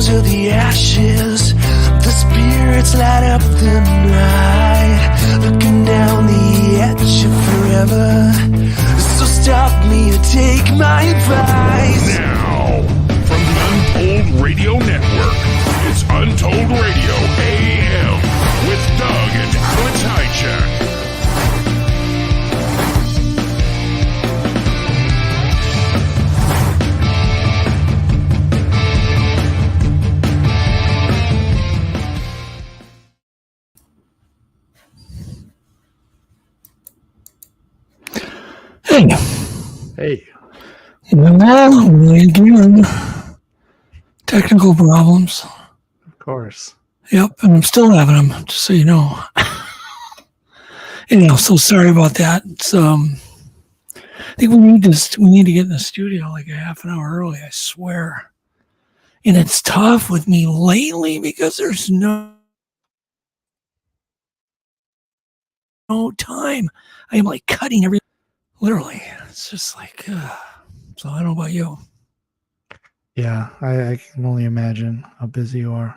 rose of the ashes, the spirits light up the night, looking down the edge of forever. So stop me or take my advice. Now, from the Untold Radio Network, it's Untold Radio AM with Doug and Alex Hajicek. Hey. Again, technical problems. Of course. Yep, and I'm still having them, just so you know. Anyhow, so sorry about that. It's, I think we need to get in the studio like a half an hour early, I swear. And it's tough with me lately because there's no time. I am like cutting every. Literally, it's just like, so I don't know about you. Yeah, I can only imagine how busy you are.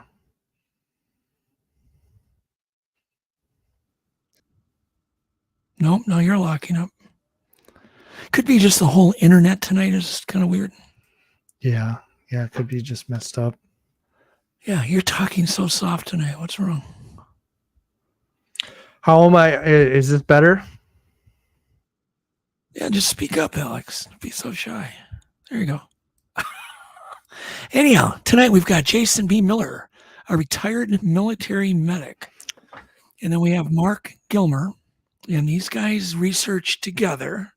Nope, no, you're locking up. Could be just the whole internet tonight is kind of weird. Yeah, it could be just messed up. Yeah, you're talking so soft tonight. What's wrong? How am I? Is this better? Yeah, just speak up, Alex. Don't be so shy. There you go. Anyhow, tonight we've got Jason B. Miller, a retired military medic. And then we have Mark Gilmer. And these guys researched together,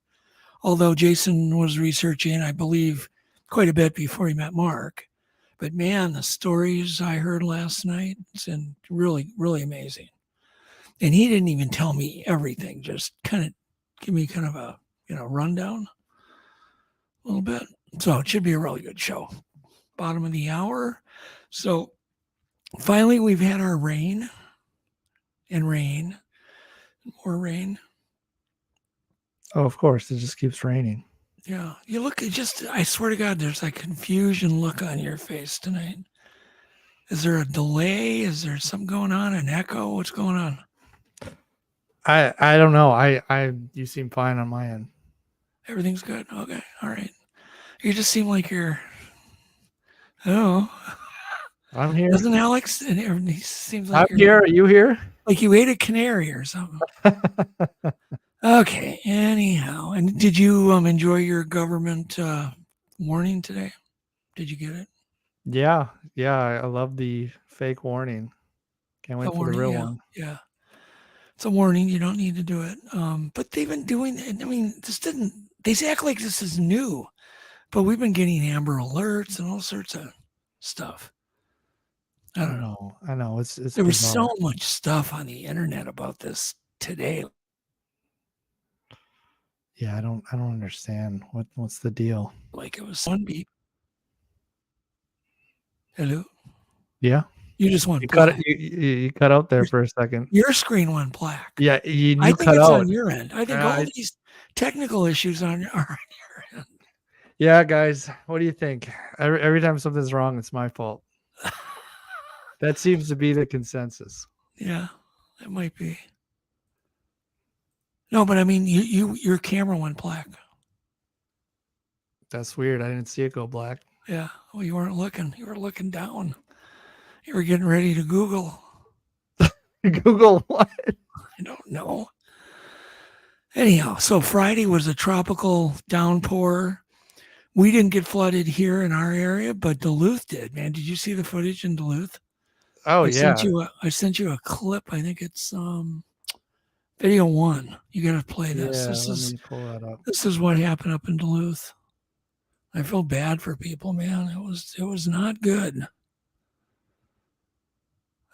although Jason was researching, I believe, quite a bit before he met Mark. But man, the stories I heard last night, it's been really, really amazing. And he didn't even tell me everything, just kind of give me kind of a rundown a little bit. So it should be a really good show. Bottom of the hour. So finally we've had our rain, more rain. Oh, of course. It just keeps raining. Yeah. You look I swear to God, there's like confusion look on your face tonight. Is there a delay? Is there something going on? An echo? What's going on? I don't know. You seem fine on my end. Everything's good. Okay. All right. You just seem like you're. Oh. I'm here. Doesn't Alex? And he seems like I'm here. Are you here? Like you ate a canary or something. Okay. Anyhow, and did you enjoy your government warning today? Did you get it? Yeah. I love the fake warning. Can't wait for the real one. Yeah. It's a warning. You don't need to do it. But they've been doing it. I mean, they act like this is new, but we've been getting Amber Alerts and all sorts of stuff. I don't know. I know. It's there was so much stuff on the internet about this today. Yeah, I don't understand. What's the deal? Like it was one beep. Hello? Yeah. You just went black. You cut out there for a second. Your screen went black. Yeah, you I think cut it's out on your end. I think all these technical issues are on your end. Yeah, guys, what do you think? Every time something's wrong, it's my fault. That seems to be the consensus. Yeah, it might be. No, but I mean, your camera went black. That's weird. I didn't see it go black. Yeah. Well, you weren't looking. You were looking down. You were getting ready to Google. Google what? I don't know. Anyhow, so Friday was a tropical downpour. We didn't get flooded here in our area, but Duluth did, man. Did you see the footage in Duluth? Oh, yeah. I sent you a clip. I think it's video 1. You got to play this. Yeah, let me pull that up. This is what happened up in Duluth. I feel bad for people, man. It was not good.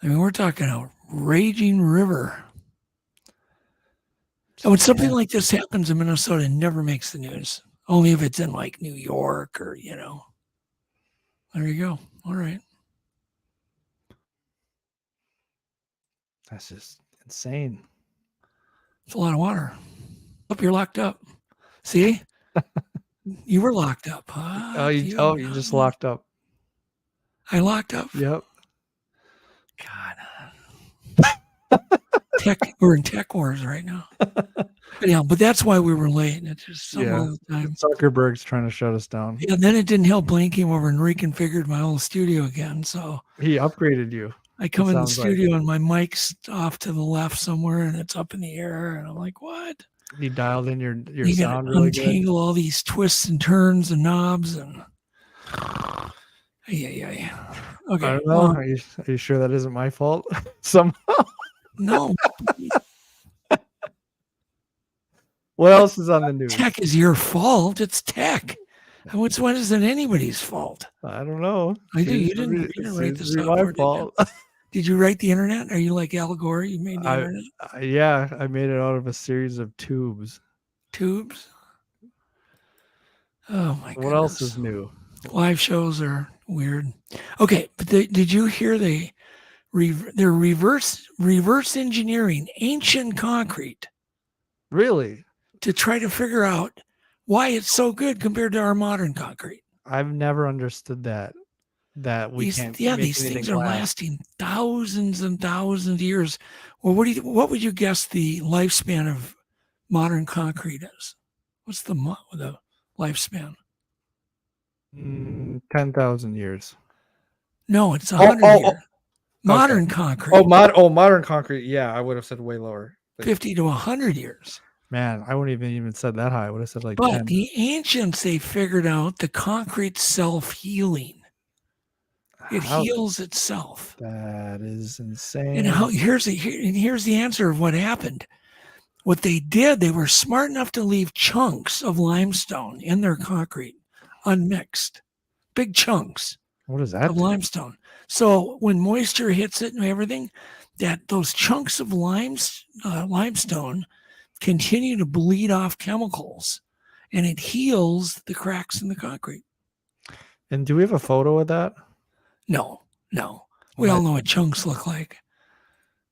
I mean, we're talking a raging river. So when something like this happens in Minnesota, it never makes the news. Only if it's in like New York or, There you go. All right. That's just insane. It's a lot of water. Hope you're locked up. See? You were locked up. Huh? You just locked up. I locked up. Yep. God. We're in tech wars right now. But that's why we were late. It's just some Yeah. other time. Zuckerberg's trying to shut us down. Yeah, then it didn't help. Blaine came over and reconfigured my whole studio again. So He upgraded you. I come in the sounds like. studio and my mic's off to the left somewhere and it's up in the air. And I'm like, what? He dialed in your You sound gotta really good. untangle all these twists and turns and knobs and yeah. Okay. I don't know. Are you sure that isn't my fault? Somehow. No. What else is on the news? Tech is your fault. It's tech. When is it anybody's fault? I don't know. You didn't write this It's up. my fault. Did you write the internet? Are you like Al Gore? You made the internet? Yeah, I made it out of a series of tubes. Tubes? Oh my god. What else is new? Live shows are weird. Okay, but did you hear they're reverse engineering ancient concrete Really? to try to figure out why it's so good compared to our modern concrete? I've never understood that we can't. Yeah, make these anything things are last. lasting thousands and thousands of years. Well, what would you guess the lifespan of modern concrete is? What's the lifespan? 10,000 years. No, it's 100 years. Modern Okay. concrete. Modern concrete. Yeah, I would have said way lower. 50 to 100 years. Man, I wouldn't even said that high. I would have said like But 10. the ancients, they figured out the concrete self-healing. It heals itself. That is insane. And here's the answer of what happened. What they did, they were smart enough to leave chunks of limestone in their concrete, unmixed, big chunks What is that? of limestone. So when moisture hits it and everything, those chunks of limestone continue to bleed off chemicals, and it heals the cracks in the concrete. And do we have a photo of that? No. We all know what chunks look like.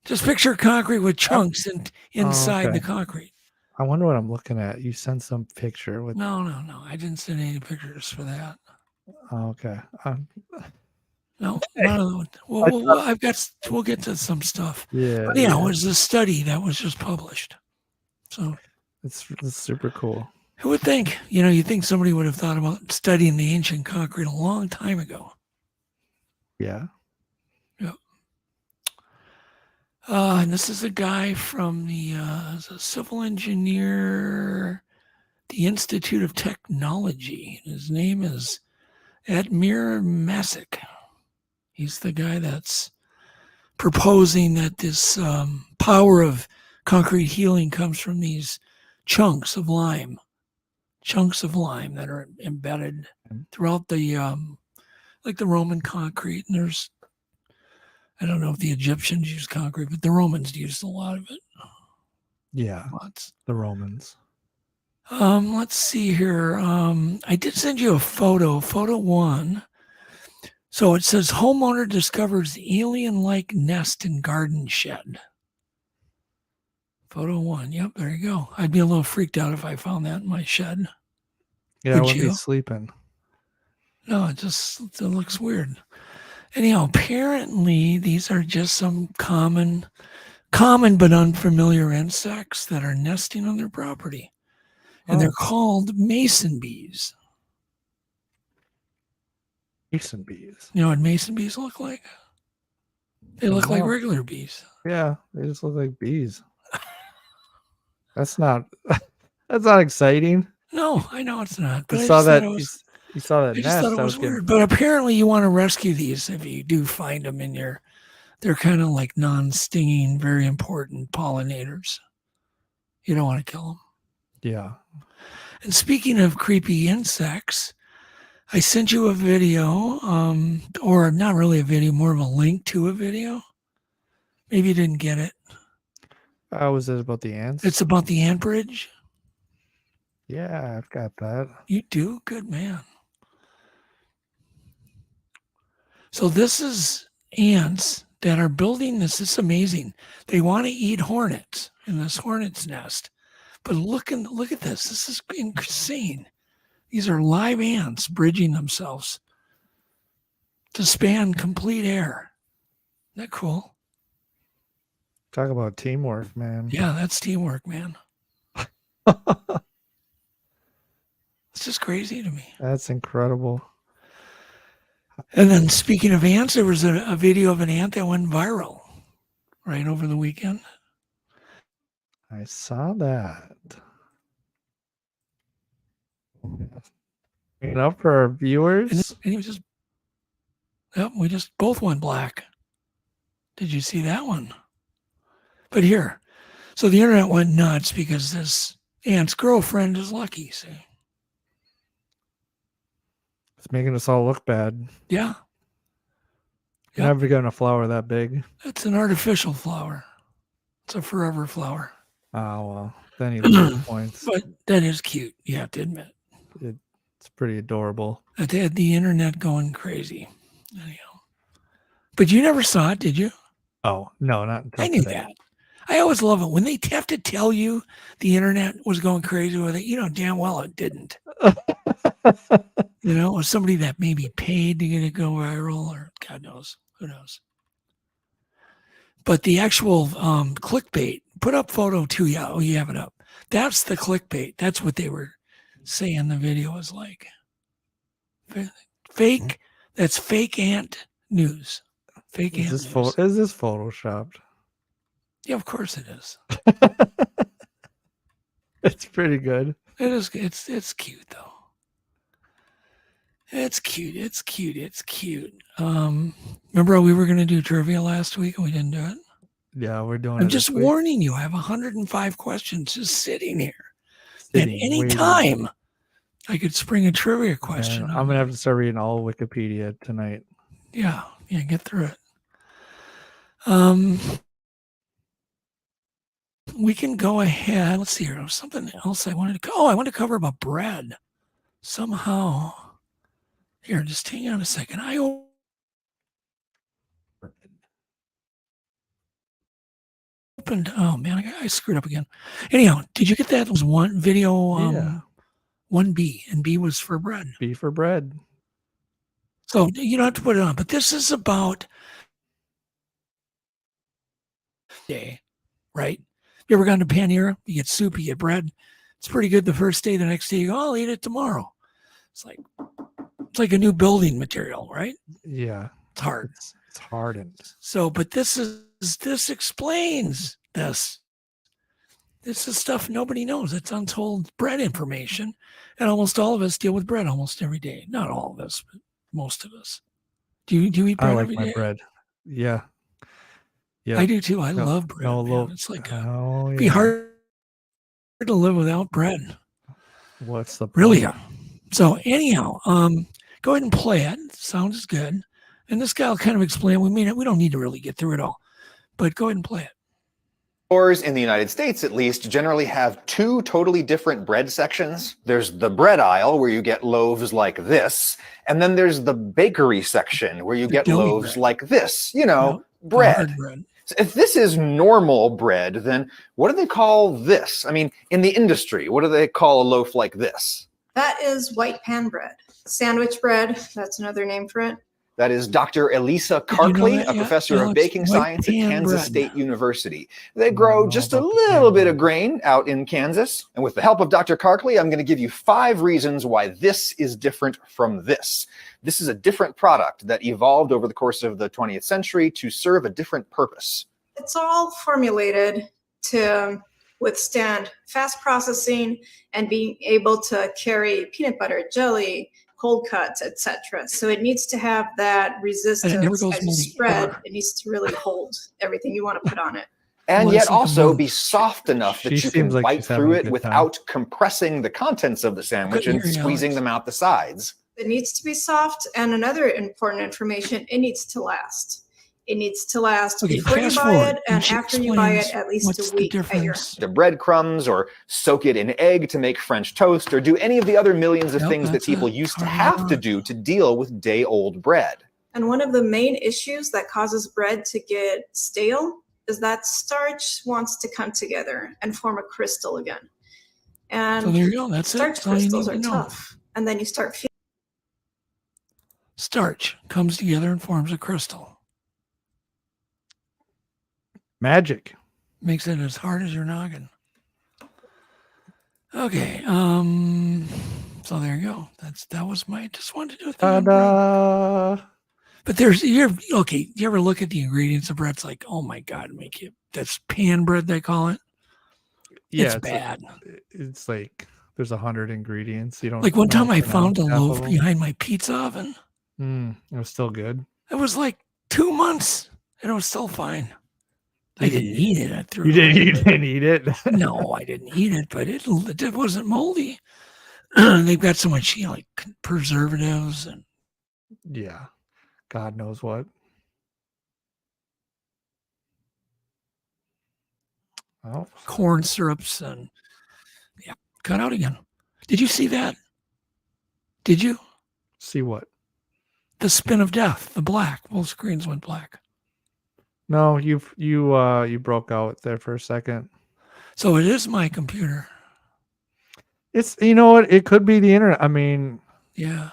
Just picture concrete with chunks inside the concrete. I wonder what I'm looking at. You sent some picture with. No. I didn't send any pictures for that. Oh, okay. No. We'll get to some stuff. Yeah. But yeah, it was a study that was just published. So it's super cool. Who would think? You think somebody would have thought about studying the ancient concrete a long time ago. Yeah. Yep. And this is a guy from the a civil engineer, the Institute of Technology. His name is Admir Masick. He's the guy that's proposing that this power of concrete healing comes from these chunks of lime that are embedded throughout the like the Roman concrete. And there's, I don't know if the Egyptians used concrete, but the Romans used a lot of it. Yeah. Lots. The Romans. Let's see here. I did send you a photo 1. So it says homeowner discovers alien-like nest in garden shed. Photo 1. Yep, there you go. I'd be a little freaked out if I found that in my shed. Yeah, I wouldn't be sleeping. No, it looks weird. Anyhow, apparently these are just some common but unfamiliar insects that are nesting on their property. And they're called mason bees. Mason bees. You know what mason bees look like? They look like regular bees. Yeah, they just look like bees. That's not exciting. No, I know it's not. But You saw that nest. I just thought it was weird. But apparently you want to rescue these if you do find them they're kind of like non-stinging, very important pollinators. You don't want to kill them. Yeah. And speaking of creepy insects, I sent you a video, or not really a video, more of a link to a video. Maybe you didn't get it. Was it about the ants? It's about the ant bridge. Yeah, I've got that. You do? Good man. So this is ants that are building this. It's amazing. They want to eat hornets in this hornet's nest. But look at this. This is insane. These are live ants bridging themselves to span complete air. Isn't that cool? Talk about teamwork, man. Yeah, that's teamwork, man. It's just crazy to me. That's incredible. And then speaking of ants, there was a video of an ant that went viral right over the weekend. I saw that. Enough for our viewers. And he was just, yep, we just both went black. Did you see that one? But here, so the internet went nuts because this ant's girlfriend is lucky, see? It's making us all look bad. Yeah. You're never getting a flower that big. It's an artificial flower. It's a forever flower. Oh, well, then he loses points. But that is cute, you have to admit. It's pretty adorable. They had the internet going crazy. Anyhow. But you never saw it, did you? Oh, no, not until I knew today. that. I always love it when they have to tell you the internet was going crazy with it. You know damn well it didn't. You know, or somebody that maybe paid to get it go viral, or God knows, who knows. But the actual clickbait, put up photo 2, yeah, oh, you have it up. That's the clickbait. That's what they were saying the video was like. Fake, that's fake ant news. Fake ant Is news. this photoshopped? Yeah, of course it is. It's pretty good. It is. It's cute though. It's cute. Remember how we were going to do trivia last week and we didn't do it? Yeah, we're doing I'm it just this week. warning you. I have 105 questions just sitting here. Sitting, At any waiting. time, I could spring a trivia question. Man, I'm going to have to start reading all Wikipedia tonight. Yeah, get through it. We can go ahead. Let's see here. There was something else I wanted to. I want to cover about bread. Somehow. Here, just hang on a second. I opened. Oh man, I screwed up again. Anyhow, did you get that? It was one video. Yeah. 1B, and B was for bread. B for bread. So you don't have to put it on. But this is about day, right? You ever gone to Panera? You get soup, you get bread. It's pretty good the first day. The next day, you go, I'll eat it tomorrow. It's like a new building material, right? Yeah. It's hard. It's hardened. So, but this explains this. This is stuff nobody knows. It's untold bread information. And almost all of us deal with bread almost every day. Not all of us, but most of us. Do you eat bread I like every my day? bread. Yeah. Yeah. I do too. I love bread. No, Man. It's like yeah. be hard to live without bread. What's the point? Really? So anyhow, go ahead and play it. Sounds good. And this guy will kind of explain. We don't need to really get through it all, but go ahead and play it. Stores in the United States, at least, generally have 2 totally different bread sections. There's the bread aisle where you get loaves like this, and then there's the bakery section where you get loaves bread. Like this, Hard bread. bread. So if this is normal bread, then what do they call this? I mean, in the industry, what do they call a loaf like this? That is white pan bread. Sandwich bread, that's another name for it. That is Dr. Elisa Did you know Karkley, that? a Yeah, professor Alex, of baking white science at pan Kansas bread. State University. They grow know just a about the pan little bit bread. of grain out in Kansas. And with the help of Dr. Karkley, I'm going to give you 5 reasons why this is different from this. This is a different product that evolved over the course of the 20th century to serve a different purpose. It's all formulated to withstand fast processing and being able to carry peanut butter, jelly, cold cuts, etc. So it needs to have that resistance never goes as you moldy, spread. ever. It needs to really hold everything you want to put on it. And Well, yet it's like a also moon. be soft enough that She you can seems like bite she's having through a it good without compressing the contents of the sandwich Couldn't and hear you, squeezing Alex. them out the sides. It needs to be soft. And another important information, it needs to last. It needs to last Okay, before you fast buy forward, it and she after you buy it explains at least what's a the week at your difference. The breadcrumbs, or soak it in egg to make French toast, or do any of the other millions of Yep, things that that's people it. used to Carve have out. to do to deal with day-old bread. And one of the main issues that causes bread to get stale is that starch wants to come together and form a crystal again. And So there you go. That's it. starch That's all you crystals need are to know. tough. And then you start feeling Starch comes together and forms a crystal. Magic. Makes it as hard as your noggin. Okay. So there you go. That was my. Just wanted to do a thing on bread. Ta-da! But you ever look at the ingredients of bread? It's like, oh my God, that's pan bread, they call it. Yeah, it's bad. It's like there's 100 ingredients. You don't like one know time I to found a pronounce half loaf of them. behind my pizza oven. It was still good. It was like 2 months and it was still fine. I didn't eat it. I threw it You away. didn't eat it? No, I didn't eat it, but it wasn't moldy. They've got so much, like preservatives and Yeah. God knows what. Oh, corn syrups and cut out again. Did you see that? Did you? see what? The spin of death, the black. Both screens went black. No, you broke out there for a second. So it is my computer. It's, you know what? It could be the internet. I mean, Yeah.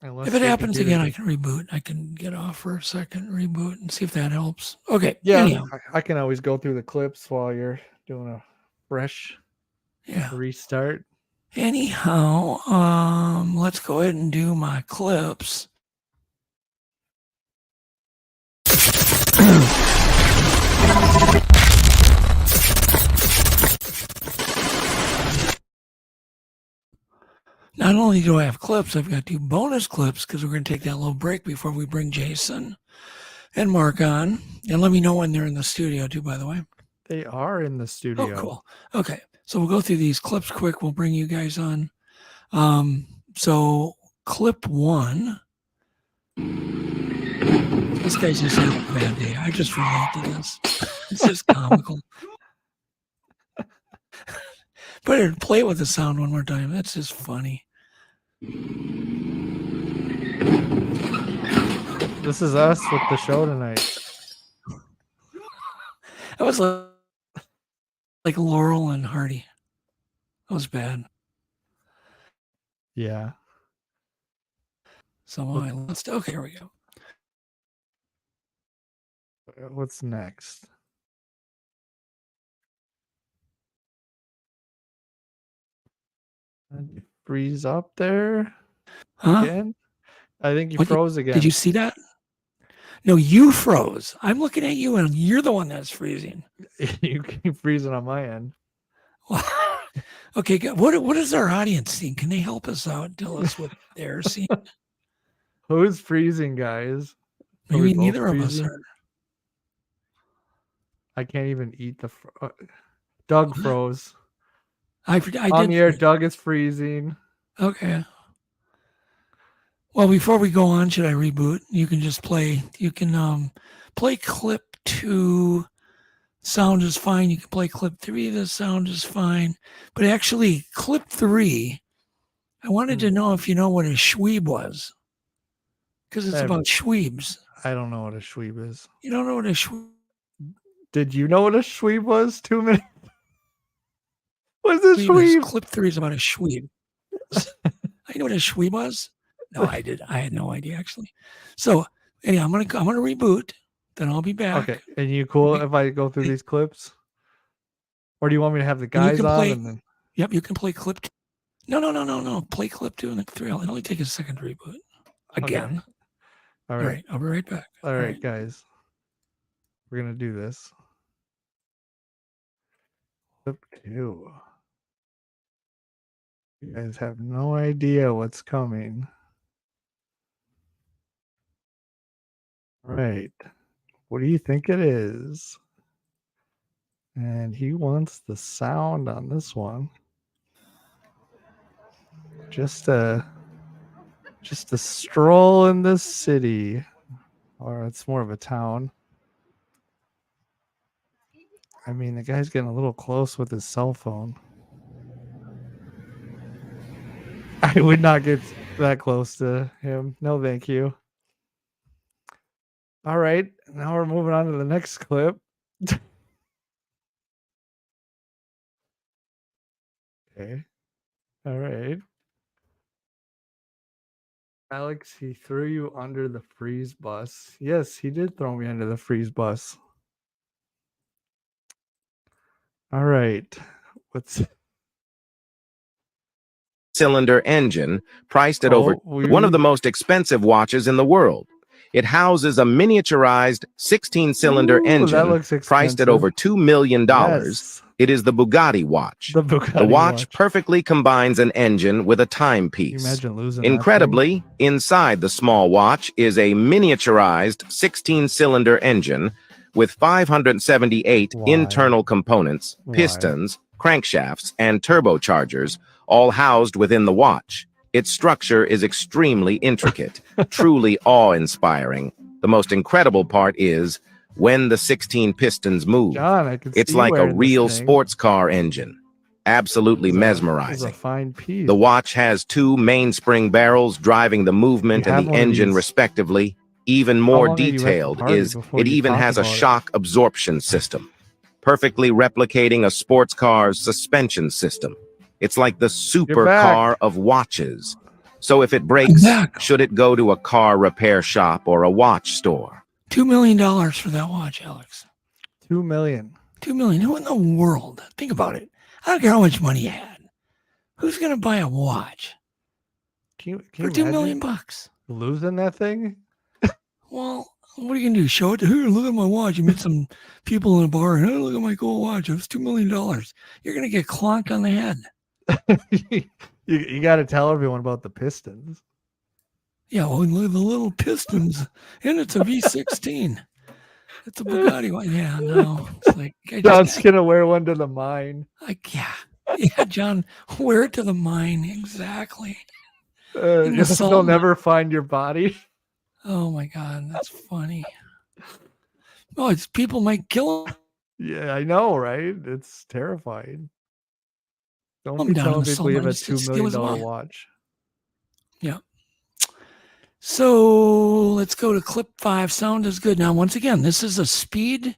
unless If it your happens computer- again, I can reboot. I can get off for a second, reboot, and see if that helps. Okay. Yeah, Anyhow. I can always go through the clips while you're doing a fresh restart. Anyhow, let's go ahead and do my clips. Not only do I have clips, I've got 2 bonus clips because we're going to take that little break before we bring Jason and Mark on. And let me know when they're in the studio too, by the way. They are in the studio. Oh, cool. Okay. So we'll go through these clips quick. We'll bring you guys on. So clip 1. This guy's just having a bad day. I just relate to this. It's just comical. But play it with the sound one more time. That's just funny. This is us with the show tonight. That was like Laurel and Hardy. That was bad. Yeah. So okay, here we go. What's next? Freeze up there again? I think you froze again. Did you see that? No, you froze. I'm looking at you, and you're the one that's freezing. You keep freezing on my end. Okay, what is our audience seeing? Can they help us out? Tell us what they're seeing. Who's freezing, guys? Maybe neither of us are. I can't even eat the. Doug froze. I did. On the air, Doug is freezing. Okay. Well, before we go on, should I reboot? You can just play. You can play clip 2. Sound is fine. You can play clip 3. The sound is fine. But actually, clip 3, I wanted to know if you know what a shweeb was. Because it's about shweebs. I don't know what a shweeb is. You don't know what a shweeb? Did you know what a shweeb was 2 minutes? What's a shweeb? Clip 3 is about a shweeb. I know what a shweeb was. No, I did. I had no idea actually. So anyhow, I'm gonna reboot. Then I'll be back. Okay. And you cool if I go through these clips? Or do you want me to have the guys on? And then... Yep, you can play clip 2. No. Play clip 2 and then 3. It'll only take a second to reboot. Again. Okay. All right. I'll be right back. All right, guys. We're gonna do this. Clip 2. You guys have no idea what's coming. All right. What do you think it is? And he wants the sound on this one. Just a stroll in this city. Or it's more of a town. I mean, the guy's getting a little close with his cell phone. I would not get that close to him. No, thank you. All right. Now we're moving on to the next clip. Okay. All right. Alex, he threw you under the freeze bus. Yes, he did throw me under the freeze bus. All right. What's cylinder engine priced at over one of the most expensive watches in the world. It houses a miniaturized 16-cylinder That engine looks priced at expensive. over $2 million. Yes. It is the Bugatti watch. The Bugatti The watch perfectly combines an engine with a timepiece. Can you imagine losing that thing? Incredibly, inside the small watch is a miniaturized 16-cylinder engine with 578 Why? internal components, Why? pistons, crankshafts, and turbochargers, all housed within the watch. Its structure is extremely intricate, truly awe-inspiring. The most incredible part is when the 16 pistons move. John, I can see It's you like a wearing this real thing. sports car engine. Absolutely It's a mesmerizing. fine piece. The watch has two mainspring barrels driving the movement You and have the one of engine these. respectively. Even How more long have you at the detailed party is before it you even talk has a about it? shock absorption system, perfectly replicating a sports car's suspension system. It's like the supercar of watches. So if it breaks, back. should it go to a car repair shop or a watch store? $2 million for that watch, Alex. $2 million. $2 million. Who in the world? Think about it. I don't care how much money you had. Who's going to buy a watch Can for you $2 million imagine bucks? losing that thing? Well, what are you going to do? Show it? Here, look at my watch. You meet some people in a bar and, hey, look at my cool watch. It was $2 million. You're going to get clonked on the head. you got to tell everyone about the Pistons. Yeah, well, look at the little pistons. And it's a V16. It's a Bugatti one. Yeah, no. It's like, John's going to wear one to the mine. Yeah, John, wear it to the mine. Exactly. They'll never find your body. Oh my God, that's funny. Oh, it's people might kill him. Yeah, I know, right? It's terrifying. Don't I'm be down telling in the people you have a Solomons to $2 steal million his watch. watch. Yeah. So let's go to clip 5. Sound is good. Now, once again, this is a speed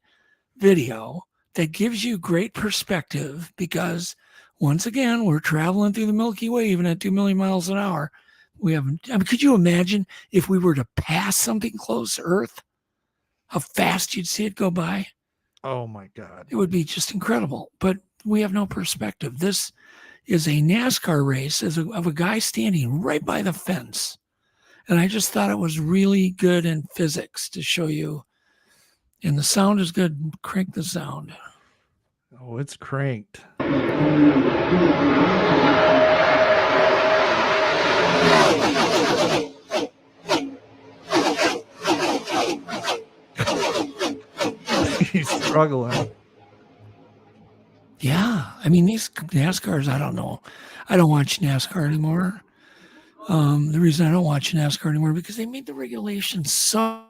video that gives you great perspective because, once again, we're traveling through the Milky Way even at 2 million miles an hour. Could you imagine if we were to pass something close to Earth, how fast you'd see it go by? Oh my God. It would be just incredible. But we have no perspective. This is a NASCAR race of a guy standing right by the fence. And I just thought it was really good in physics to show you. And the sound is good. Crank the sound. Oh, it's cranked. He's struggling. Yeah. I mean, these NASCARs, I don't know. I don't watch NASCAR anymore. The reason I don't watch NASCAR anymore because they made the regulations so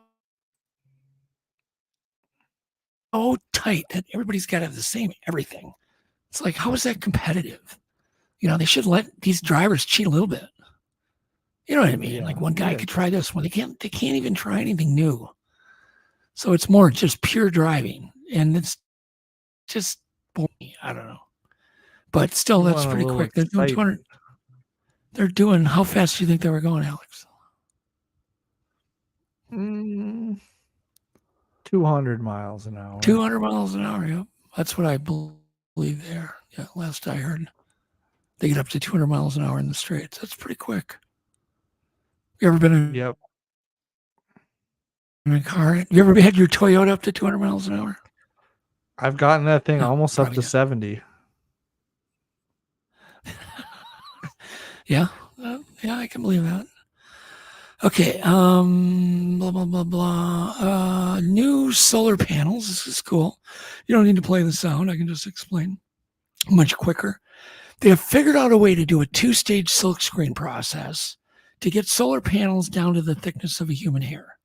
tight that everybody's got to have the same everything. It's like, how is that competitive? You know, they should let these drivers cheat a little bit. You know what I mean? Yeah, like one guy yeah. could try this one. They can't even try anything new. So it's more just pure driving. And it's just boring. I don't know. But still, You that's want a pretty little quick. They're doing 200. excitement. They're doing, how fast do you think they were going, Alex? 200 miles an hour. 200 miles an hour. Yep. That's what I believe they are. Yeah, last I heard. They get up to 200 miles an hour in the straights. That's pretty quick. You ever been in, Yep. in a car? You ever had your Toyota up to 200 miles an hour? I've gotten that thing No, almost up probably to not. 70. Yeah. Yeah, I can believe that. Okay. Blah, blah, blah, blah. New solar panels. This is cool. You don't need to play the sound. I can just explain much quicker. They have figured out a way to do a 2-stage silkscreen process to get solar panels down to the thickness of a human hair.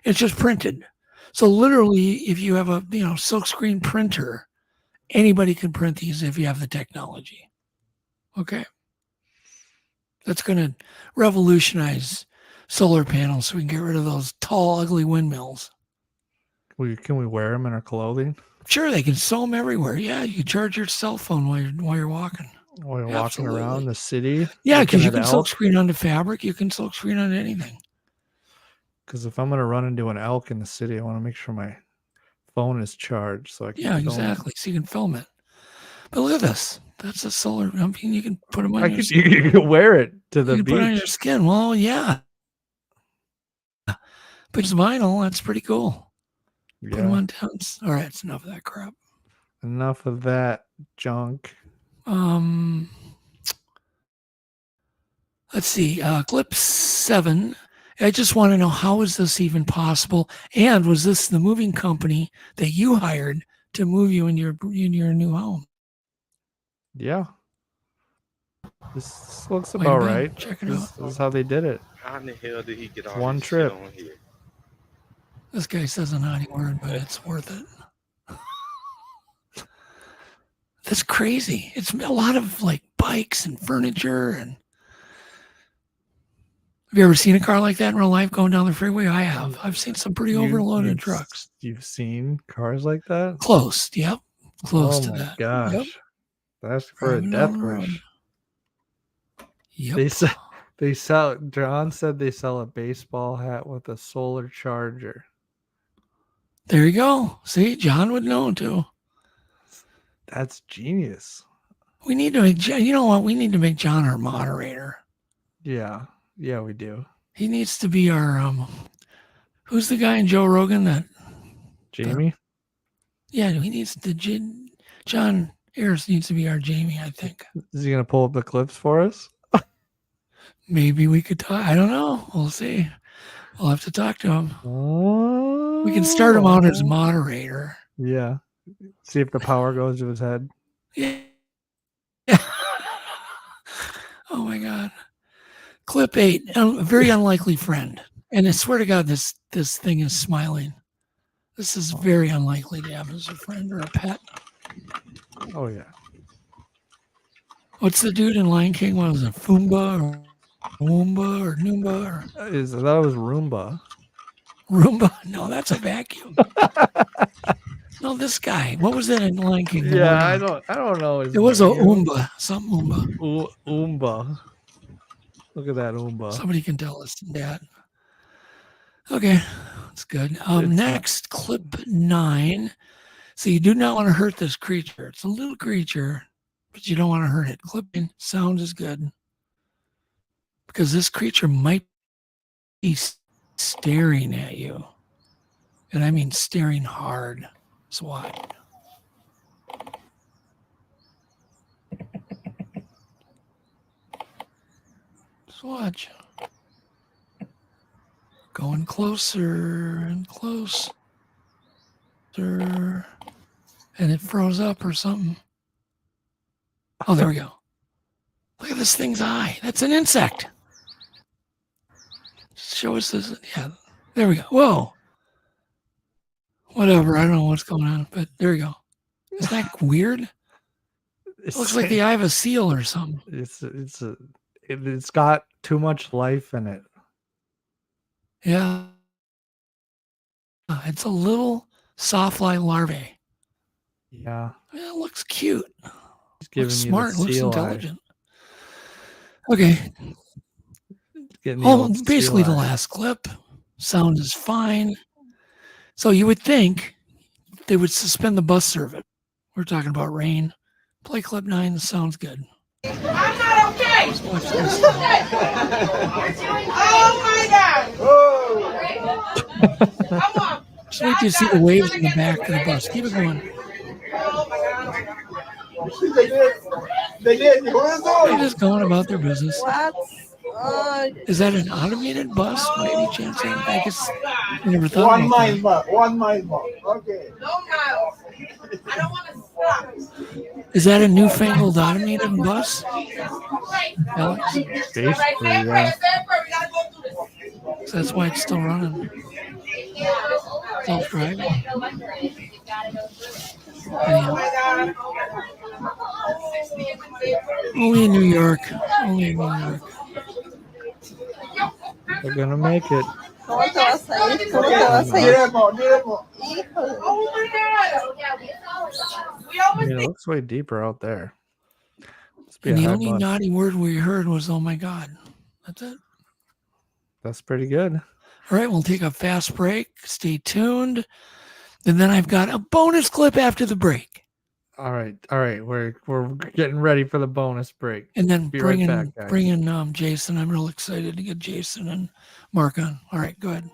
It's just printed. So literally, if you have a silkscreen printer, anybody can print these if you have the technology. Okay. That's going to revolutionize solar panels so we can get rid of those tall, ugly windmills. Can we wear them in our clothing? Sure, they can sew them everywhere. Yeah, you charge your cell phone while you're walking. While you're walking around Absolutely. the city. Yeah, because you looking can at silk elk. screen onto fabric. You can silk screen onto anything. Because if I'm going to run into an elk in the city, I want to make sure my phone is charged so I can Yeah, film it. exactly. So you can film it. But look at this. That's a solar. I mean, you can put them on your You can wear it to the you can put it on your beach. skin. Well, yeah. But it's vinyl. That's pretty cool. Put them Yeah. on tents. All right, it's enough of that crap. Enough of that junk. Let's see. Clip 7. I just want to know, how is this even possible? And was this the moving company that you hired to move you in your new home? Yeah. This looks Might have about been. right. Check it This out. is how they did it. How in the hell did he get all One this trip. shit on here? This guy says a naughty word, but it's worth it. That's crazy. It's a lot of like bikes and furniture. And have you ever seen a car like that in real life going down the freeway? I have. I've seen some pretty overloaded trucks. You've seen cars like that? Close. Yep. Close to my that. gosh. Yep. That's for a Driving death down the road. wish. Yep. They sell. John said they sell a baseball hat with a solar charger. There you go. See, John would know too. That's genius. We need to make, you know what? We need to make John our moderator. Yeah, we do. He needs to be our, who's the guy in Joe Rogan that? Jamie? Yeah, he needs to, John Ayers needs to be our Jamie, I think. Is he going to pull up the clips for us? Maybe we could talk. I don't know. We'll see. We'll have to talk to him. Oh. We can start him out as moderator. Yeah. See if the power goes to his head. Yeah. Oh my God. Clip 8. A very unlikely friend. And I swear to God, this thing is smiling. This is very unlikely to have as a friend or a pet. Oh, yeah. What's the dude in Lion King? What was it? Foomba or Woomba or Noomba or That was Roomba. Roomba? No, that's a vacuum. No, this guy. What was that in Lion King? The Yeah, one- I don't know. His It was a name. Oomba. Some Oomba. Oomba. Look at that Oomba. Somebody can tell us that. Okay, that's good. Next, clip 9. So you do not want to hurt this creature. It's a little creature, but you don't want to hurt it. Clipping sound is good because this creature might be staring at you, and I mean staring hard. So watch. Just watch. Going closer and closer. And it froze up or something. Oh, there we go. Look at this thing's eye. That's an insect. Show us this. Yeah, there we go. Whoa. Whatever. I don't know what's going on, but there we go. Isn't that weird? It looks like the eye of a seal or something. It's got too much life in it. Yeah. It's a little softfly larvae. Yeah. It looks cute. Looks smart. Looks seal intelligent. Okay. Basically the last clip. Sound is fine. So you would think they would suspend the bus service. We're talking about rain. Play clip 9. The sound's good. I'm not okay. Let's watch this. Oh my God. Just wait till you see the waves in the back of the bus. Keep it going. They're just going about their business. Is that an automated bus by any chance? I guess I never thought about that. 1 mile more. Okay. No miles. I don't want to stop. Is that a newfangled automated bus, Alex? Basically, yeah. So that's why it's still running. Self-driving. Anyhow. Only in New York. Only in New York. They're gonna make it. ¿Cómo te vas a ir? ¿Cómo te vas a ir? Oh my God. We I always mean, it looks way deeper out there. It's be And a the high only bus. naughty word we heard was, oh my God. That's it. That's pretty good. All right, we'll take a fast break. Stay tuned. And then I've got a bonus clip after the break. All right. We're getting ready for the bonus break. And then Be bring right back, guys. in Jason. I'm real excited to get Jason and Mark on. All right, go ahead.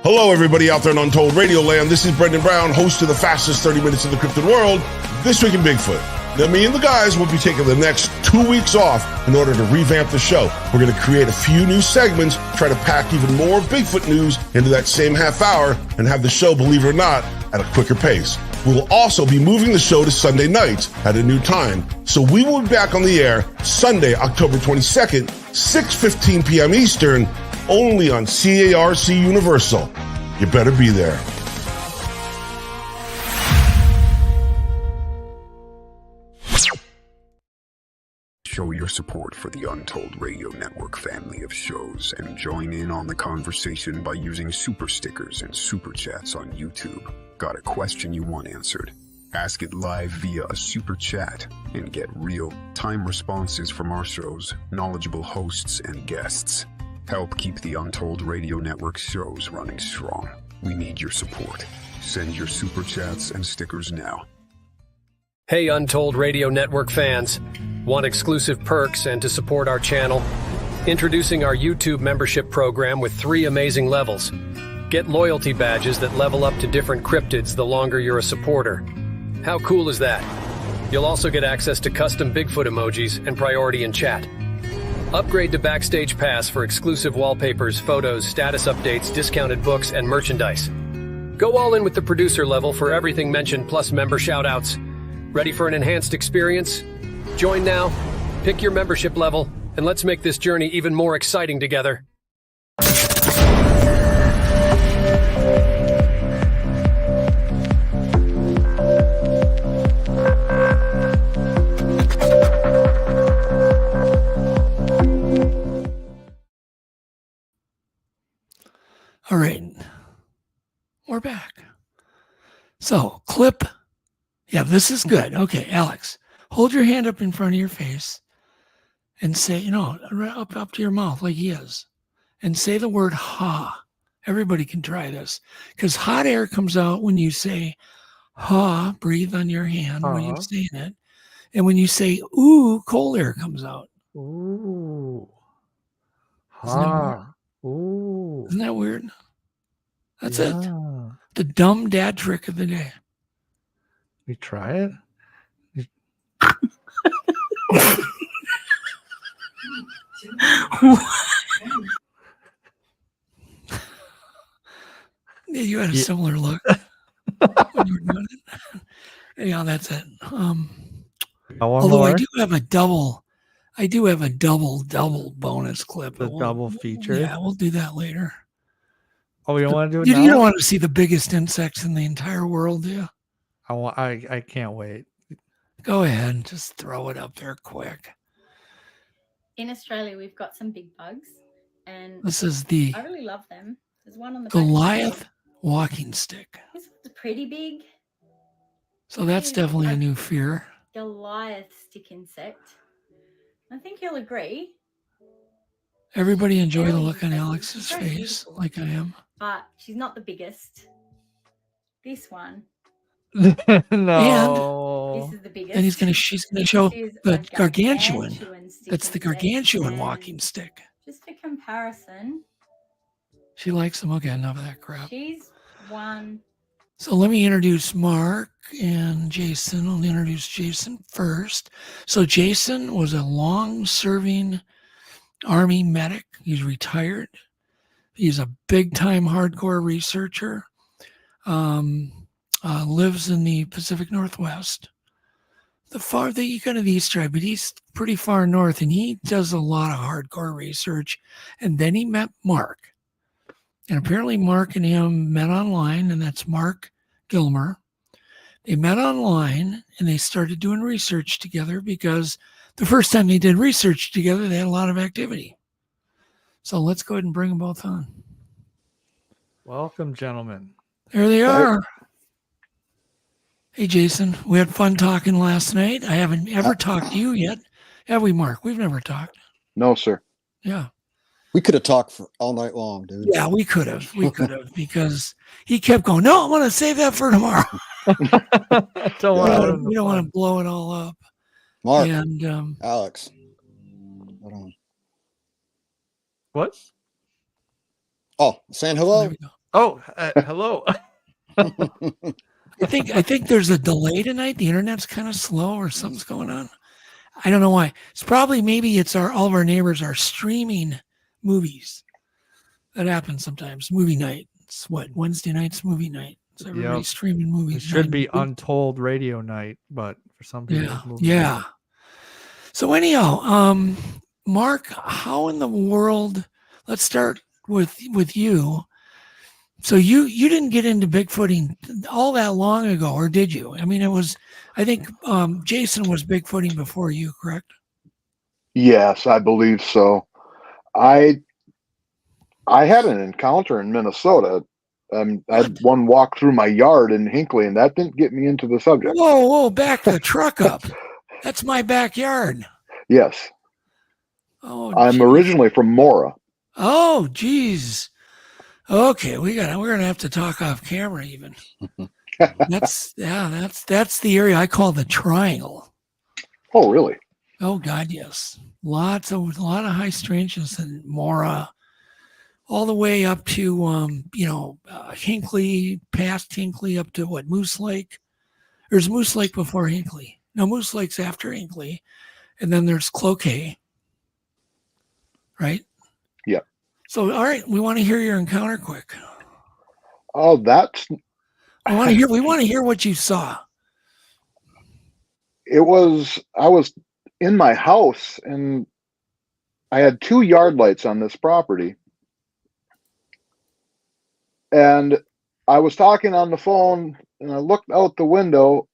Hello, everybody out there in Untold Radio Land. This is Brendan Brown, host of the fastest 30 minutes in the cryptid world, This Week in Bigfoot. Now, me and the guys will be taking the next 2 weeks off in order to revamp the show. We're going to create a few new segments, try to pack even more Bigfoot news into that same half hour, and have the show, believe it or not, at a quicker pace. We'll also be moving the show to Sunday nights at a new time. So we will be back on the air Sunday, October 22nd, 6:15 p.m. Eastern, only on CARC Universal. You better be there. Show your support for the Untold Radio Network family of shows and join in on the conversation by using super stickers and super chats on YouTube. Got a question you want answered? Ask it live via a super chat and get real-time responses from our show's knowledgeable hosts and guests. Help keep the Untold Radio Network shows running strong. We need your support. Send your super chats and stickers now. Hey Untold Radio Network fans, want exclusive perks and to support our channel? Introducing our YouTube membership program with 3 amazing levels. Get loyalty badges that level up to different cryptids the longer you're a supporter. How cool is that? You'll also get access to custom Bigfoot emojis and priority in chat. Upgrade to Backstage Pass for exclusive wallpapers, photos, status updates, discounted books, and merchandise. Go all in with the producer level for everything mentioned plus member shoutouts. Ready for an enhanced experience? Join now, pick your membership level, and let's make this journey even more exciting together. All right. We're back. So, clip. Yeah, this is good. Okay, Alex, hold your hand up in front of your face and say, up to your mouth like he is. And say the word ha. Everybody can try this. Because hot air comes out when you say ha, breathe on your hand when you're saying it. And when you say ooh, cold air comes out. Ooh. Ha. Ooh. Isn't that weird? That's it. The dumb dad trick of the day. We try it? Yeah, you had a similar look when you were doing it. Yeah, that's it. Although I do have a double bonus clip. The double feature. Yeah, we'll do that later. Oh, you don't want to do it now? You don't want to see the biggest insects in the entire world, do you? I can't wait. Go ahead, just throw it up there quick. In Australia, we've got some big bugs, and this is the I really love them. There's one on the Goliath walking stick. This one's pretty big. So that's definitely a new fear. Goliath stick insect. I think you'll agree. Everybody enjoy the look on Alex's face, like I am. But she's not the biggest. This one. No. And this is the biggest. And she's gonna show the gargantuan. That's the gargantuan walking stick. Just for comparison. She likes them. Okay, enough of that crap. She's one. So let me introduce Mark and Jason. I'll introduce Jason first. So Jason was a long-serving Army medic. He's retired. He's a big-time hardcore researcher. Lives in the Pacific Northwest. The kind of east side, but he's pretty far north, and he does a lot of hardcore research. And then he met Mark. And apparently Mark and him met online, and that's Mark Gilmer. They met online, and they started doing research together because the first time they did research together, they had a lot of activity. So let's go ahead and bring them both on. Welcome, gentlemen. There they are. Hey, Jason, we had fun talking last night. I haven't ever talked to you yet. Have we, Mark? We've never talked. No, sir. Yeah. We could have talked for all night long, dude. Yeah, we could have. We could have, because he kept going, no, I'm going to save that for tomorrow. We don't want to blow it all up. Mark, and Alex. Hold on. What? Oh, saying hello. Oh, hello. I think there's a delay tonight. The internet's kind of slow, or something's going on. I don't know why. It's probably all of our neighbors are streaming movies. That happens sometimes. Movie night. It's Wednesday night's movie night. So everybody's streaming movies. It should be Untold Radio Night, but for some people, it's movie night. So anyhow, Mark, how in the world? Let's start with you. So you didn't get into Bigfooting all that long ago, or did you? I mean, I think Jason was Bigfooting before you, correct? Yes, I believe so. I had an encounter in Minnesota. I had one walk through my yard in Hinckley, and that didn't get me into the subject. Whoa, back the truck up. That's my backyard. Yes. Oh, I'm originally from Mora. Oh, geez. Okay, we're gonna have to talk off camera even. That's the area I call the Triangle. Oh, really? Oh God, yes. A lot of high strangeness in Mora, all the way up to Hinckley, past Hinckley, up to Moose Lake. There's Moose Lake before Hinckley. No, Moose Lake's after Hinckley, and then there's Cloquet. Right? Yeah. So, all right, we want to hear your encounter quick. Oh, we want to hear what you saw. I was in my house, and I had 2 yard lights on this property. And I was talking on the phone, and I looked out the window,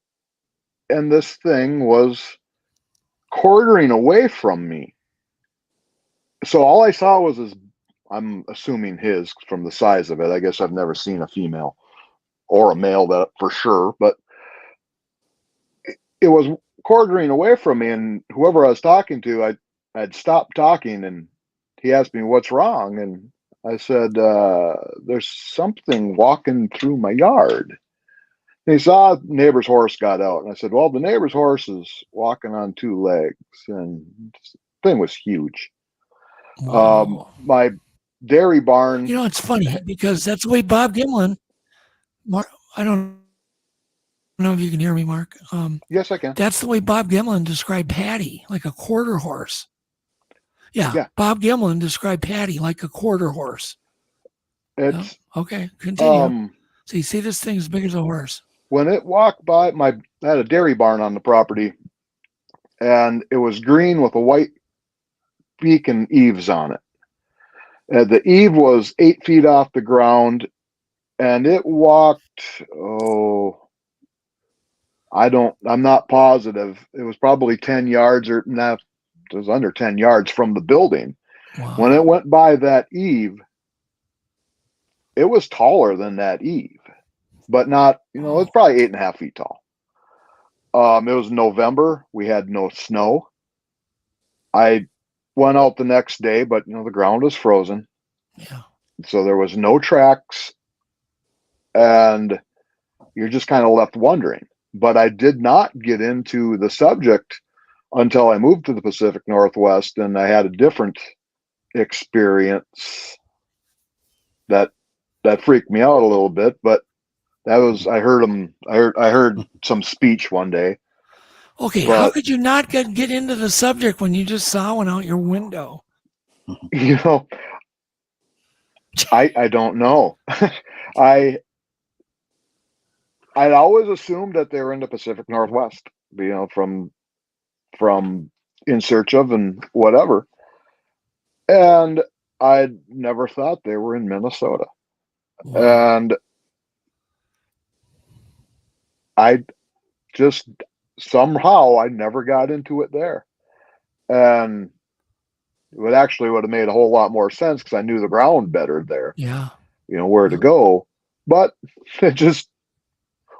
and this thing was quartering away from me. So all I saw was I'm assuming his, from the size of it. I guess I've never seen a female or a male, that for sure, but it was quartering away from me, and whoever I was talking to, I'd stopped talking, and he asked me what's wrong, and I said, there's something walking through my yard. And he saw neighbor's horse got out, and I said, well, the neighbor's horse is walking on 2 legs, and the thing was huge. Wow. My dairy barn. It's funny because that's the way Bob Gimlin, Mark, I don't know if you can hear me, Mark. Yes, I can. That's the way Bob Gimlin described Patty, like a quarter horse. Yeah. Bob Gimlin described Patty like a quarter horse. Okay, continue. So you see this thing as big as a horse. When it walked by, I had a dairy barn on the property, and it was green with a white beak and eaves on it. The eave was 8 feet off the ground, and it walked, I'm not positive. It was probably 10 yards or not. It was under 10 yards from the building. Wow. When it went by that eave, it was taller than that eave, but not, it's probably 8.5 feet tall. It was November. We had no snow. I went out the next day, but the ground was frozen. Yeah. So there was no tracks, and you're just kind of left wondering. But I did not get into the subject until I moved to the Pacific Northwest, and I had a different experience that freaked me out a little bit. But that was, I heard some speech one day. Okay, how could you not get into the subject when you just saw one out your window? I don't know. I'd always assumed that they were in the Pacific Northwest, from in search of and whatever. And I'd never thought they were in Minnesota. Wow. And I just somehow I never got into it there. And it would have made a whole lot more sense because I knew the ground better there. Yeah. Where to go. But it just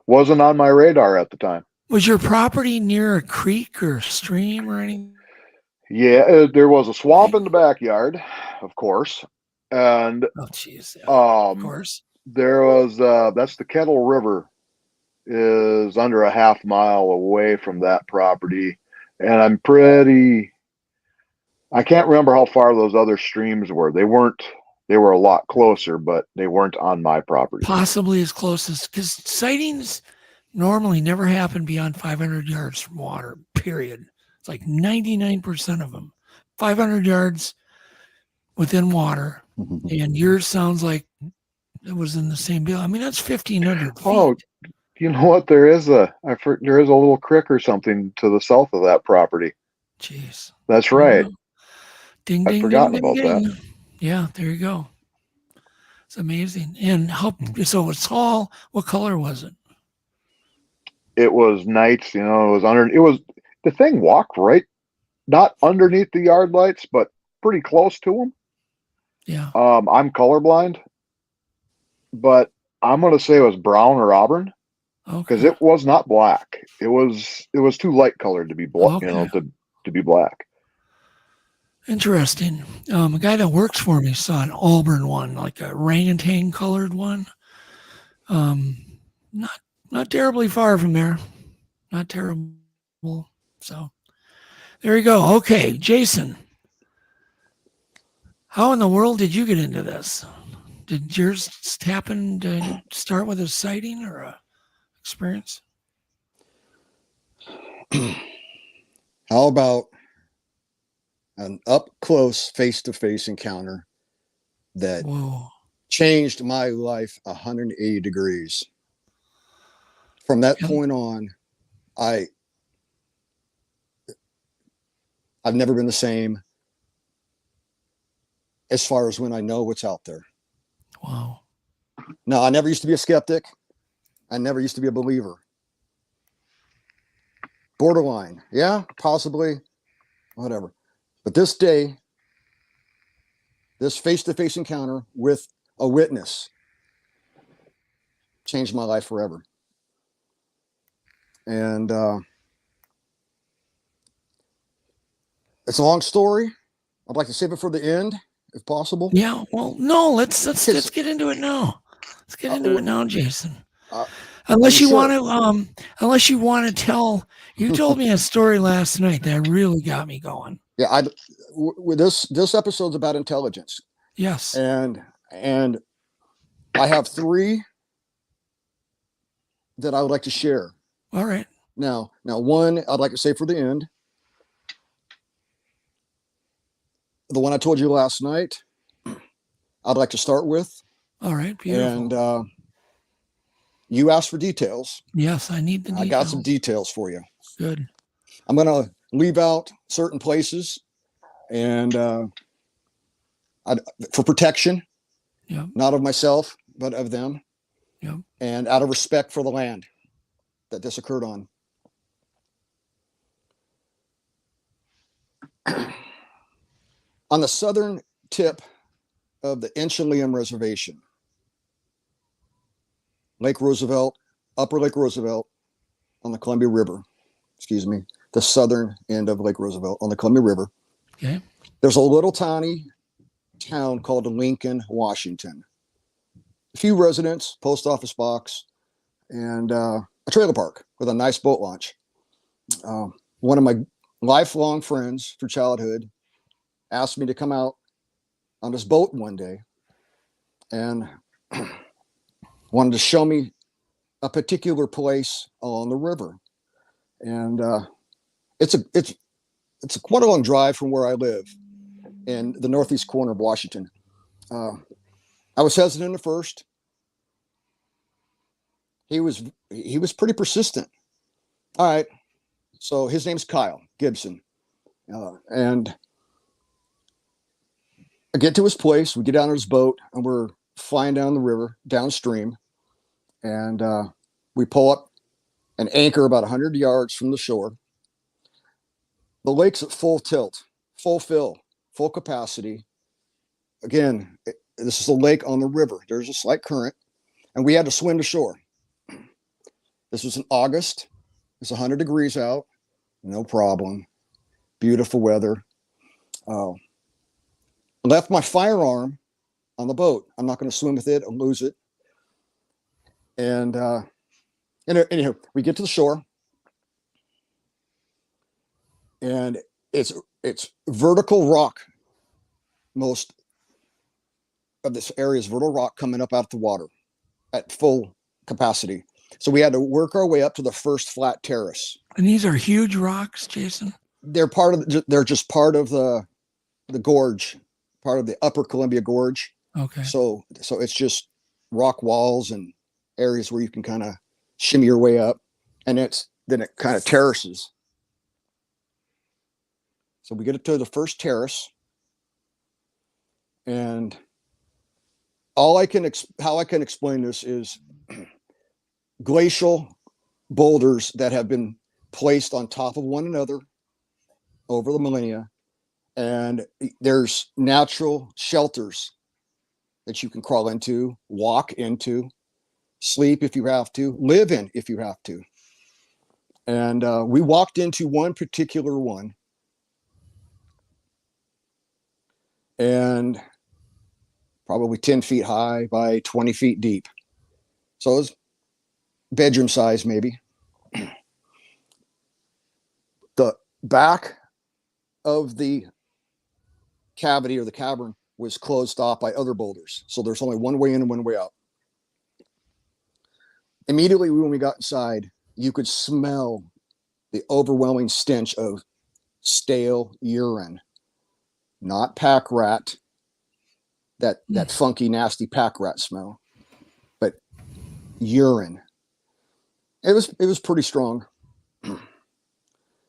wasn't on my radar at the time. Was your property near a creek or stream or anything? Yeah, there was a swamp in the backyard, of course, and Oh, jeez. Of course. there was that's the Kettle River is under a half mile away from that property, and I can't remember how far those other streams were. They were a lot closer, but they weren't on my property. Possibly as close as, because sightings normally never happen beyond 500 yards from water, period. It's like 99% of them. 500 yards within water. And yours sounds like it was in the same deal. I mean, that's 1,500 feet. Oh, you know what? There is a little creek or something to the south of that property. Jeez. That's right. Ding, ding, I'd forgotten ding, about ding. that. Yeah, there you go. It's amazing. And so it's all, what color was it? It was nights, it was the thing walked right, not underneath the yard lights, but pretty close to them. Yeah. I'm colorblind, but I'm going to say it was brown or auburn because it was not black. It was too light colored to be black, to be black. Interesting. A guy that works for me saw an auburn one, like a orangutan colored one. Not terribly far from there. Not terrible. So there you go. Okay, Jason. How in the world did you get into this? Did yours happen to start with a sighting or a experience? How about an up close face-to-face encounter that changed my life 180 degrees. From that point on, I've never been the same as far as when I know what's out there. Wow. No, I never used to be a skeptic. I never used to be a believer. Borderline. Yeah, possibly. Whatever. But this day, this face-to-face encounter with a witness changed my life forever. And it's a long story. I'd like to save it for the end, if possible. Yeah. Well, no. Let's get into it now. Let's get into it now, Jason. Unless you want to tell. You told me a story last night that really got me going. Yeah, with this episode's about intelligence. Yes. And I have 3 that I would like to share. All right. Now one I'd like to say for the end. The one I told you last night, I'd like to start with. All right, beautiful. And you asked for details. Yes, I need the details. I got some details for you. Good. I'm going to leave out certain places and for protection, not of myself, but of them. Yep. And out of respect for the land that this occurred on. On the southern tip of the Enchilium Reservation, Lake Roosevelt, Upper Lake Roosevelt on the Columbia River, the southern end of Lake Roosevelt on the Columbia River. Okay. There's a little tiny town called Lincoln, Washington. A few residents, post office box, and a trailer park with a nice boat launch. One of my lifelong friends through childhood asked me to come out on his boat one day and wanted to show me a particular place along the river. And it's quite a long drive from where I live in the northeast corner of Washington. I was hesitant at first. He was pretty persistent. All right. So his name's Kyle Gibson. And I get to his place, we get down on his boat, and we're flying down the river, downstream. And we pull up an anchor about 100 yards from the shore. The lake's at full tilt, full fill, full capacity. Again, this is a lake on the river. There's a slight current, and we had to swim to shore. This was in August. It's 100 degrees out. No problem. Beautiful weather. Left my firearm on the boat. I'm not going to swim with it or lose it. And anyhow, we get to the shore, and it's vertical rock. Most of this area is vertical rock coming up out of the water at full capacity. So we had to work our way up to the first flat terrace. And these are huge rocks, Jason? They're just part of the gorge, part of the upper Columbia Gorge. Okay. So it's just rock walls and areas where you can kind of shimmy your way up, and then it kind of terraces. So we get to the first terrace, and how I can explain this is glacial boulders that have been placed on top of one another over the millennia, and there's natural shelters that you can crawl into, walk into, sleep if you have to, live in if you have to. And we walked into one particular one, and probably 10 feet high by 20 feet deep. So it was bedroom size, maybe. The back of the cavity or the cavern was closed off by other boulders. So there's only one way in and one way out. Immediately when we got inside, you could smell the overwhelming stench of stale urine, not pack rat, that funky, nasty pack rat smell, but urine. It was pretty strong.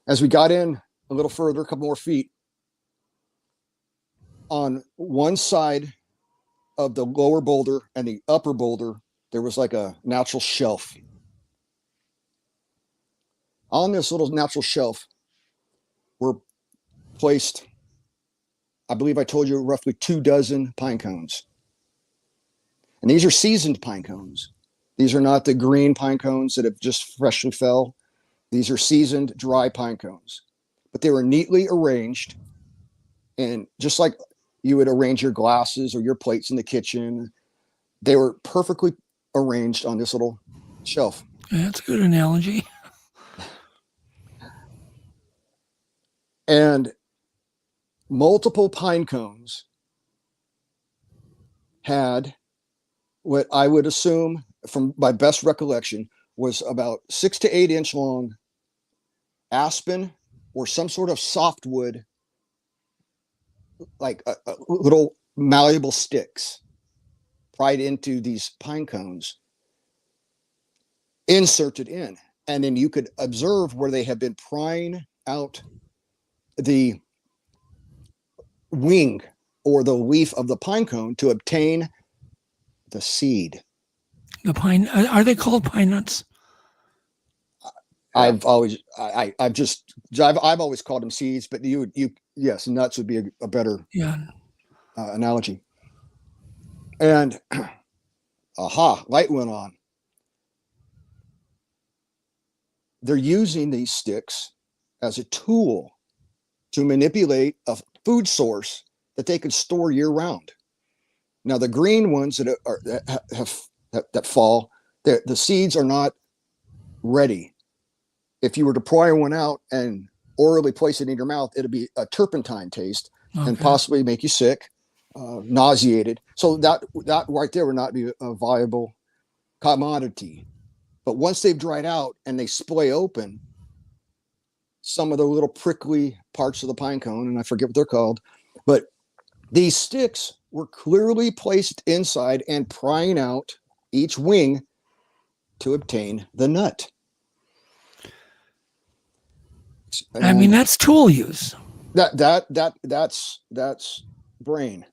As we got in a little further, a couple more feet, on one side of the lower boulder and the upper boulder, there was like a natural shelf. On this little natural shelf were placed, I believe I told you, roughly 24 pine cones. And these are seasoned pine cones. These are not the green pine cones that have just freshly fell. These are seasoned dry pine cones. But they were neatly arranged, and just like you would arrange your glasses or your plates in the kitchen, they were perfectly arranged on this little shelf. That's a good analogy. And multiple pine cones had what I would assume, from my best recollection, was about 6 to 8 inch long aspen or some sort of softwood, like a little malleable sticks pried into these pine cones, inserted in. And then you could observe where they have been prying out the wing or the leaf of the pine cone to obtain the seed. The pine, are they called pine nuts? I've always called them seeds, but yes, nuts would be a better analogy. And light went on. They're using these sticks as a tool to manipulate a food source that they could store year round. Now, the green ones that fall, the seeds are not ready. If you were to pry one out and orally place it in your mouth, it'd be a turpentine taste and possibly make you sick, nauseated. So that right there would not be a viable commodity. But once they've dried out and they splay open some of the little prickly parts of the pine cone, and I forget what they're called, but these sticks were clearly placed inside and prying out each wing to obtain the nut. I mean, that's tool use. That's brain.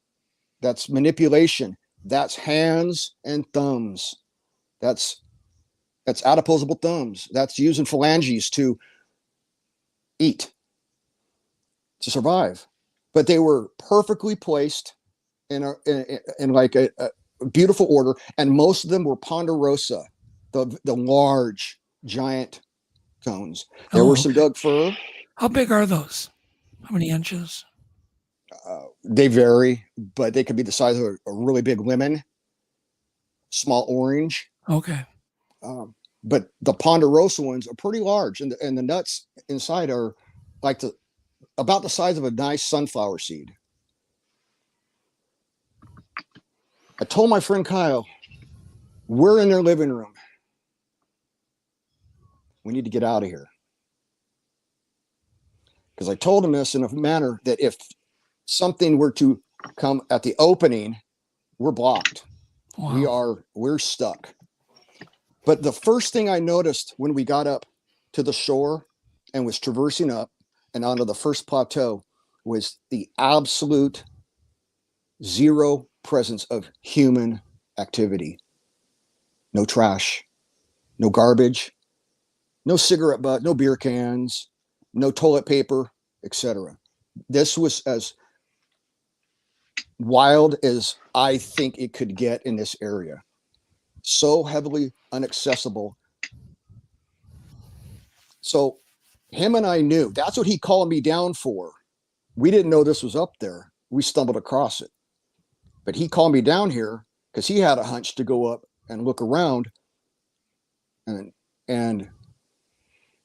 That's manipulation. That's hands and thumbs. That's adipposable thumbs. That's using phalanges to eat, to survive. But they were perfectly placed in like a beautiful order, and most of them were ponderosa, the large giant cones. There were some Doug fir. How big are those? How many inches? They vary, but they could be the size of a really big lemon, small orange. Okay. But the ponderosa ones are pretty large, and the nuts inside are like about the size of a nice sunflower seed. I told my friend Kyle, we're in their living room. We need to get out of here. Because I told him this in a manner that if something were to come at the opening, we're blocked. Wow. We're stuck. But the first thing I noticed when we got up to the shore and was traversing up and onto the first plateau was the absolute zero presence of human activity. No trash, no garbage, no cigarette butt, no beer cans, no toilet paper, etc. This was as wild as I think it could get in this area. So heavily inaccessible. So him and I knew that's what he called me down for. We didn't know this was up there. We stumbled across it. But he called me down here because he had a hunch to go up and look around. And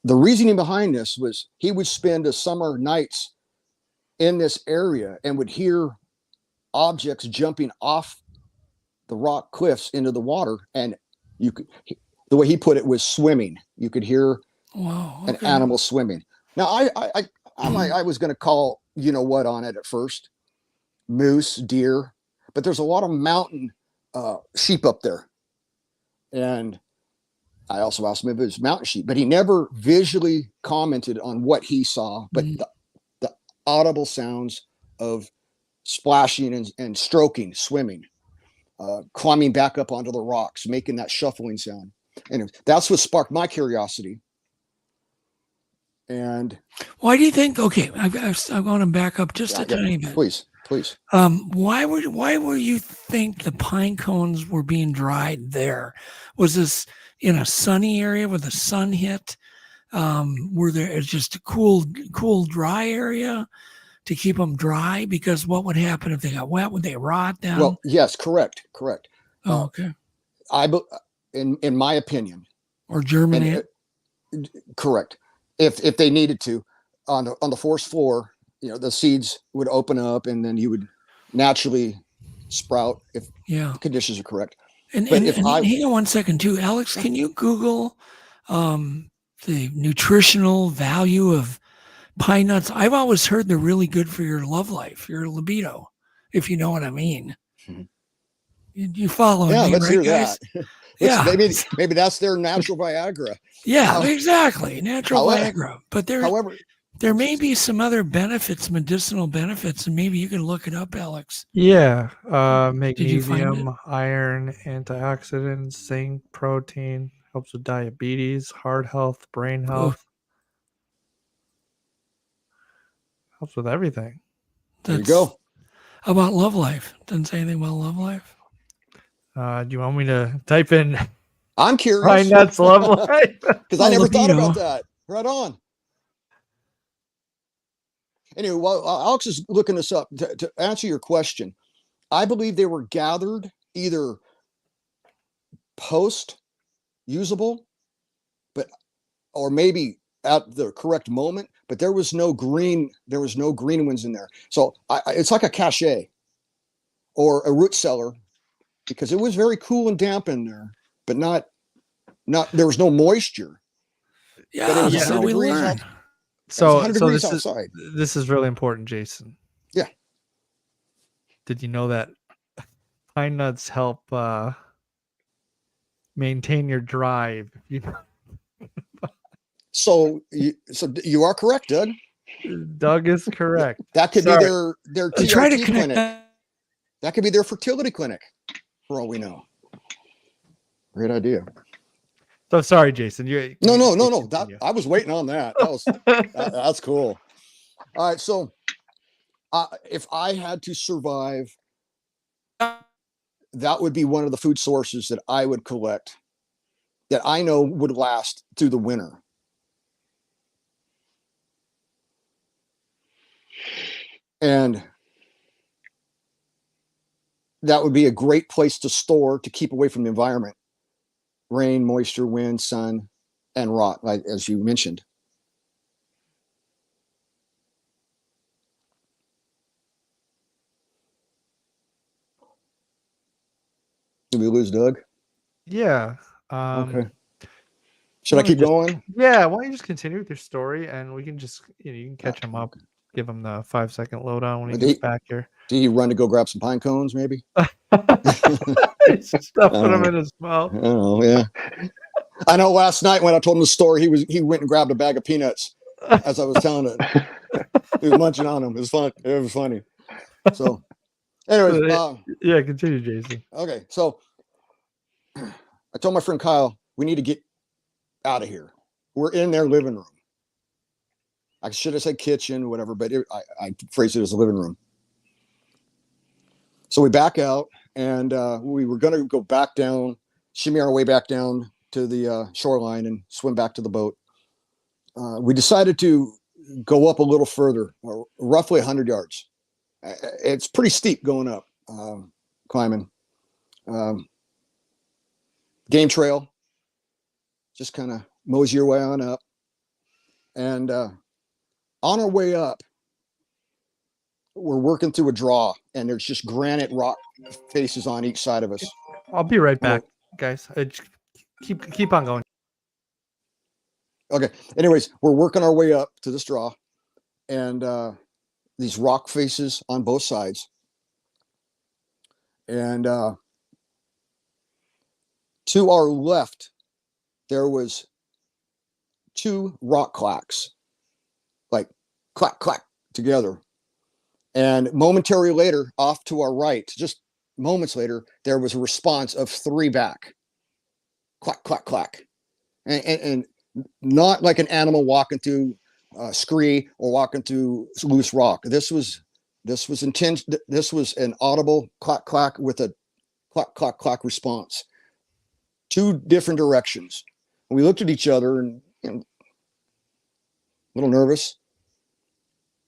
the reasoning behind this was he would spend the summer nights in this area and would hear objects jumping off the rock cliffs into the water, and you could, the way he put it was swimming. You could hear an animal swimming. Now I was going to call what on it at first, moose, deer, but there's a lot of mountain sheep up there, and I also asked him if it was mountain sheep, but he never visually commented on what he saw, but the audible sounds of splashing and stroking, swimming. Climbing back up onto the rocks, making that shuffling sound. And that's what sparked my curiosity. And why do you think, okay, I want to back up just a tiny bit. Please. Why were you think the pine cones were being dried there? Was this in a sunny area where the sun hit? Were there just a cool, dry area to keep them dry? Because what would happen if they got wet? Would they rot down? Well, yes, correct. Oh, okay. In my opinion, or germinate. Correct. If they needed to, on the forest floor, the seeds would open up and then you would naturally sprout if the conditions are correct. And hang on one second too, Alex. Can you Google the nutritional value of pine nuts? I've always heard they're really good for your love life, your libido, if you know what I mean. Mm-hmm. You follow me, let's right, hear guys? That. Maybe that's their natural Viagra. Yeah, exactly, natural Viagra. But there may be some other benefits, medicinal benefits, and maybe you can look it up, Alex. Yeah, magnesium, iron, antioxidants, zinc, protein, helps with diabetes, heart health, brain health. Helps with everything. There you go. How about love life? Doesn't say anything about love life. Do you want me to type in? I'm curious. Pine nuts love life, because I never thought about that. Right on. Anyway, while Alex is looking this up, to answer your question, I believe they were gathered either post-usable, or maybe at the correct moment, but there was no green ones in there. So it's like a cache or a root cellar, because it was very cool and damp in there, but not there was no moisture. Yeah, so we learned. So this is really important, Jason. Yeah. Did you know that pine nuts help maintain your drive? So you are correct, Doug. Doug is correct. That could be their TRT clinic. That could be their fertility clinic, for all we know. Great idea. So sorry, Jason. No. I was waiting on that. That's cool. All right. So if I had to survive, that would be one of the food sources that I would collect that I know would last through the winter. And that would be a great place to store to keep away from the environment. Rain, moisture, wind, sun, and rot, like as you mentioned. Did we lose Doug? Yeah. Okay. Should I keep going? Yeah. Why don't you just continue with your story, and we can just you can catch him up, give him the 5-second lowdown when he gets back here. Did he run to go grab some pine cones? Maybe. Stuffing them in his mouth. I don't know. Yeah. I know. Last night when I told him the story, he went and grabbed a bag of peanuts as I was telling it. He was munching on them. It was fun. It was funny. So, anyways, yeah, continue, Jason. Okay, so I told my friend Kyle we need to get out of here. We're in their living room. I should have said kitchen, whatever, but I phrased it as a living room. So we back out, and we were going to go back down, shimmy our way back down to the shoreline and swim back to the boat. We decided to go up a little further, roughly 100 yards. It's pretty steep going up, climbing. Game trail, just kind of mosey your way on up. And on our way up, we're working through a draw, and there's just granite rock faces on each side of us. I'll be right back, guys. Keep on going. Okay. Anyways, we're working our way up to this draw, and these rock faces on both sides. And to our left, there was 2 rock clacks, like clack, clack together. And momentarily later, off to our right, just moments later, there was a response of 3 back. Clack, clack, clack. And not like an animal walking through scree or walking through loose rock. This was intense. This was an audible clack, clack with a clack, clack, clack response. 2 different directions. And we looked at each other and a little nervous.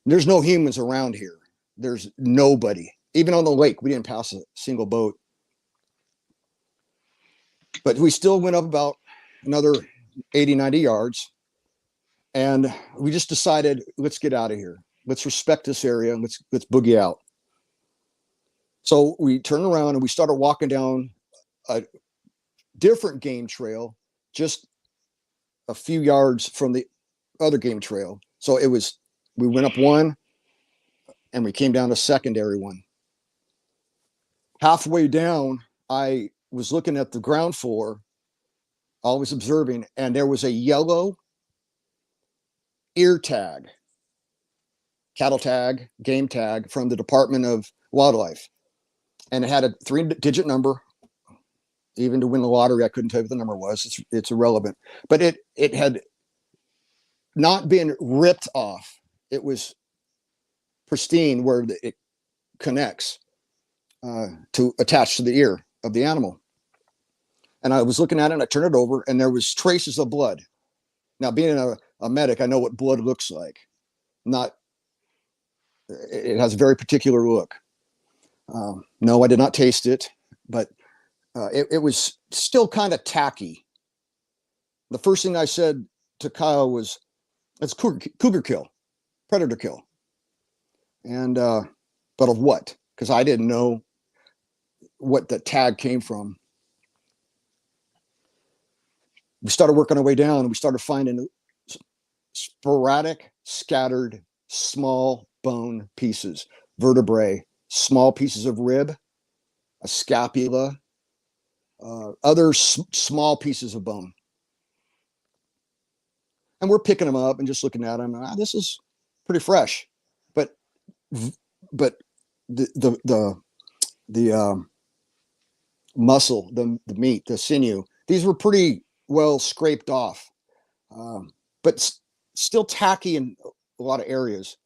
There's no humans around here. There's nobody. Even on the lake, we didn't pass a single boat. But we still went up about another 80, 90 yards. And we just decided, let's get out of here. Let's respect this area and let's boogie out. So we turned around and we started walking down a different game trail, just a few yards from the other game trail. So we went up one and we came down a secondary one. Halfway down, I was looking at the ground floor, always observing, and there was a yellow ear tag, cattle tag, game tag from the Department of Wildlife. And it had a 3-digit number. Even to win the lottery, I couldn't tell you what the number was. It's irrelevant. But it had not been ripped off. It was pristine where it connects to attach to the ear of the animal. And I was looking at it and I turned it over and there was traces of blood. Now, being a medic, I know what blood looks like. It has a very particular look. No, I did not taste it, but it was still kind of tacky. The first thing I said to Kyle was, "It's cougar kill, predator kill." And but of what? Because I didn't know what the tag came from. We started working our way down and we started finding sporadic, scattered, small bone pieces, vertebrae, small pieces of rib, a scapula, other small pieces of bone. And we're picking them up and just looking at them. This is pretty fresh, but the muscle, the meat, the sinew, these were pretty well scraped off, but still tacky in a lot of areas.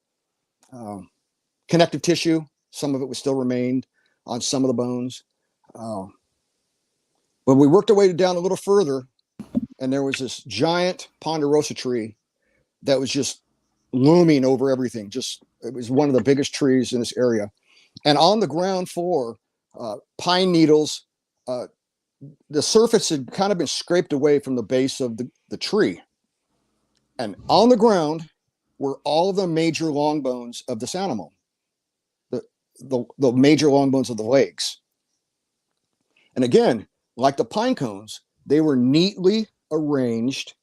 Connective tissue, some of it was still remained on some of the bones. When we worked our way down a little further, and there was this giant ponderosa tree that was just looming over everything. It was one of the biggest trees in this area. And on the ground floor, pine needles. The surface had kind of been scraped away from the base of the tree. And on the ground were all of the major long bones of this animal, the major long bones of the legs. And again, like the pine cones, they were neatly arranged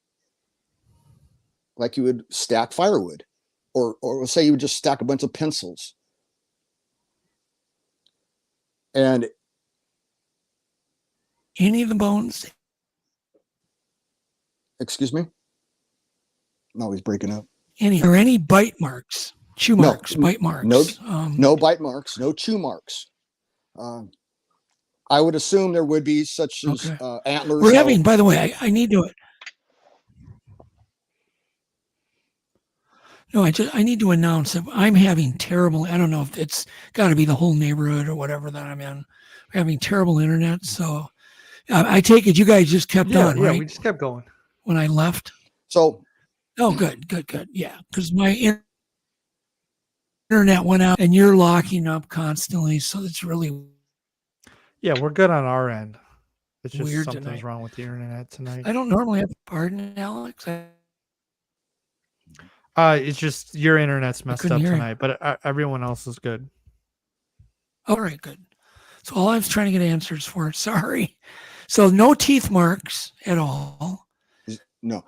like you would stack firewood, or say you would just stack a bunch of pencils. And any of the bones? Excuse me? No, he's breaking up. Any bite marks, chew marks, bite marks? No bite marks, no chew marks. I would assume there would be such as antlers. We're having, by the way, I need to. No, I need to announce that I'm having terrible. I don't know if it's got to be the whole neighborhood or whatever that I'm in. We're having terrible internet, so I take it you guys just kept on, right? Yeah, we just kept going when I left. So, good. Yeah, because my internet went out, and you're locking up constantly, so it's really. Yeah, we're good on our end. It's just weird something's tonight. wrong with the internet tonight. I don't normally have pardon, Alex. It's just your internet's messed up hear tonight, but everyone else is good. All right, good. So all I was trying to get answers for. Sorry. So no teeth marks at all. No.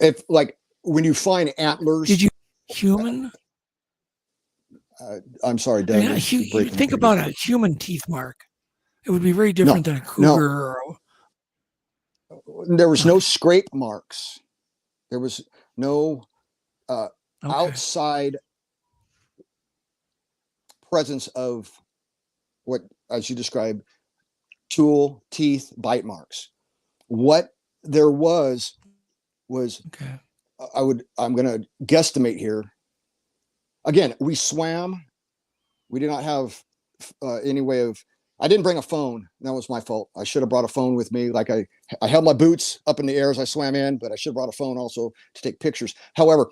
If like when you find antlers, did you human? I'm sorry, Doug. I mean, you think about a human teeth mark. It would be very different than a cougar. There was no scrape marks. There was no outside presence of what, as you described, tool, teeth, bite marks. What there was I'm going to guesstimate here. Again, we swam. We did not have any way of. I didn't bring a phone. That was my fault. I should have brought a phone with me. Like I held my boots up in the air as I swam in, but I should have brought a phone also to take pictures. However,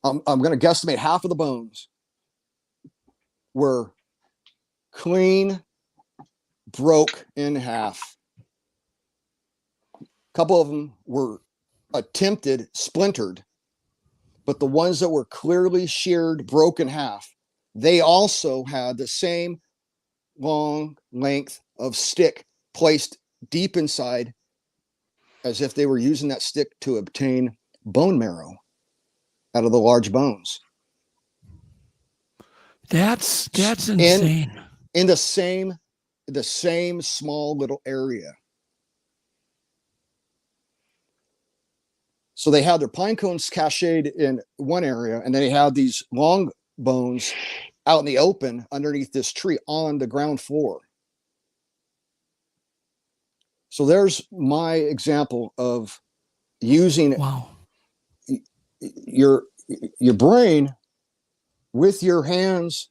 I'm going to guesstimate half of the bones were clean, broke in half. A couple of them were attempted, splintered, but the ones that were clearly sheared, broke in half, they also had the same long length of stick placed deep inside, as if they were using that stick to obtain bone marrow out of the large bones. That's insane. In the same small little area. So they had their pine cones cached in one area, and then they had these long bones out in the open underneath this tree on the ground floor. So there's my example of using your brain with your hands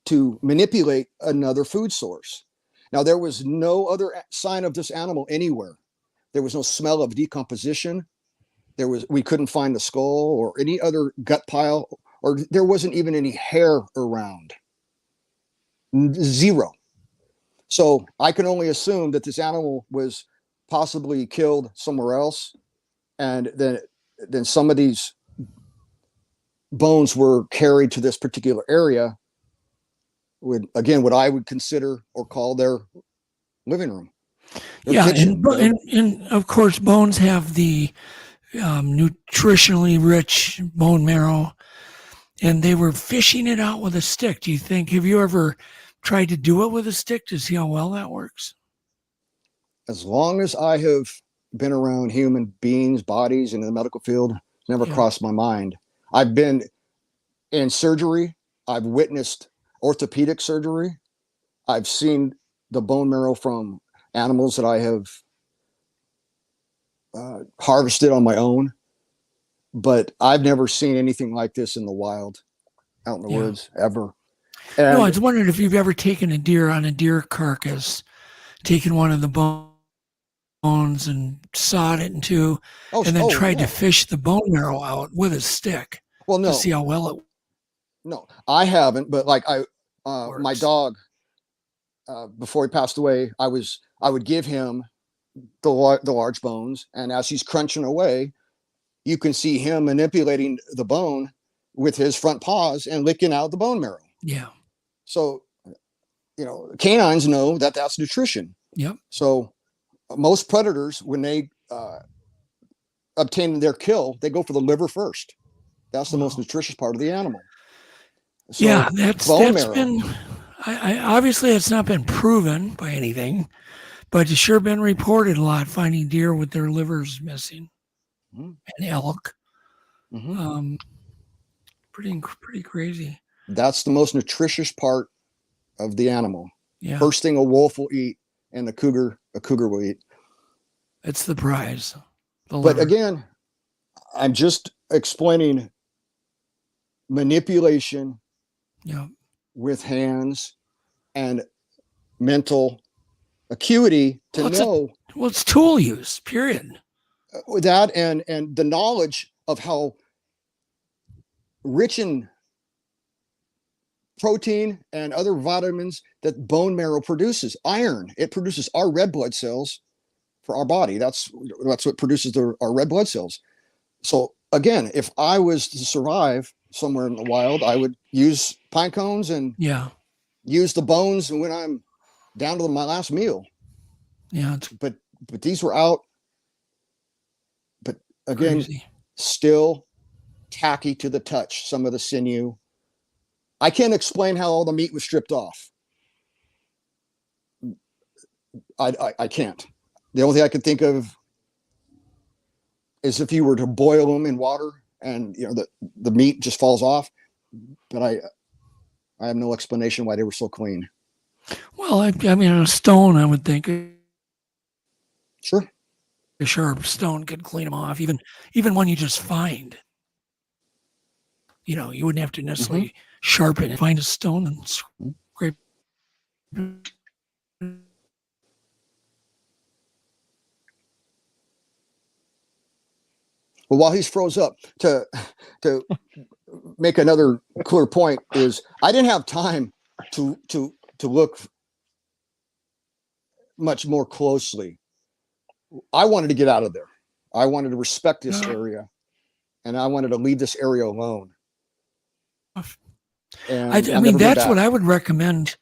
to manipulate another food source. Now, there was no other sign of this animal anywhere. There was no smell of decomposition. We couldn't find the skull or any other gut pile, or there wasn't even any hair around. Zero. So I can only assume that this animal was possibly killed somewhere else, and then some of these bones were carried to this particular area, what I would consider or call their living room. Kitchen. And of course, bones have the nutritionally rich bone marrow, and they were fishing it out with a stick. Do you think, have you ever tried to do it with a stick to see how well that works? As long as I have been around human beings, bodies, and in the medical field, it's never crossed my mind. I've been in surgery. I've witnessed orthopedic surgery. I've seen the bone marrow from animals that I have harvested on my own, but I've never seen anything like this in the wild, out in the woods, ever. And no, I was wondering if you've ever taken a deer on a deer carcass, taken one of the bones and sawed it in two, and then tried to fish the bone marrow out with a stick. Well, no, to see how well it. No, I haven't, but like my dog, before he passed away, I would give him the large bones, and as he's crunching away, you can see him manipulating the bone with his front paws and licking out the bone marrow. Yeah. So, canines know that that's nutrition. Yep. So most predators, when they obtain their kill, they go for the liver first. That's the most nutritious part of the animal. So yeah, that's marrow. been, I obviously it's not been proven by anything, but it's sure been reported a lot, finding deer with their livers missing, and elk. Pretty crazy. That's the most nutritious part of the animal. Yeah. First thing a wolf will eat, and a cougar will eat. It's the prize. But again, I'm just explaining manipulation with hands and mental acuity to know. It's tool use, period. That and the knowledge of how rich in protein and other vitamins that bone marrow produces. Iron, it produces our red blood cells for our body. That's what produces our red blood cells. So again, if I was to survive somewhere in the wild, I would use pine cones and use the bones when I'm down to my last meal. Yeah. But these were out. But again, crazy. Still tacky to the touch, some of the sinew. I can't explain how all the meat was stripped off. I can't. The only thing I can think of is if you were to boil them in water and the meat just falls off. But I have no explanation why they were so clean. Well, I mean, a stone, I would think. Sure. A sharp stone could clean them off, even when you just find. You wouldn't have to necessarily sharpen it. Find a stone and scrape. Well, while he's froze up, to make another clear point is I didn't have time to look much more closely. I wanted to get out of there. I wanted to respect this area, and I wanted to leave this area alone. And I mean, that's what I would recommend.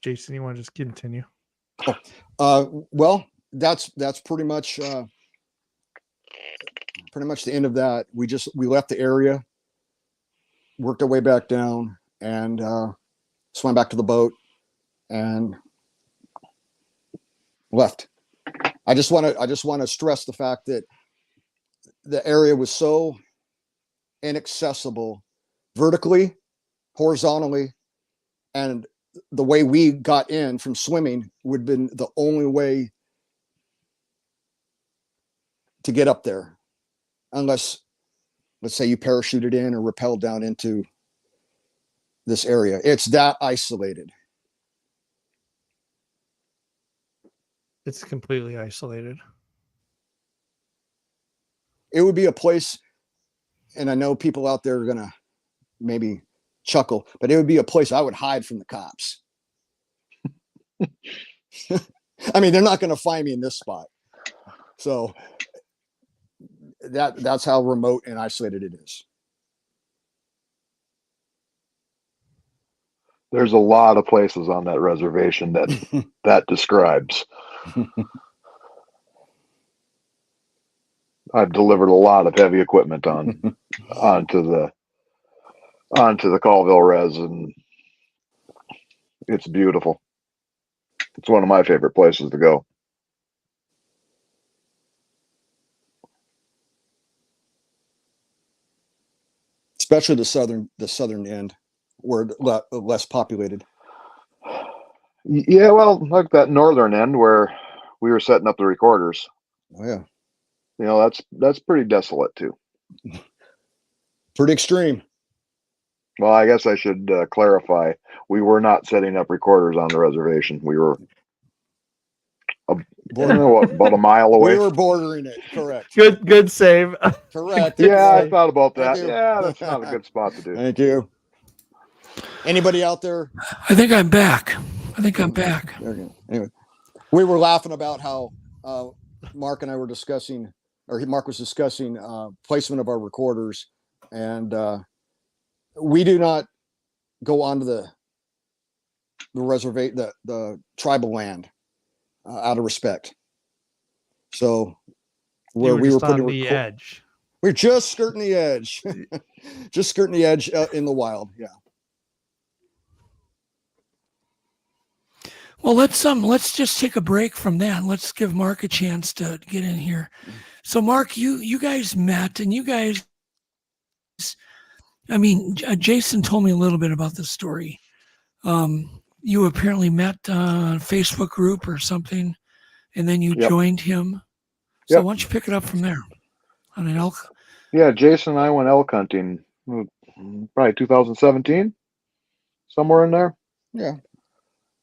Jason, you want to just continue? Well, that's pretty much the end of that. We left the area, worked our way back down, and swam back to the boat and left. I just want to stress the fact that the area was so inaccessible vertically, horizontally, and the way we got in from swimming would have been the only way to get up there, unless, let's say, you parachuted in or rappelled down into this area. It's that isolated. It's completely isolated. It would be a place, and I know people out there are going to maybe chuckle, but it would be a place I would hide from the cops. I mean, they're not going to find me in this spot. So that's how remote and isolated it is. There's a lot of places on that reservation that describes. I've delivered a lot of heavy equipment onto the Colville Res, and it's beautiful. It's one of my favorite places to go. Especially the southern end, where less populated. Yeah, well, like that northern end where we were setting up the recorders. Oh yeah. That's pretty desolate too. Pretty extreme. Well, I guess I should clarify. We were not setting up recorders on the reservation. We were About a mile away. We were bordering it. Correct. Good save. Correct. Yeah, I thought about that. Thank you. Yeah, that's not a good spot to do. Thank you. Anybody out there? I think I'm back. Anyway, we were laughing about how Mark and I were discussing, or Mark was discussing placement of our recorders, and we do not go onto the reservation, the tribal land, out of respect. So where we were putting the edge, we're just skirting the edge, just skirting the edge in the wild. Yeah. Well, let's just take a break from that. Let's give Mark a chance to get in here. So, Mark, you guys met, and you guys, I mean, Jason told me a little bit about this story. You apparently met on a Facebook group or something, and then you joined him. So why don't you pick it up from there on an elk? Yeah, Jason and I went elk hunting probably 2017, somewhere in there. Yeah.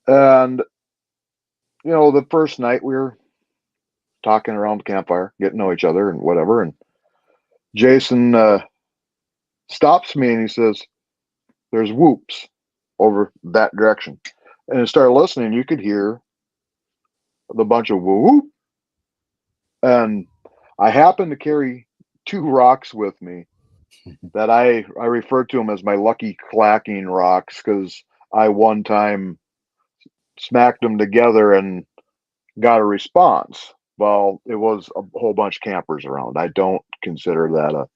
And, you know, the first night we were talking around the campfire, getting to know each other and whatever. And Jason stops me and he says, "There's whoops over that direction." And I started listening. You could hear the bunch of whoop. And I happened to carry 2 rocks with me that I refer to them as my lucky clacking rocks, because I one time smacked them together and got a response. Well, it was a whole bunch of campers around. I don't consider that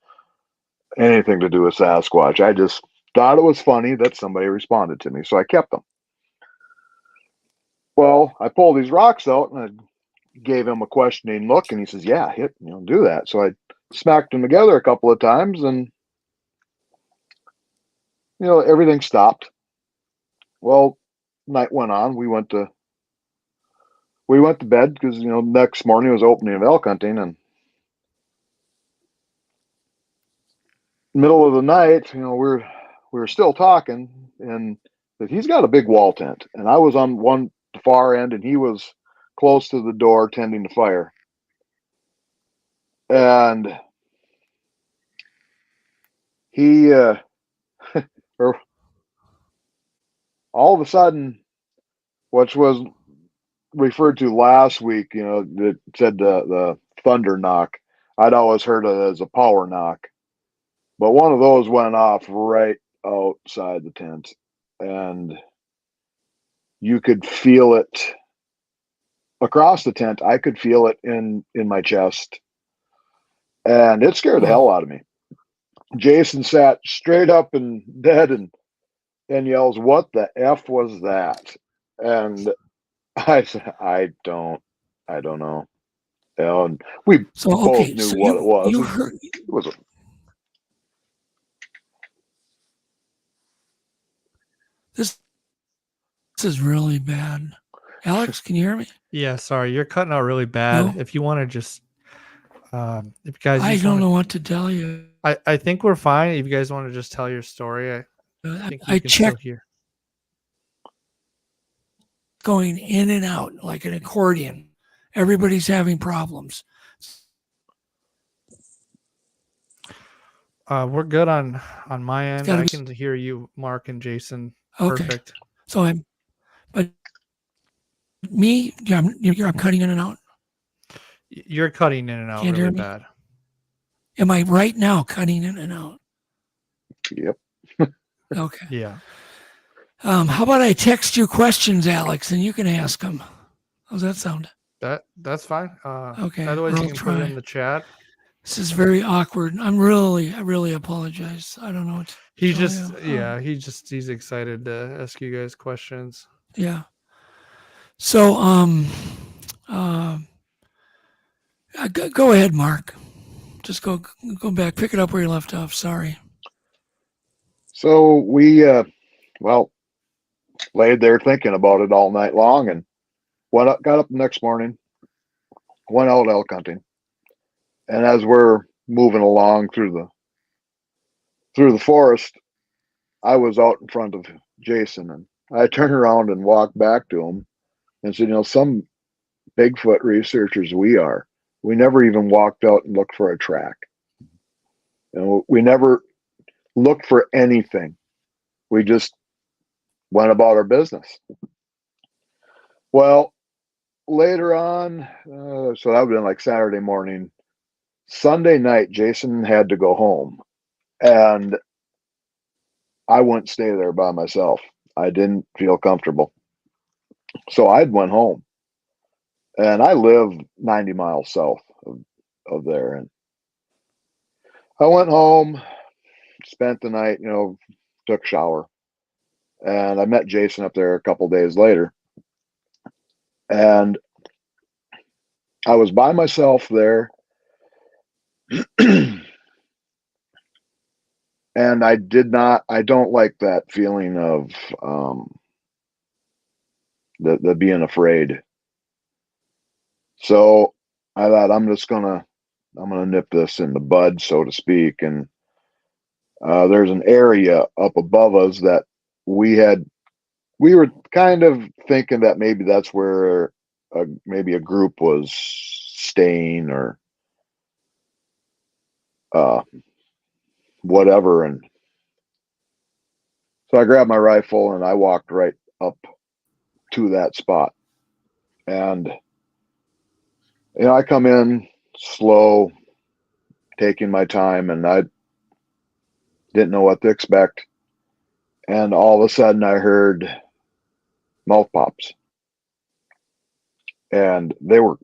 anything to do with Sasquatch. I just thought it was funny that somebody responded to me, so I kept them. Well, I pulled these rocks out and I gave him a questioning look, and he says, "Yeah, do that." So I smacked them together a couple of times, and everything stopped. Well, night went on. We went to bed because next morning was opening of elk hunting, and middle of the night, we were still talking, and he's got a big wall tent, and I was on one far end, and he was close to the door tending the fire, and he all of a sudden, which was referred to last week, that said the thunder knock. I'd always heard it as a power knock, but one of those went off right outside the tent, and you could feel it across the tent. I could feel it in my chest, and it scared the hell out of me. Jason sat straight up and dead and yells, "What the F was that?" And I said, I don't know. And we both knew what it was. You heard, it was this is really bad. Alex, can you hear me? Yeah, sorry, you're cutting out really bad. No? If you want to just, if you guys, I don't know what to tell you. I think we're fine. If you guys want to just tell your story, I think I can checked. still hear. Going in and out like an accordion. Everybody's having problems. We're good on my end. I be... can hear you, Mark and Jason. Okay. Perfect. So but me, I'm cutting in and out. You're cutting in and out Can't really hear me? bad. Am I right now cutting in and out? Yep. Okay. Yeah. How about I text you questions, Alex, and you can ask them? How's that sound? That's fine. Okay. Otherwise, you I'll can try. put it in the chat. This is very awkward. I really apologize. I don't know what to tell you. He's excited to ask you guys questions. Yeah. So, go ahead, Mark. Just go back. Pick it up where you left off. Sorry. So we, laid there thinking about it all night long, and got up the next morning, went out elk hunting. And as we're moving along through the forest, I was out in front of Jason, and I turned around and walked back to him and said, some Bigfoot researchers we are. We never even walked out and looked for a track. We never looked for anything. We just went about our business. Well, later on, so that would have been like Saturday morning. Sunday night, Jason had to go home, and I wouldn't stay there by myself. I didn't feel comfortable. So I went home, and I live 90 miles south of there. And I went home, spent the night, took a shower, and I met Jason up there a couple days later. And I was by myself there. And I don't like that feeling of the being afraid. So I thought I'm gonna nip this in the bud, so to speak. And there's an area up above us that we were kind of thinking that maybe that's where maybe a group was staying or whatever. And so I grabbed my rifle and I walked right up to that spot. And I come in slow, taking my time, and I didn't know what to expect. And all of a sudden I heard mouth pops. And they were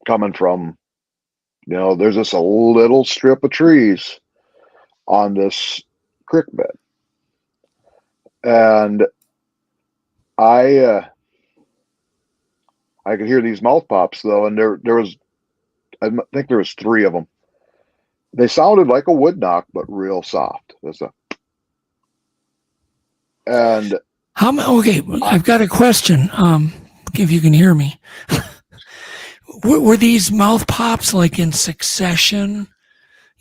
coming from, there's just a little strip of trees on this creek bed. And I could hear these mouth pops though, and there was, I think there was 3 of them. They sounded like a wood knock, but real soft. And okay, I've got a question. If you can hear me, were these mouth pops like in succession?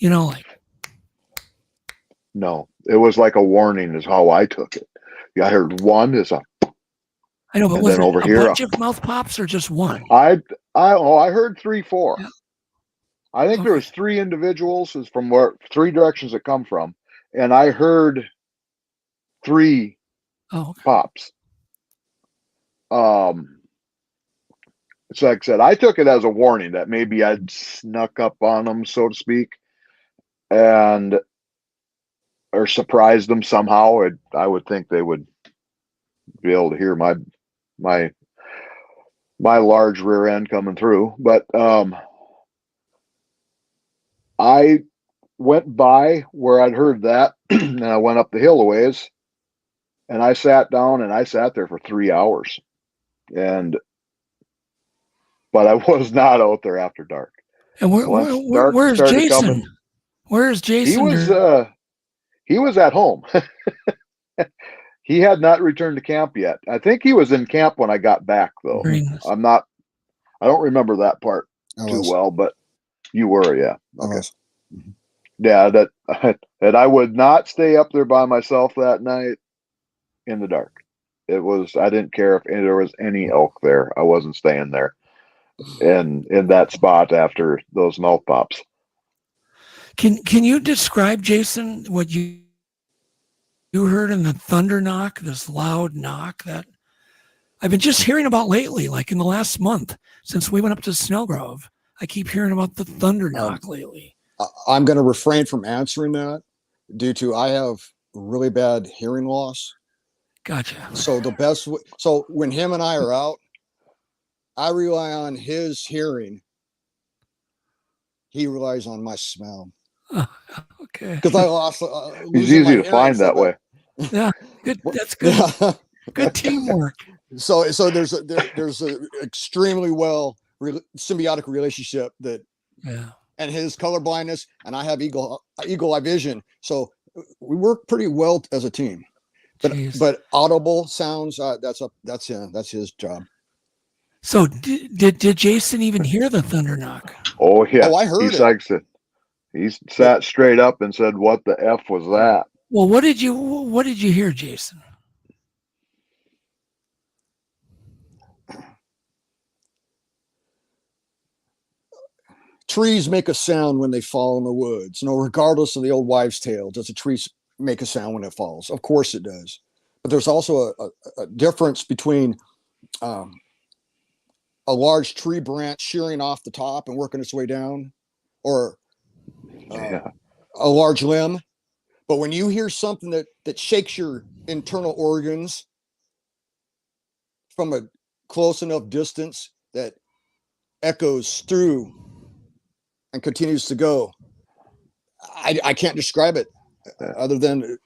Like. No, it was like a warning is how I took it. I heard one is I know, but was it over a here, bunch of mouth pops or just one? I heard 3, 4. Yeah. I think there was 3 individuals from 3 directions that come from, and I heard 3 pops. So like I said, I took it as a warning that maybe I'd snuck up on them, so to speak, or surprised them somehow. I would think they would be able to hear my large rear end coming through. But I went by where I'd heard that, and I went up the hill a ways, and I sat down, and I sat there for 3 hours. But I was not out there after dark. And where's Jason? Where's Jason? He was at home. He had not returned to camp yet. I think he was in camp when I got back, though. I don't remember that part too well, but you were, yeah. Okay. Yeah, that I would not stay up there by myself that night in the dark. I didn't care if there was any elk there. I wasn't staying there in that spot after those mouth pops. Can you describe, Jason, what you heard in the thunder knock, this loud knock that I've been just hearing about lately, like in the last month since we went up to Snellgrove? I keep hearing about the thunder knock lately. I'm going to refrain from answering that due to I have really bad hearing loss. Gotcha. So so when him and I are out, I rely on his hearing. He relies on my smell. Okay. Because I lost. He's easy to find that way. Yeah, good. That's good. Yeah. Good teamwork. So there's a extremely symbiotic relationship that. Yeah. And his color blindness, and I have eagle eye vision, so we work pretty well as a team. But audible sounds, that's his job. So did Jason even hear the thunder knock? Oh yeah. Oh, I heard it. He sat straight up and said, "What the F was that?" Well, what did you hear, Jason? trees make a sound when they fall in the woods. Regardless of the old wives' tale, does a tree make a sound when it falls? Of course it does. But there's also a difference between a large tree branch shearing off the top and working its way down, or a large limb. But when you hear something that shakes your internal organs from a close enough distance that echoes through and continues to go, I can't describe it other than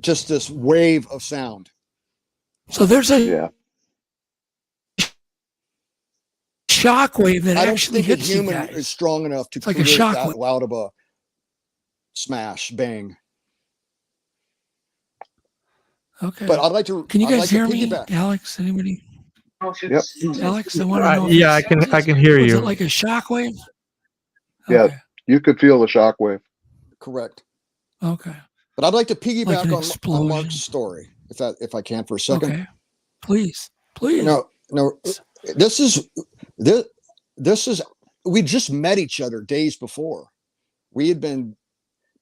just this wave of sound. So there's a shock wave that I don't actually think a hits you human guys. is strong enough to It's like a create shock that wave. loud of a smash bang. Okay. But I'd like to. Can you I'd guys like to hear me, piggyback. Alex? Anybody? Yep. Alex, I want to know. Yeah, I can hear Was you. it like a shock wave? Yeah, Okay. you could feel the shockwave. Correct. Okay. But I'd like to Like piggyback an on explosion. Mark's story, if I can for a second. Okay. Please. No, this is we just met each other days before. We had been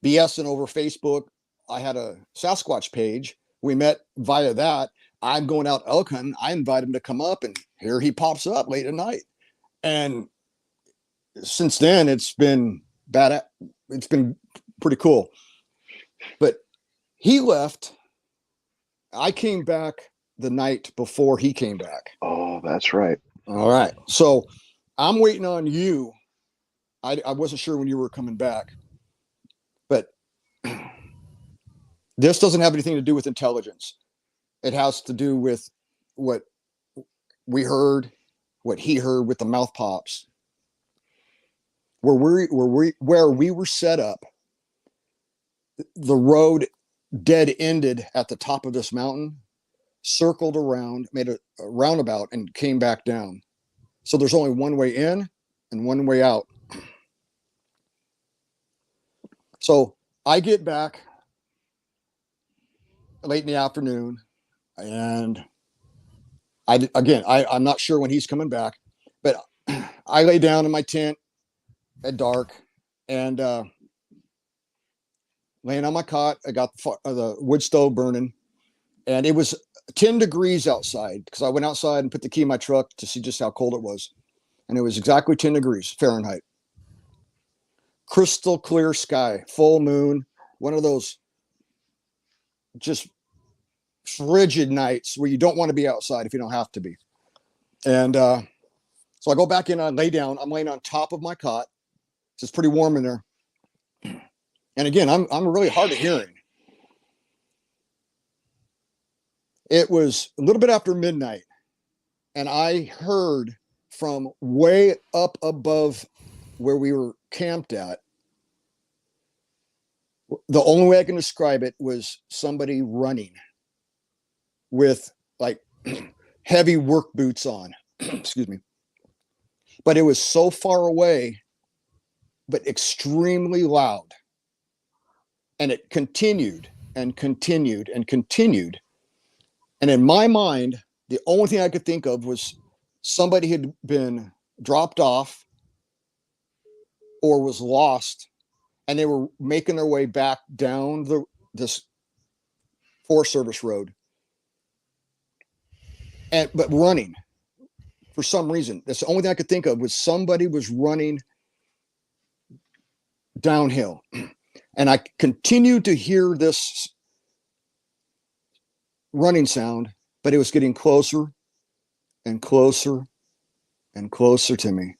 BSing over Facebook. I had a Sasquatch page. We met via that. I'm going out elk hunting. I invite him to come up, and here he pops up late at night. And since then, it's been bad. It's been pretty cool. But he left. I came back the night before he came back. Oh, that's right. All right. So I'm waiting on you. I wasn't sure when you were coming back, but this doesn't have anything to do with intelligence. It has to do with what we heard, what he heard with the mouth pops. Where we were set up, the road dead ended at the top of this mountain, circled around, made a roundabout, and came back down. So there's only one way in and one way out. So I get back late in the afternoon, and I'm not sure when he's coming back, but I lay down in my tent at dark, and laying on my cot. I got the wood stove burning, and it was 10 degrees outside because I went outside and put the key in my truck to see just how cold it was. And it was exactly 10 degrees Fahrenheit. Crystal clear sky, full moon, one of those just frigid nights where you don't want to be outside if you don't have to be. And so I go back in, I lay down, I'm laying on top of my cot. It's pretty warm in there. And again, I'm really hard of hearing. It was a little bit after midnight, and I heard from way up above where we were camped at. The only way I can describe it was somebody running with like heavy work boots on. Excuse me. But it was so far away, but extremely loud. And it continued and continued and continued. And in my mind, the only thing I could think of was somebody had been dropped off or was lost, and they were making their way back down this Forest Service road, but running for some reason. That's the only thing I could think of, was somebody was running downhill. And I continued to hear this running sound, but it was getting closer and closer and closer to me.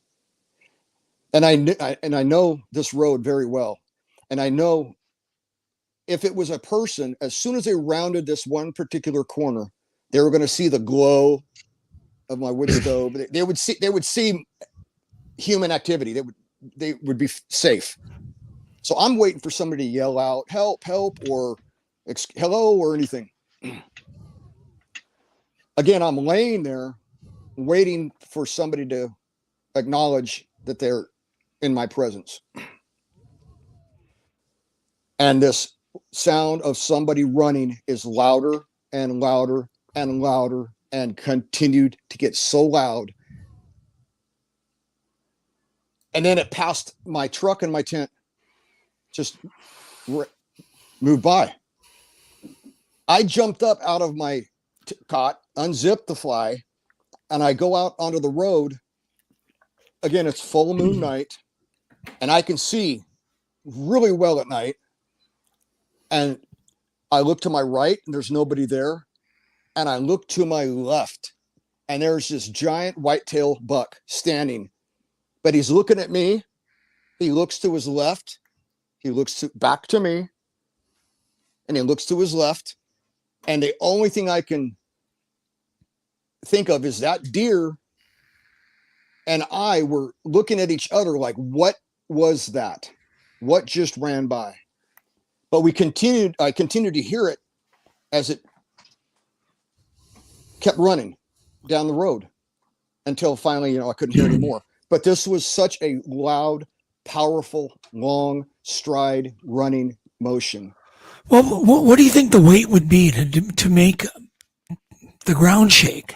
And I know this road very well. And I know if it was a person, as soon as they rounded this one particular corner, they were going to see the glow of my wood stove. They would see human activity. They would be safe. So I'm waiting for somebody to yell out, help, or hello, or anything. Again, I'm laying there waiting for somebody to acknowledge that they're in my presence. And this sound of somebody running is louder and louder and louder, and continued to get so loud And then it passed my truck and my tent, just moved by. I jumped up out of my cot, unzipped the fly, and I go out onto the road. Again, it's full moon night, and I can see really well at night. And I look to my right, and there's nobody there. And I look to my left, and there's this giant whitetail buck standing. But he's looking at me. He looks to his left. He looks back to me. And he looks to his left. And the only thing I can think of is that deer and I were looking at each other like, what was that? What just ran by? But I continued to hear it as it kept running down the road until finally, I couldn't hear anymore. But this was such a loud, powerful, long stride running motion. Well, what do you think the weight would be to make the ground shake?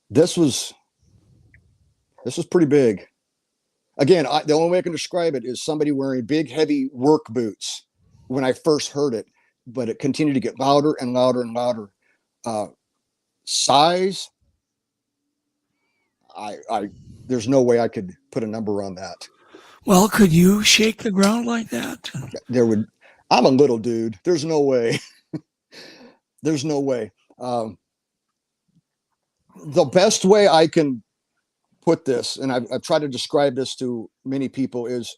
This was pretty big. Again, the only way I can describe it is somebody wearing big, heavy work boots when I first heard it, but it continued to get louder and louder and louder. Size, there's no way I could put a number on that. Well, could you shake the ground like that? I'm a little dude. There's no way. There's no way. The best way I can put this, and I've tried to describe this to many people, is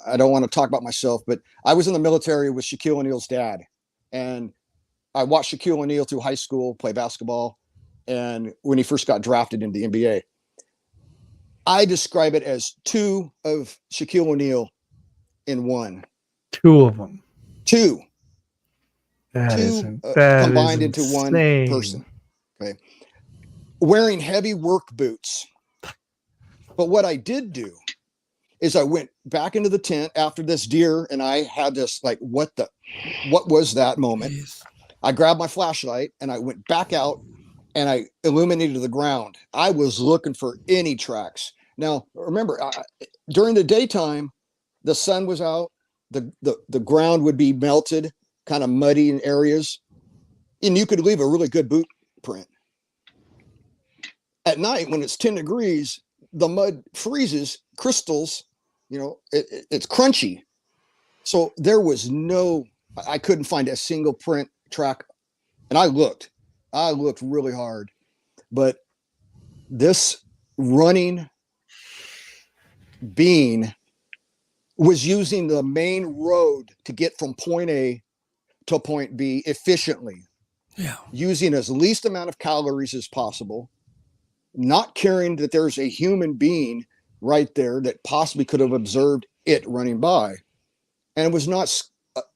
I don't want to talk about myself, but I was in the military with Shaquille O'Neal's dad, and I watched Shaquille O'Neal through high school play basketball, and when he first got drafted into the NBA. I describe it as two of Shaquille O'Neal in one. Two of them. Two That combined is into one insane. person. Okay. Wearing heavy work boots. But what I did do is I went back into the tent after this deer, and I had this like, what was that moment? Jeez. I grabbed my flashlight and I went back out and I illuminated the ground. I was looking for any tracks. Now, remember, during the daytime, the sun was out, the ground would be melted, kind of muddy in areas, and you could leave a really good boot print. At night, when it's 10 degrees, the mud freezes, crystals, it's crunchy. So there was I couldn't find a single print track. And I looked really hard, but this running being was using the main road to get from point A to point B efficiently. Yeah. Using as least amount of calories as possible, not caring that there's a human being right there that possibly could have observed it running by. And it was not,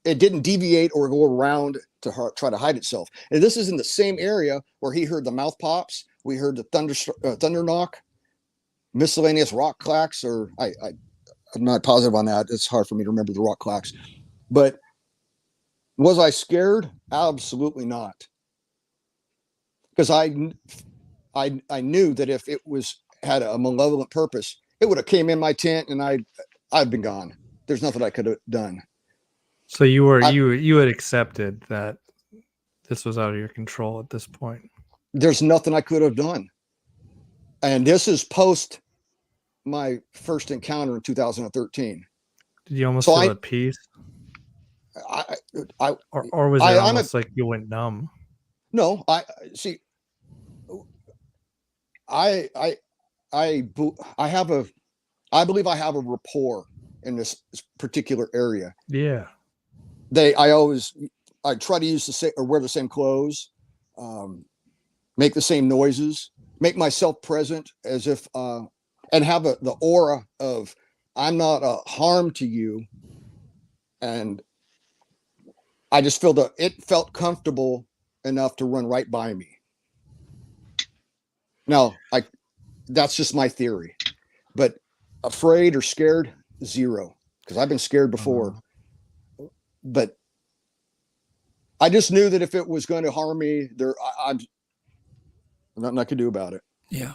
it didn't deviate or go around to try to hide itself. And this is in the same area where he heard the mouth pops. We heard the thunder knock, miscellaneous rock clacks, or I'm not positive on that. It's hard for me to remember the rock clacks. But was I scared? Absolutely not. Because I knew that if it had a malevolent purpose, it would have came in my tent and I'd been gone. There's nothing I could have done. So you had accepted that this was out of your control at this point. There's nothing I could have done. And this is post my first encounter in 2013. Did you almost feel at peace? Or was it almost like you went numb? No, I believe I have a rapport in this particular area. Yeah. I try to use wear the same clothes, make the same noises, make myself present as if, and have the aura of I'm not a harm to you. And I just feel that it felt comfortable enough to run right by me. Now, that's just my theory, but afraid or scared, zero, because I've been scared before. But I just knew that if it was going to harm me, Nothing I could do about it. Yeah.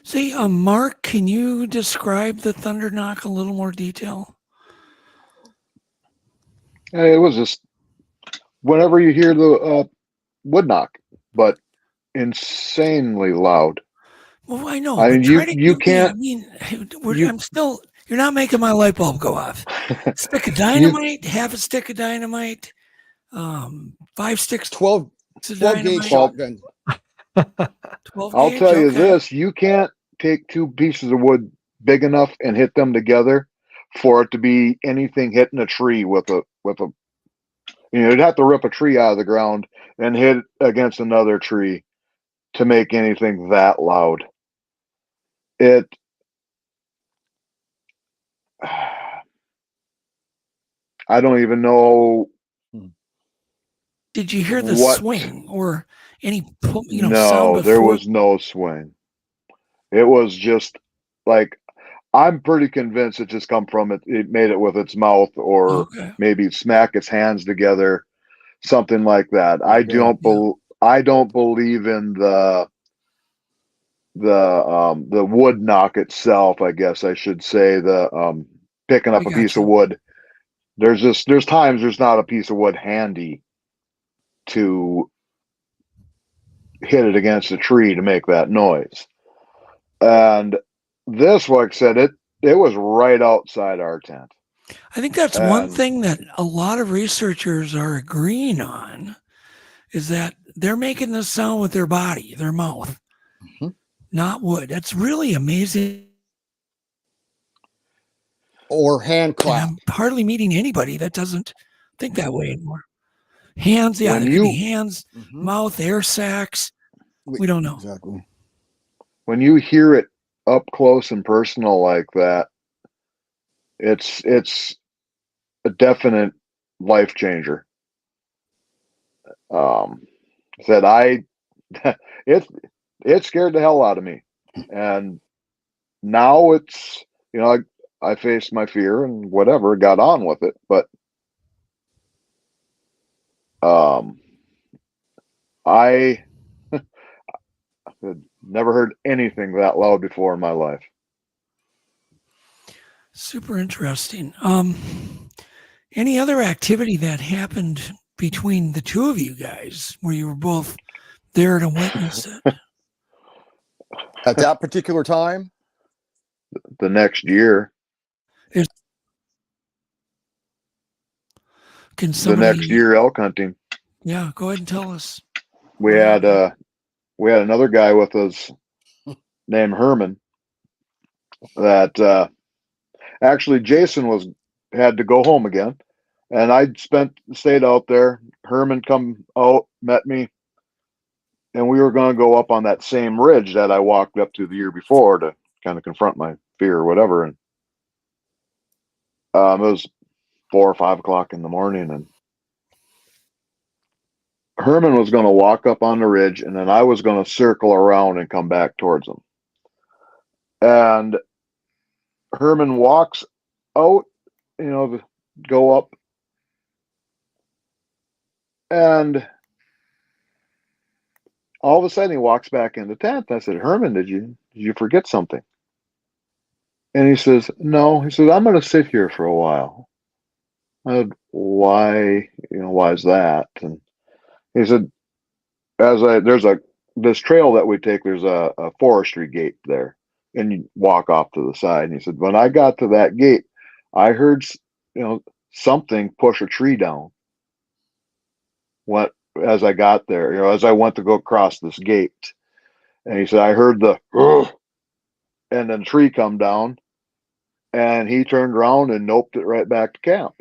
See, Mark, can you describe the thunder knock a little more detail? It was just whenever you hear the wood knock, but insanely loud. Well, I know. I mean, but try to you give me- can't. I mean, I'm still. You're not making my light bulb go off. Stick of dynamite, half a stick of dynamite, 5 sticks, 12 of 12 gauge dynamite. shotgun. 12 I'll gauge? tell you Okay. this: you can't take two pieces of wood big enough and hit them together for it to be anything hitting a tree with a. You know, you'd have to rip a tree out of the ground and hit it against another tree to make anything that loud. It. I don't even know. Did you hear the what- swing or any sound No, there before? was no swing. It was just like, I'm pretty convinced it just come from it. It made it with its mouth, or Okay. maybe smack its hands together, something like that. I Okay, don't believe in the wood knock itself. I guess I should say the picking up I a piece gotcha. of wood. There's times there's not a piece of wood handy to hit it against a tree to make that noise. And this, like I said, it was right outside our tent. I think that's one And- thing that a lot of researchers are agreeing on, is that they're making this sound with their body, their mouth, not wood. That's really amazing. Or hand And clap. I'm hardly meeting anybody that doesn't think that way anymore. Hands, yeah, When it could you- be hands, mouth, air sacs. We don't know. Exactly. When you hear it up close and personal like that, it's a definite life changer. That it scared the hell out of me, and now it's, you know, I faced my fear and whatever, got on with it, but I had never heard anything that loud before in my life. Super interesting. Any other activity that happened between the two of you guys where you were both there to witness it? At that particular time, The next year, Can the somebody? next year elk hunting, Yeah, go ahead and tell us. we had another guy with us named Herman that actually Jason had to go home again, and I stayed out there. Herman come out, met me, and we were going to go up on that same ridge that I walked up to the year before to kind of confront my fear or whatever. And it was 4 or 5 o'clock in the morning, and Herman was going to walk up on the ridge, and then I was going to circle around and come back towards him. And Herman walks out, you know, to go up, and all of a sudden he walks back in the tent. I said, Herman, did you forget something? And he says, no. He says, I'm going to sit here for a while. I said, why? Why is that? And he said, there's this trail that we take, there's a forestry gate there, and you walk off to the side. And he said, when I got to that gate, I heard, something push a tree down. As I got there, as I went to go across this gate, and he said, I heard the, and then the tree come down, and he turned around and noped it right back to camp.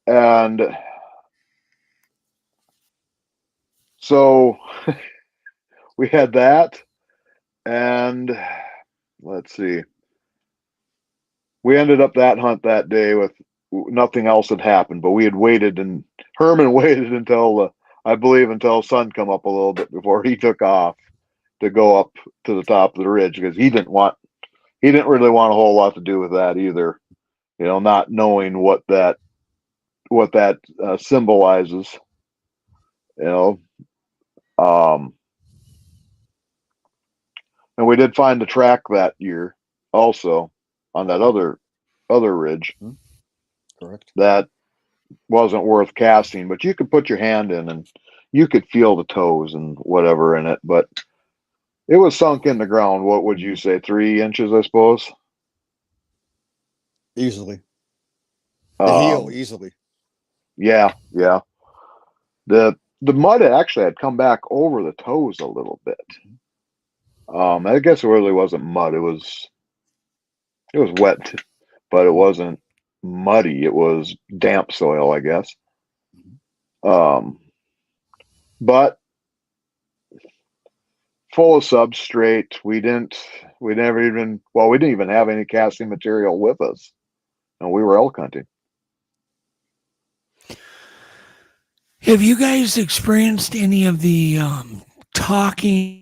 And so we had that, and let's see, we ended up that hunt that day with nothing else had happened, but we had waited, and Herman waited until sun come up a little bit before he took off to go up to the top of the ridge, because he didn't really want a whole lot to do with that either, not knowing what that symbolizes, And we did find the track that year also on that other ridge. Correct. That wasn't worth casting, but you could put your hand in and you could feel the toes and whatever in it. But it was sunk in the ground. What would you say? 3 inches, I suppose? Easily. The heel, easily. Yeah, yeah. The mud actually had come back over the toes a little bit. I guess it really wasn't mud. It was wet, but it wasn't muddy. It was damp soil, I guess. But full of substrate. We didn't even have any casting material with us, and we were elk hunting. Have you guys experienced any of the talking?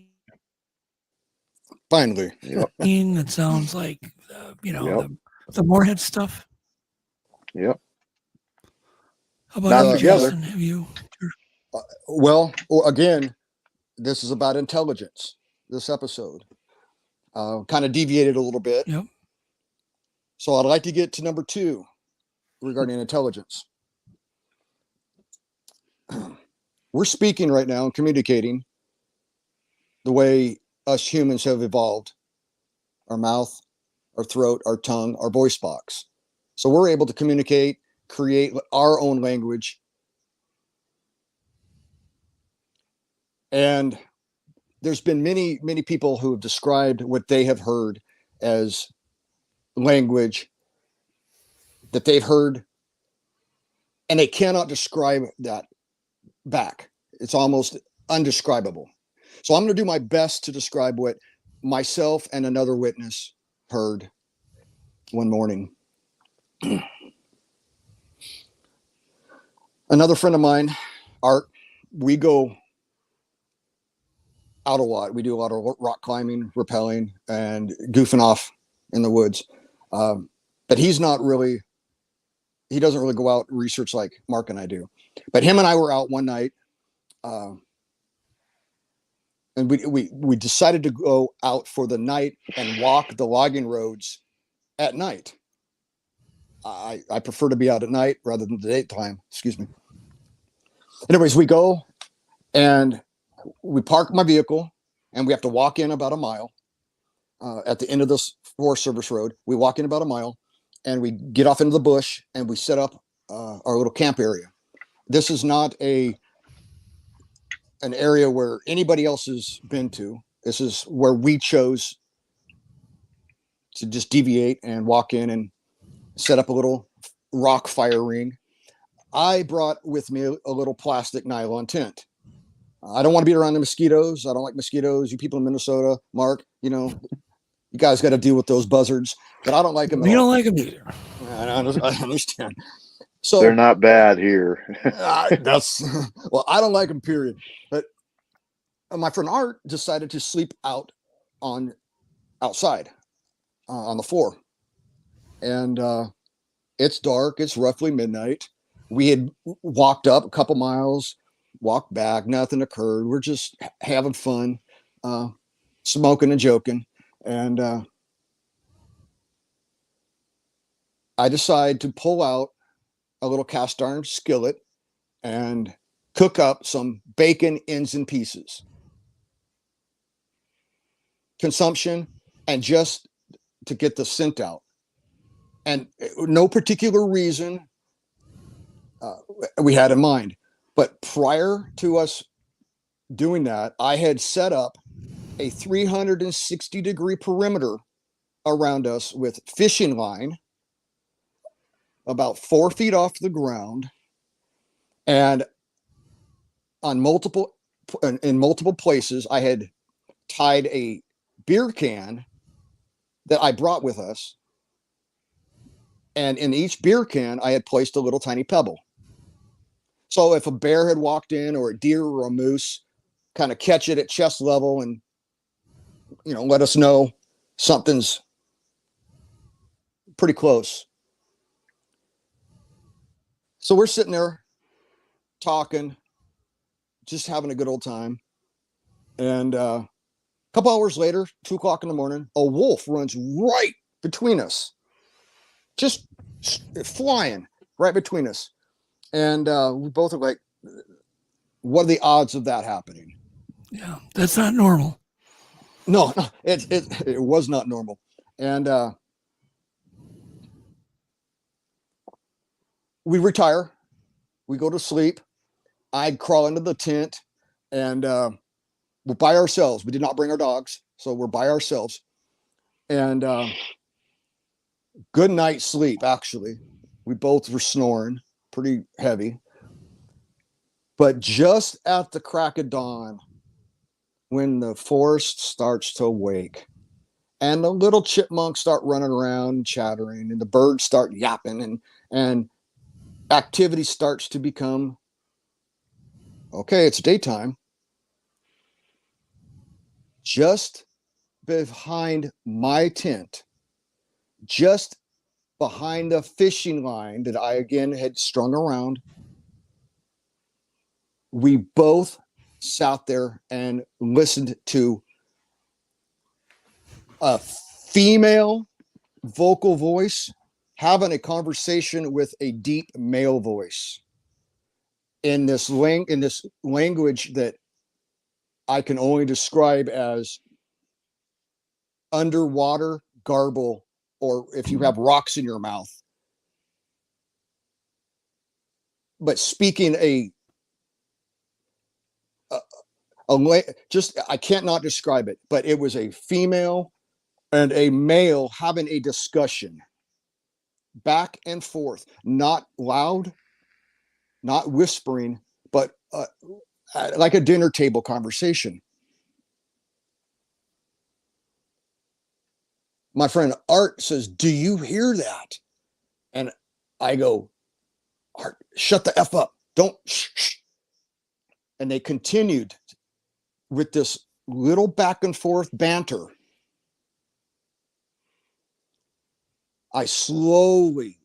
Finally, that sounds like the Moorhead stuff. Yep. How about you, Jason? Have you? Well, again, this is about intelligence. This episode kind of deviated a little bit. Yep. So I'd like to get to number 2 regarding intelligence. We're speaking right now and communicating the way us humans have evolved. Our mouth, our throat, our tongue, our voice box. So we're able to communicate, create our own language. And there's been many, many people who have described what they have heard as language that they've heard, and they cannot describe that back. It's almost undescribable. So I'm going to do my best to describe what myself and another witness heard one morning. Another friend of mine, Art, we go out a lot. We do a lot of rock climbing, rappelling, and goofing off in the woods. But he doesn't really go out and research like Mark and I do. But him and I were out one night, and we decided to go out for the night and walk the logging roads at night. I prefer to be out at night rather than the daytime. Excuse me. Anyways, we go and we park my vehicle, and we have to walk in about a mile at the end of this Forest Service road. We walk in about a mile, and we get off into the bush, and we set up our little camp area. This is not an area where anybody else has been to. This is where we chose to just deviate and walk in and set up a little rock fire ring. I brought with me a little plastic nylon tent. I don't want to be around the mosquitoes. I don't like mosquitoes. You people in Minnesota, Mark, you guys got to deal with those buzzards, but I don't like them. We don't like them either. I understand. So they're not bad here. I don't like them, period. But my friend Art decided to sleep outside on the floor. And it's dark. It's roughly midnight. We had walked up a couple miles, walked back. Nothing occurred. We're just having fun, smoking and joking. And I decide to pull out a little cast iron skillet and cook up some bacon ends and pieces. Consumption, and just to get the scent out. And no particular reason we had in mind. But prior to us doing that, I had set up a 360-degree perimeter around us with fishing line about 4 feet off the ground, and in multiple places I had tied a beer can that I brought with us, and in each beer can I had placed a little tiny pebble. So if a bear had walked in, or a deer or a moose, kind of catch it at chest level and let us know something's pretty close. So we're sitting there talking, just having a good old time. And couple hours later, 2 o'clock in the morning, a wolf runs right between us, just flying right between us. And we both are like, what are the odds of that happening? Yeah, that's not normal. No, it was not normal. And we retire. We go to sleep. I'd crawl into the tent, and we're by ourselves. We did not bring our dogs, so we're by ourselves. And good night's sleep, actually. We both were snoring pretty heavy. But just at the crack of dawn, when the forest starts to wake, and the little chipmunks start running around chattering, and the birds start yapping, and activity starts to become, okay, it's daytime. Just behind my tent, just behind the fishing line that I again had strung around, we both sat there and listened to a female vocal voice having a conversation with a deep male voice in this language that I can only describe as underwater garble, or if you have rocks in your mouth. But speaking I can't not describe it, but it was a female and a male having a discussion back and forth, not loud, not whispering, but like a dinner table conversation. My friend Art says, "Do you hear that?" And I go, "Art, shut the F up. Don't shh." And they continued with this little back and forth banter. I slowly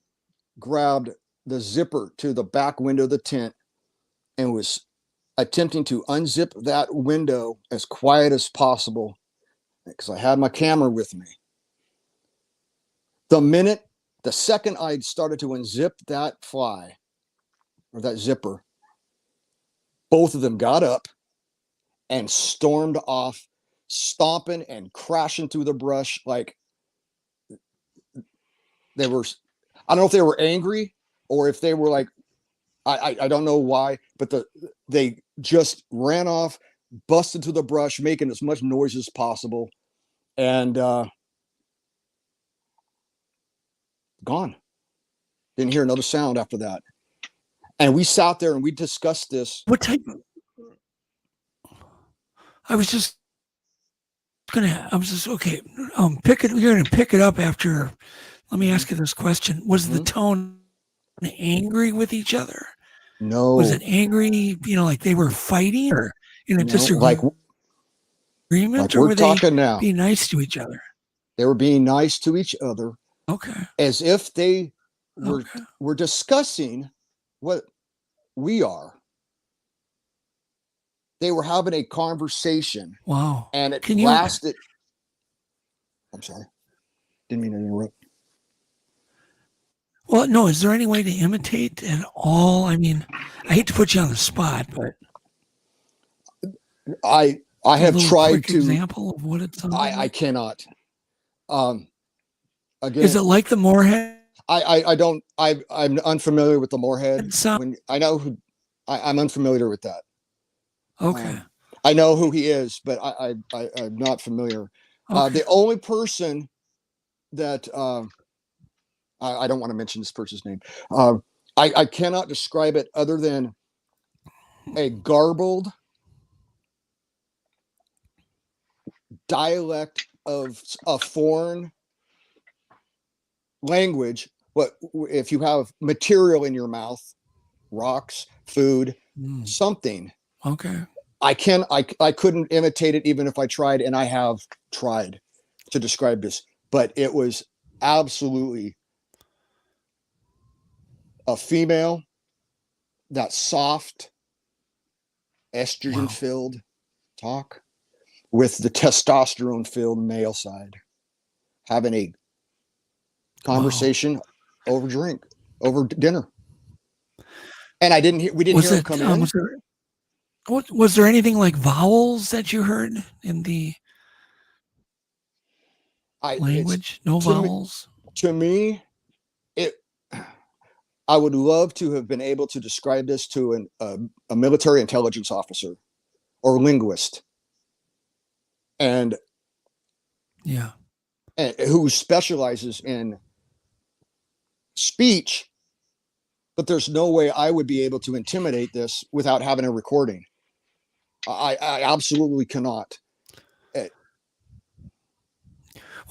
grabbed the zipper to the back window of the tent and was attempting to unzip that window as quiet as possible because I had my camera with me. The second I started to unzip that fly or that zipper, both of them got up and stormed off, stomping and crashing through the brush like they were. I don't know if they were angry or if they were like, I don't know why, but they just ran off, busted through the brush, making as much noise as possible, and gone. Didn't hear another sound after that. And we sat there and we discussed this. What type? I was just okay. You're gonna pick it up after. Let me ask you this question: was the tone angry with each other? No. Was it angry? Like they were fighting, or in a disagreement, like or we're were talking they now. being nice to each other? They were being nice to each other. Okay. As if they were discussing what we are. They were having a conversation. Wow. And it lasted. I'm sorry. Didn't mean to interrupt. Well, no, is there any way to imitate at all? I mean, I hate to put you on the spot, but I have tried to example of what it's I cannot. Again, is it like the Moorhead? I'm unfamiliar with the Moorhead. I'm unfamiliar with that. Okay. I know who he is, but I'm not familiar. Okay. The only person that I don't want to mention this person's name. I cannot describe it other than a garbled dialect of a foreign language. What if you have material in your mouth, rocks, food, something? Okay. I couldn't imitate it even if I tried, and I have tried to describe this, but it was absolutely a female, that soft, estrogen-filled talk with the testosterone-filled male side, having a conversation over dinner. And we didn't hear him come in. Was there anything like vowels that you heard in the language? No vowels? To me, I would love to have been able to describe this to a military intelligence officer or linguist, and who specializes in speech, but there's no way I would be able to intimidate this without having a recording. I absolutely cannot. Well,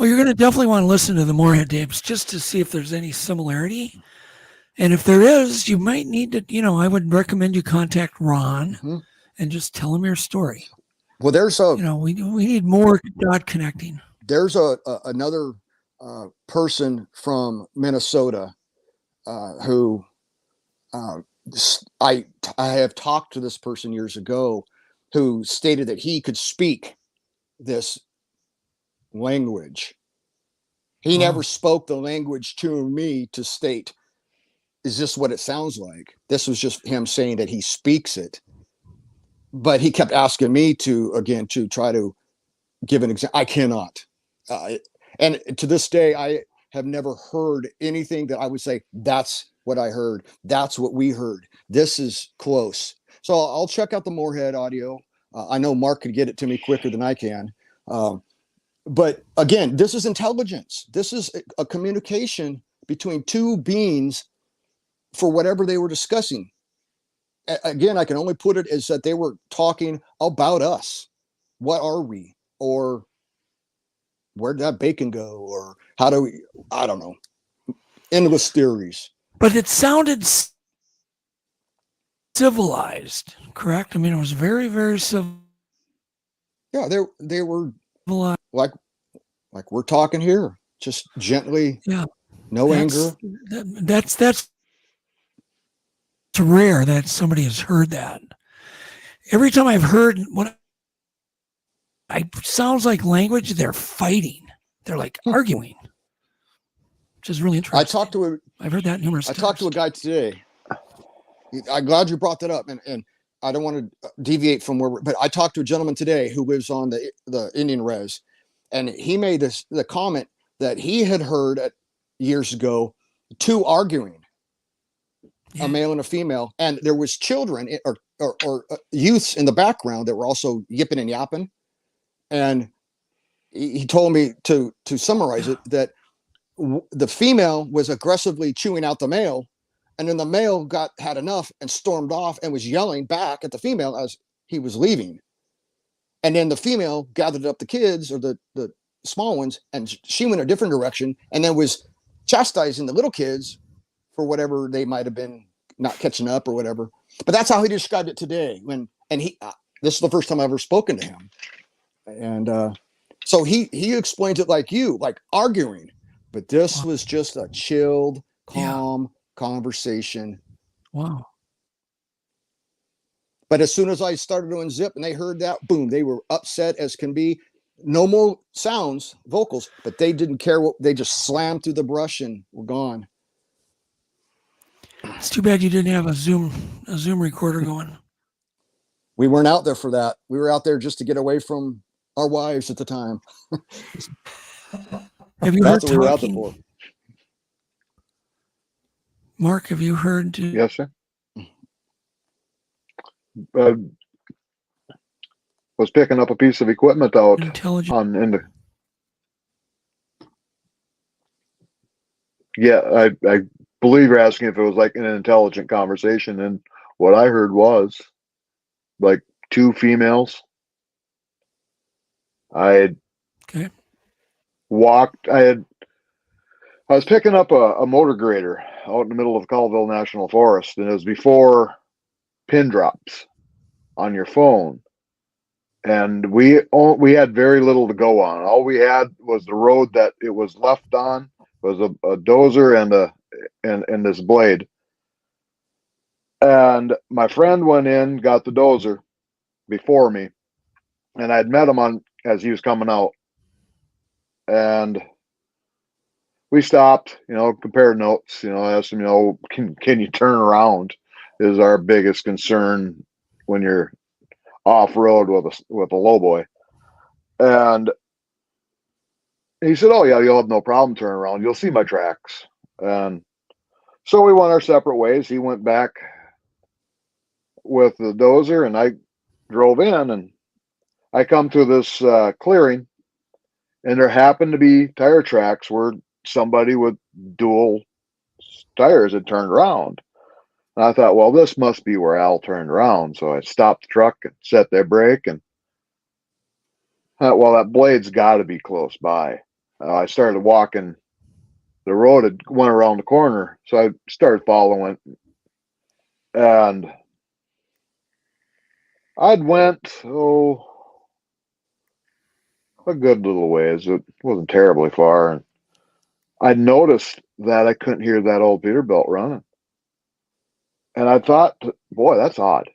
you're going to definitely want to listen to the Moorhead tapes just to see if there's any similarity. And if there is, you might need to, I would recommend you contact Ron and just tell him your story. Well, there's we need more dot connecting. There's another person from Minnesota who I have talked to this person years ago, who stated that he could speak this language. He never spoke the language to me to state, is this what it sounds like? This was just him saying that he speaks it. But he kept asking me to try to give an example. I cannot. And to this day, I have never heard anything that I would say, that's what I heard. That's what we heard. This is close. So I'll check out the Moorhead audio. I know Mark could get it to me quicker than I can. But again, this is intelligence. This is a communication between two beings for whatever they were discussing. Again, I can only put it as that they were talking about us. What are we? Or where did that bacon go? Or how do we, I don't know. Endless theories. But it sounded civilized, correct? I mean, it was very, very civil. Yeah, they were like we're talking here, just gently. Yeah, no anger. That's rare that somebody has heard that. Every time I've heard what sounds like language, they're fighting. They're like arguing, which is really interesting. I've heard that numerous times. I talked to a guy today. I'm glad you brought that up, and I don't want to deviate from but I talked to a gentleman today who lives on the Indian res, and he made the comment that he had heard years ago, two arguing, a male and a female, and there was children or youths in the background that were also yipping and yapping. And he told me to summarize it, that the female was aggressively chewing out the male, and then the male had enough and stormed off and was yelling back at the female as he was leaving. And then the female gathered up the kids, or the small ones, and she went a different direction, and then was chastising the little kids for whatever they might have been not catching up or whatever. But that's how he described it today. This is the first time I've ever spoken to him. And so he explains it like arguing, but this was just a chilled, calm conversation. Wow. But as soon as I started to unzip and they heard that, boom, they were upset as can be. No more sounds, vocals, but they didn't care they just slammed through the brush and were gone. It's too bad you didn't have a Zoom recorder going. We weren't out there for that. We were out there just to get away from our wives at the time. Have you heard That's what we were out there for. Mark, have you heard? Yes, sir. Was picking up a piece of equipment out I believe you're asking if it was like an intelligent conversation, and what I heard was like two females. I was picking up a motor grader out in the middle of Colville National Forest, and it was before pin drops on your phone. And we had very little to go on. All we had was the road that it was left on, was a dozer and this blade. And my friend went in, got the dozer before me, and I'd met him on as he was coming out. And we stopped, compared notes, asked him, can you turn around is our biggest concern when you're off road with a low boy. And he said, oh yeah, you'll have no problem turning around. You'll see my tracks. And so we went our separate ways. He went back with the dozer and I drove in, and I come to this clearing, and there happened to be tire tracks where somebody with dual tires had turned around. And I thought, well, this must be where Al turned around. So I stopped the truck and set their brake, and well, that blade's got to be close by. I started walking. The road had went around the corner, so I started following, and I'd went a good little ways. It wasn't terribly far, and I noticed that I couldn't hear that old Peterbilt running, and I thought, boy, that's odd.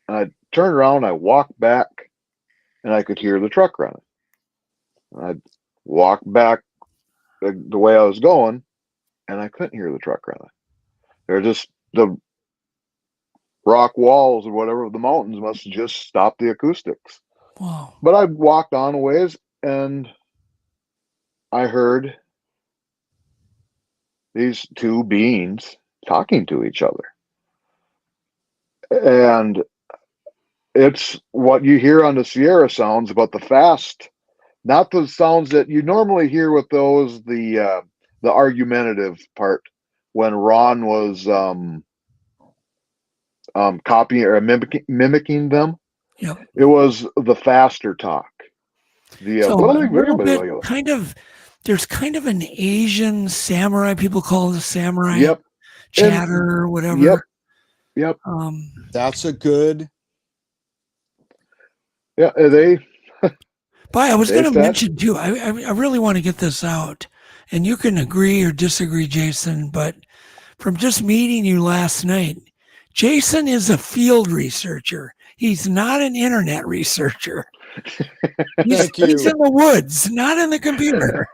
And I turned around, I walked back, and I could hear the truck running. I walked back the way I was going, and I couldn't hear the truck running. They're just the rock walls or whatever of the mountains must have just stopped the acoustics. Wow. But I walked on a ways, and I heard these two beings talking to each other. And it's what you hear on the Sierra sounds, but the fast, not the sounds that you normally hear with those, the argumentative part when Ron was copying or mimicking them. Yep. It was the faster talk. So a little bit there's kind of an Asian samurai, people call it a samurai. Yep. Chatter or whatever. Yep. That's a good. Yeah, they. But I was going to mention too, I really want to get this out, and you can agree or disagree, Jason, but from just meeting you last night, Jason is a field researcher. He's not an internet researcher. He's in the woods, not in the computer.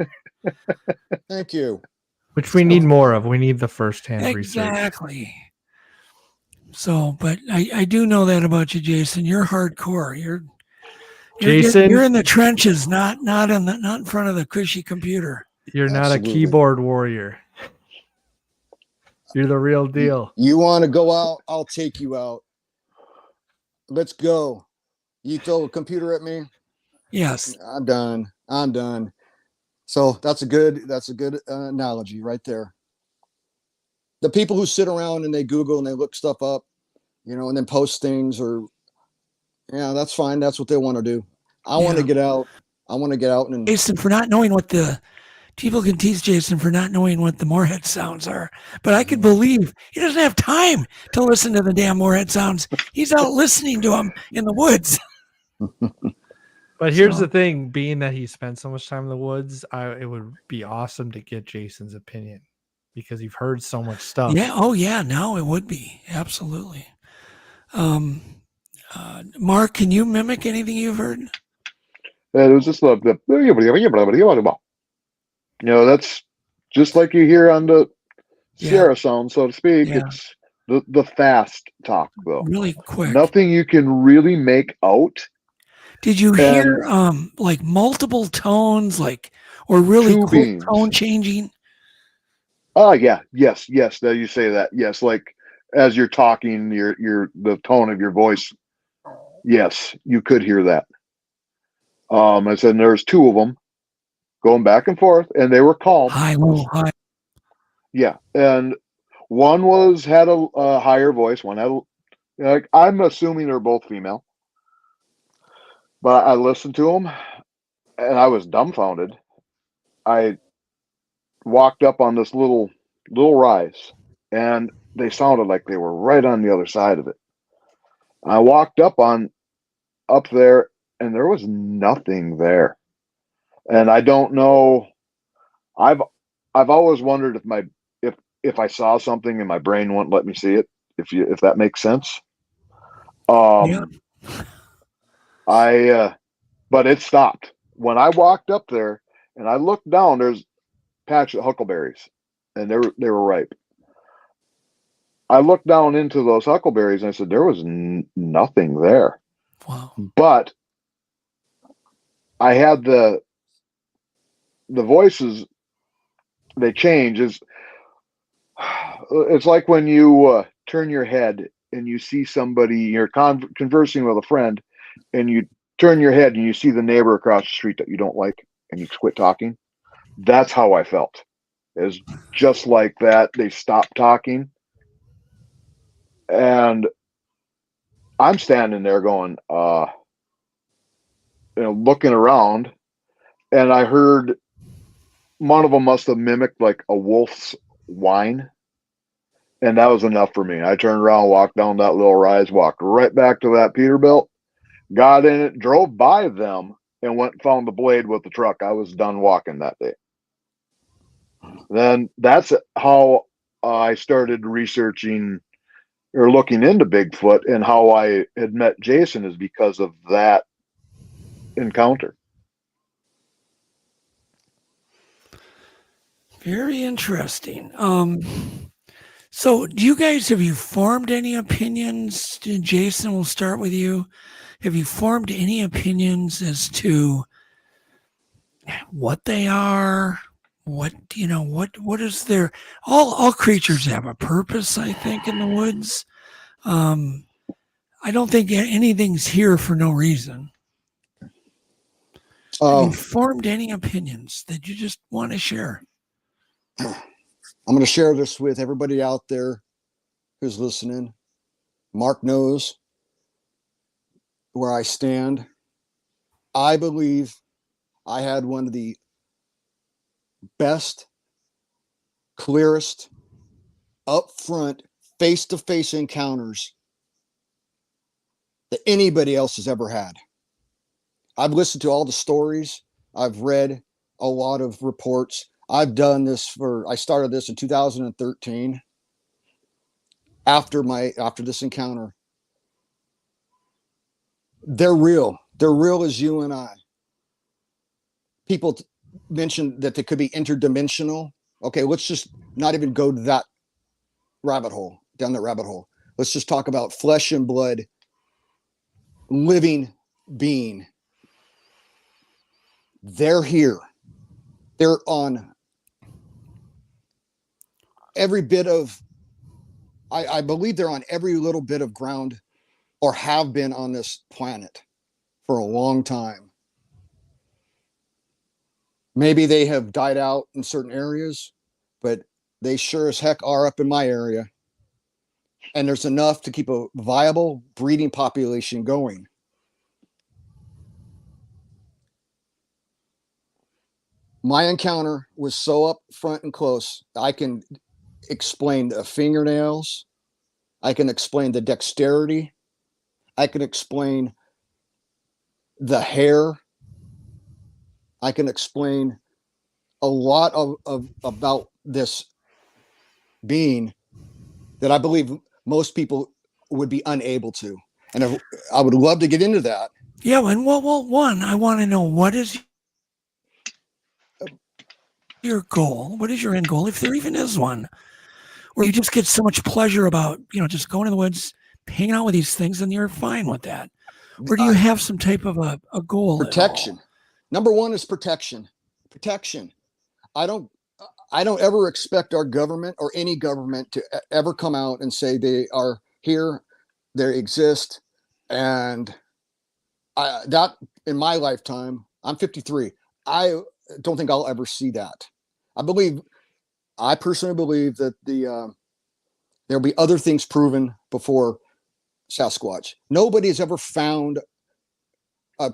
Thank you. Which we need more of. We need the first-hand research. Exactly. So, but I do know that about you, Jason. You're hardcore. Jason, you're in the trenches, not in front of the cushy computer. You're not a keyboard warrior. You're the real deal. You want to go out? I'll take you out. Let's go. You throw a computer at me? Yes. I'm done. So that's a good analogy right there. The people who sit around and they Google and they look stuff up, and then post things, or that's fine. That's what they want to do. I want to get out. And Jason, for not knowing what people can tease Jason for not knowing what the Moorhead sounds are, but I can believe he doesn't have time to listen to the damn Moorhead sounds. He's out listening to them in the woods. But here's the thing, being that he spent so much time in the woods, it would be awesome to get Jason's opinion because you've heard so much stuff. Yeah. Oh yeah. No, it would be. Absolutely. Mark, can you mimic anything you've heard? It was just that's just like you hear on the Sierra sound, so to speak. Yeah. It's the fast talk, though. Really quick. Nothing you can really make out. Did you hear like multiple tones, or really quick tone changing? Oh yeah, yes. Now you say that. Yes, like as you're talking, the tone of your voice. Yes, you could hear that. I said there's two of them going back and forth, and they were calm. High, low, high. Yeah, and one had a higher voice. One had I'm assuming they're both female, but I listened to them, and I was dumbfounded. I walked up on this little rise, and they sounded like they were right on the other side of it. I walked up there, and there was nothing there. And I don't know. I've always wondered if I saw something and my brain wouldn't let me see it. If that makes sense. I but it stopped. When I walked up there and I looked down, there's a patch of huckleberries, and they were ripe. I looked down into those huckleberries and I said, there was nothing there. Wow. But I had the voices, they change. It's like when you turn your head and you see somebody, you're conversing with a friend, and you turn your head and you see the neighbor across the street that you don't like, and you quit talking. That's how I felt. It was just like that. They stopped talking. And I'm standing there going, looking around, and I heard one of them must have mimicked like a wolf's whine. And that was enough for me. I turned around, walked down that little rise, walked right back to that Peterbilt, got in it, drove by them, and went and found the blade with the truck. I was done walking that day. Then that's how I started researching or looking into Bigfoot, and how I had met Jason is because of that encounter. Very interesting. So have you formed any opinions? Jason, we'll start with you. Have you formed any opinions as to what they are? What is their, all creatures have a purpose, I think, in the woods. I don't think anything's here for no reason. Have you formed any opinions that you just want to share? I'm going to share this with everybody out there who's listening. Mark knows where I stand. I believe I had one of the best, clearest, upfront, face-to-face encounters that anybody else has ever had. I've listened to all the stories. I've read a lot of reports. I've done this I started this in 2013 after this encounter. They're real. They're real as you and I. People mentioned that they could be interdimensional. Okay, let's just not even go to that down that rabbit hole. Let's just talk about flesh and blood, living being. They're here. They're on every bit of, I believe they're on every little bit of ground, or have been on this planet for a long time. Maybe they have died out in certain areas, but they sure as heck are up in my area. And there's enough to keep a viable breeding population going. My encounter was so up front and close. I can explain the fingernails. I can explain the dexterity. I can explain the hair. I can explain a lot of about this being that I believe most people would be unable to. And I would love to get into that. Yeah, and one, I want to know, what is your goal? What is your end goal, if there even is one? Where you just get so much pleasure about, just going to the woods, hanging out with these things, and you're fine with that. Or do you have some type of a goal? Protection. Number one is protection. Protection. I don't ever expect our government or any government to ever come out and say they are here, they exist. And that in my lifetime, I'm 53. I don't think I'll ever see that. I personally believe that there'll be other things proven before Sasquatch. Nobody's ever found a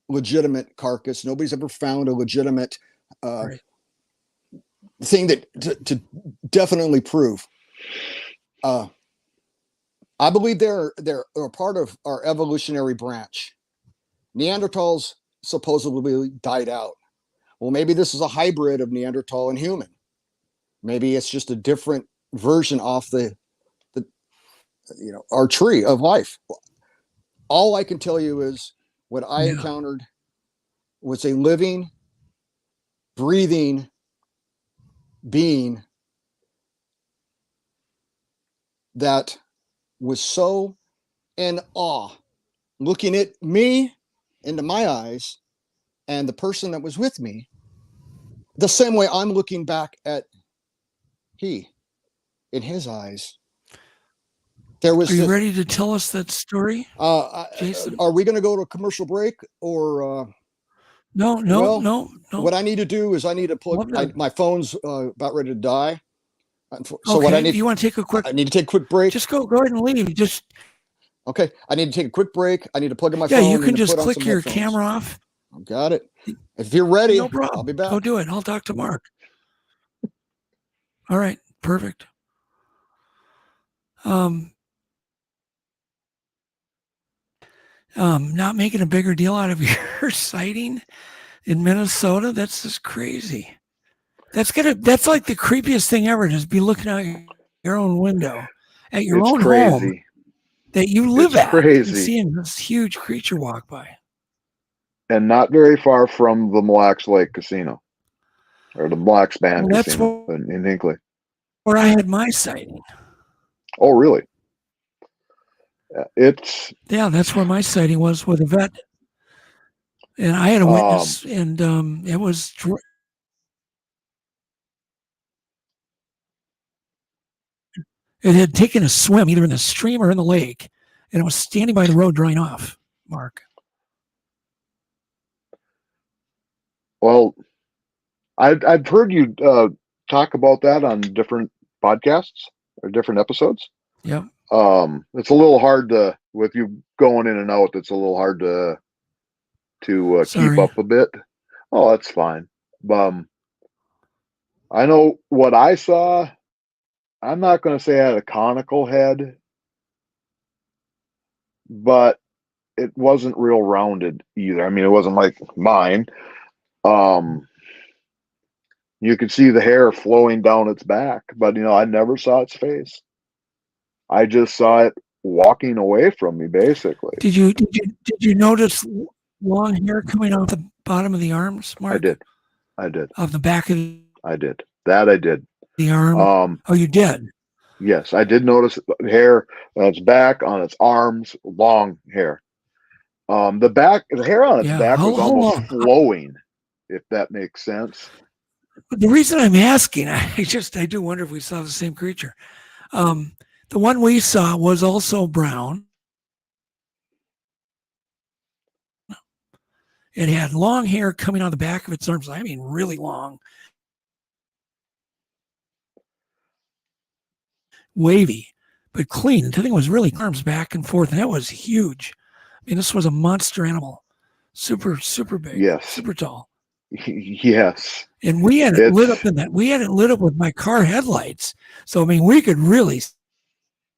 legitimate carcass. Nobody's ever found a legitimate thing that to definitely prove. I believe they're a part of our evolutionary branch. Neanderthals supposedly died out. Well, maybe this is a hybrid of Neanderthal and human. Maybe it's just a different version off the our tree of life. All I can tell you is what I encountered was a living, breathing being that was so in awe, looking at me into my eyes and the person that was with me, the same way I'm looking back at he in his eyes. There was. Are you ready to tell us that story, Jason? Are we going to go to a commercial break or? No. What I need to do is I need to plug. My phone's about ready to die. So okay. what I need? You want to take a quick? I need to take a quick break. Just go ahead and leave. Just. Okay. I need to take a quick break. I need to plug in my phone. Yeah, you can just click your camera off. I've got it. If you're ready, no problem. I'll be back. Go do it. I'll talk to Mark. All right. Perfect. Not making a bigger deal out of your sighting in Minnesota. That's just crazy. That's like the creepiest thing ever. Just be looking out your own window at your own home that you live at and seeing this huge creature walk by. And not very far from the Mille Lacs Lake Casino or the Mille Lacs Band Casino in Hinckley. Where I had my sighting. Oh, really? That's where my sighting was with a vet, and I had a witness, and it was. It had taken a swim either in the stream or in the lake, and it was standing by the road drying off. Mark. Well, I've heard you talk about that on different podcasts or different episodes. Yep. It's a little hard with you going in and out. It's a little hard to keep up a bit. Oh, that's fine. I know what I saw. I'm not going to say I had a conical head, but it wasn't real rounded either. I mean, it wasn't like mine. You could see the hair flowing down its back, but I never saw its face. I just saw it walking away from me, basically. Did you notice long hair coming off the bottom of the arms, Mark? I did. Off the back of I did. That I did. The arm. Oh, you did? Yes, I did notice hair on its back, on its arms, long hair. The hair on its back was almost flowing, if that makes sense. The reason I'm asking, I do wonder if we saw the same creature. The one we saw was also brown. It had long hair coming on the back of its arms. I mean, really long. Wavy, but clean. The thing was really arms back and forth, and that was huge. I mean, this was a monster animal. Super, super big. Yes. Super tall. Yes. And we had it lit up we had it lit up with my car headlights. So, I mean, we could really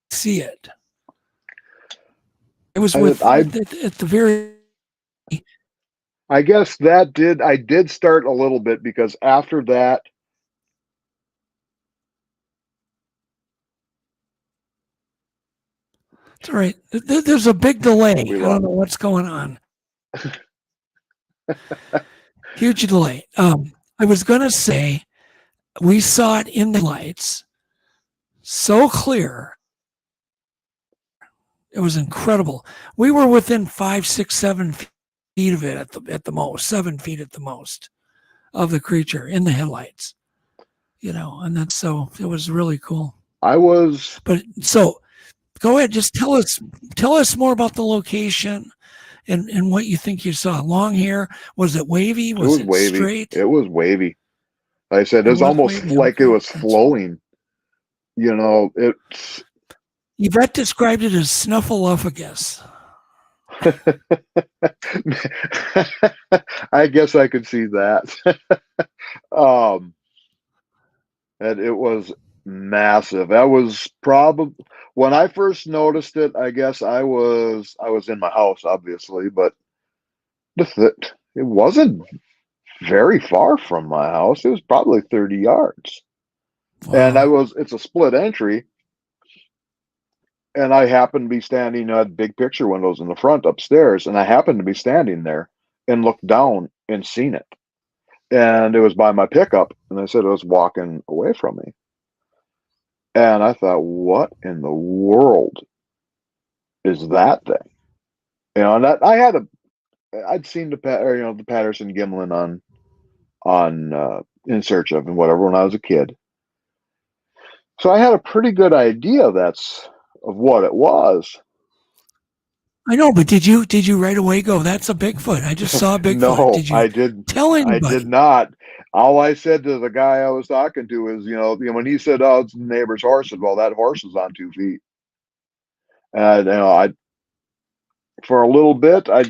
see it. It was at the very... I guess I did start a little bit because after that, it's all right. There's a big delay. I don't know what's going on. Huge delay. I was going to say we saw it in the lights so clear. It was incredible. We were within 5, 6, 7 feet of it at the most, 7 feet at the most of the creature in the headlights, and that's so it was really cool. Go ahead, just tell us more about the location and what you think you saw. Long hair, was it wavy? Was it wavy. Straight? It was wavy. Like I said, it was almost wavy. Like it was flowing. It's. Yvette described it as snuffleupagus. I guess I could see that. And it was massive. That was probably when I first noticed it. I guess I was in my house, obviously, but it wasn't very far from my house. It was probably 30 yards. Wow. And it's a split entry. And I happened to be standing at big picture windows in the front upstairs, and I happened to be standing there and looked down, and seen it. And it was by my pickup, and I said it was walking away from me. And I thought, what in the world is that thing? You know, and that I'd seen the Patterson Gimlin on In Search of and whatever when I was a kid. So I had a pretty good idea of what it was. I know, but did you right away go, that's a Bigfoot? I just saw a Bigfoot. No, did you I didn't tell anybody? I did not. All I said to the guy I was talking to is, when he said, "Oh, it's the neighbor's horse," well, that horse is on 2 feet. And for a little bit, I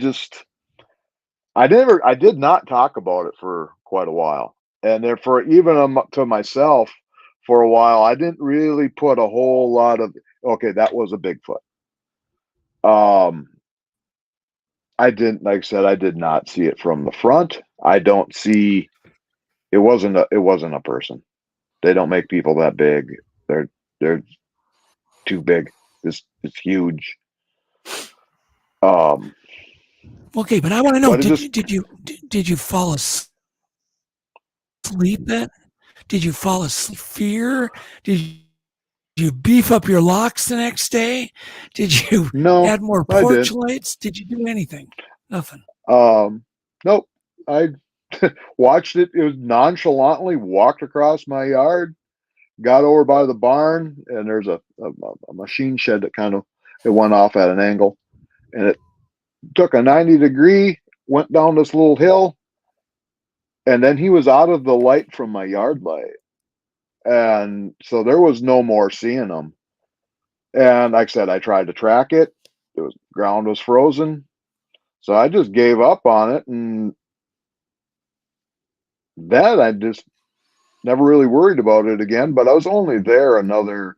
did not talk about it for quite a while. And therefore, even to myself, for a while, I didn't really put a whole lot of, okay, that was a Bigfoot. I didn't, like I said, I did not see it from the front. I don't see, it wasn't a person. They don't make people that big. They're too big. It's huge. Okay, but I want to know, did you fall asleep then? Did you fall asleep fear? Did you beef up your locks the next day? Did you add more porch lights? Did you do anything? Nothing. Nope. I watched it. It was nonchalantly walked across my yard, got over by the barn, and there's a machine shed that it went off at an angle, and it took a 90-degree, went down this little hill, and then he was out of the light from my yard light. And so there was no more seeing him. And like I said, I tried to track it. Ground was frozen. So I just gave up on it. And then I just never really worried about it again. But I was only there another,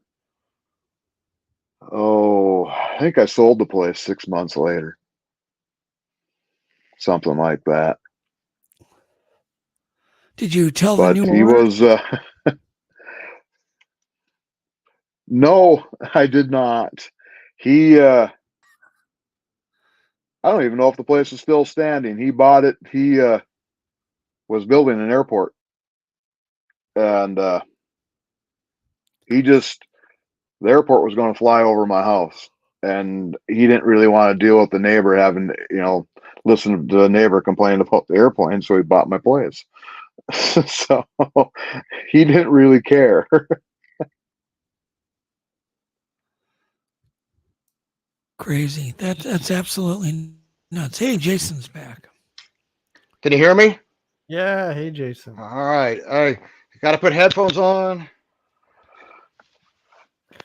I think I sold the place 6 months later. Something like that. Did you tell the new owner? He was... No, I did not. I don't even know if the place is still standing. He bought it. He was building an airport. And the airport was going to fly over my house. And he didn't really want to deal with the neighbor having, listen to the neighbor complain about the airplane. So he bought my place. So he didn't really care. Crazy. That's absolutely nuts. Hey, Jason's back. Can you hear me? Yeah. Hey, Jason. All right. I got to put headphones on.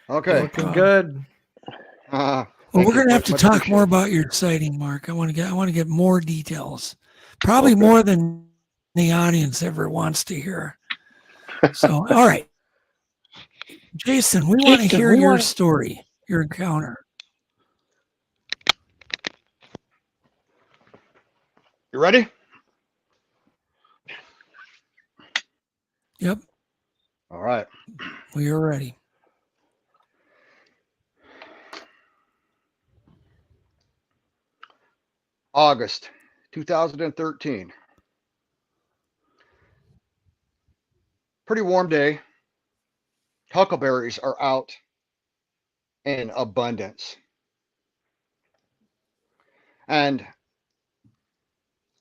Okay. Looking good. Well, we're going to have to talk more about your sighting, Mark. I want to get more details. Probably more than the audience ever wants to hear. So, all right. Jason, we want to hear your story, your encounter. You ready? Yep. All right. We are ready. August 2013. Pretty warm day. Huckleberries are out in abundance. And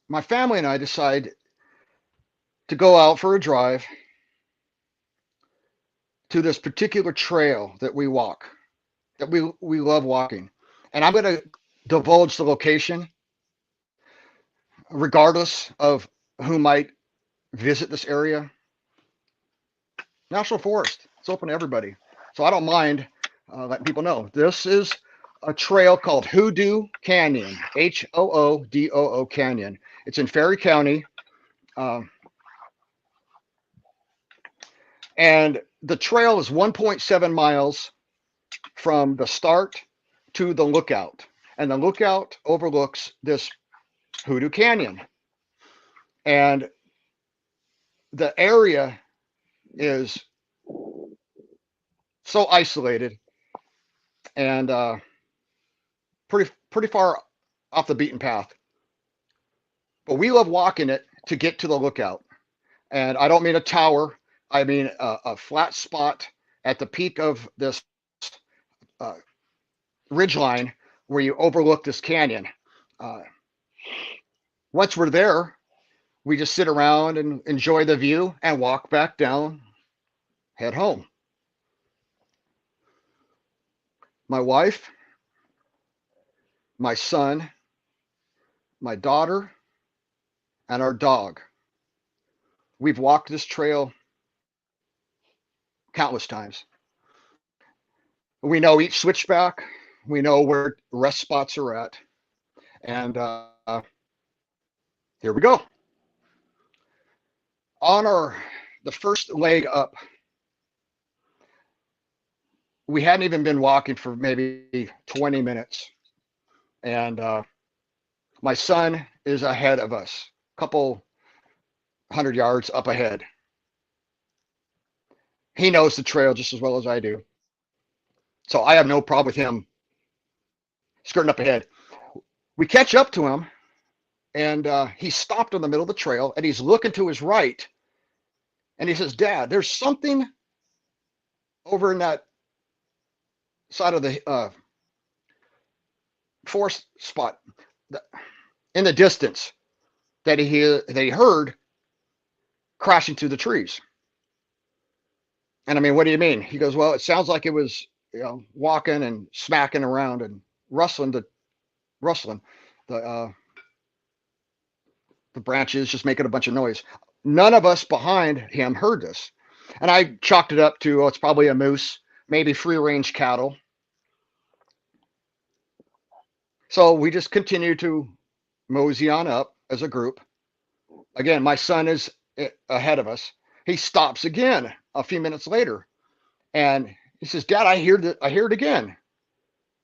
my family and I decide to go out for a drive to this particular trail that we walk, that we love walking. And I'm going to divulge the location regardless of who might visit this area. National Forest. It's open to everybody. So I don't mind letting people know. This is a trail called Hoodoo Canyon, Hoodoo Canyon. It's in Ferry County. And the trail is 1.7 miles from the start to the lookout. And the lookout overlooks this Hoodoo Canyon. And the area is so isolated and pretty far off the beaten path. but we love walking it to get to the lookout. And I don't mean a tower. I mean a flat spot at the peak of this ridgeline where you overlook this canyon. Once we're there, we just sit around and enjoy the view and walk back down, head home. My wife, my son, my daughter, and our dog. We've walked this trail countless times. We know each switchback. We know where rest spots are at. And here we go. On the first leg up, we hadn't even been walking for maybe 20 minutes. And my son is ahead of us, a couple 100 yards up ahead. He knows the trail just as well as I do. So I have no problem with him skirting up ahead. We catch up to him, and he stopped in the middle of the trail, and he's looking to his right. And he says, "Dad, there's something over in that side of the forest spot in the distance that he heard crashing through the trees." And I mean, what do you mean? He goes, "Well, it sounds like it was, walking and smacking around and rustling the branches, just making a bunch of noise." None of us behind him heard this. And I chalked it up to, it's probably a moose, maybe free range cattle. So we just continue to mosey on up as a group. Again, my son is ahead of us. He stops again a few minutes later, and he says, "Dad, I hear it again."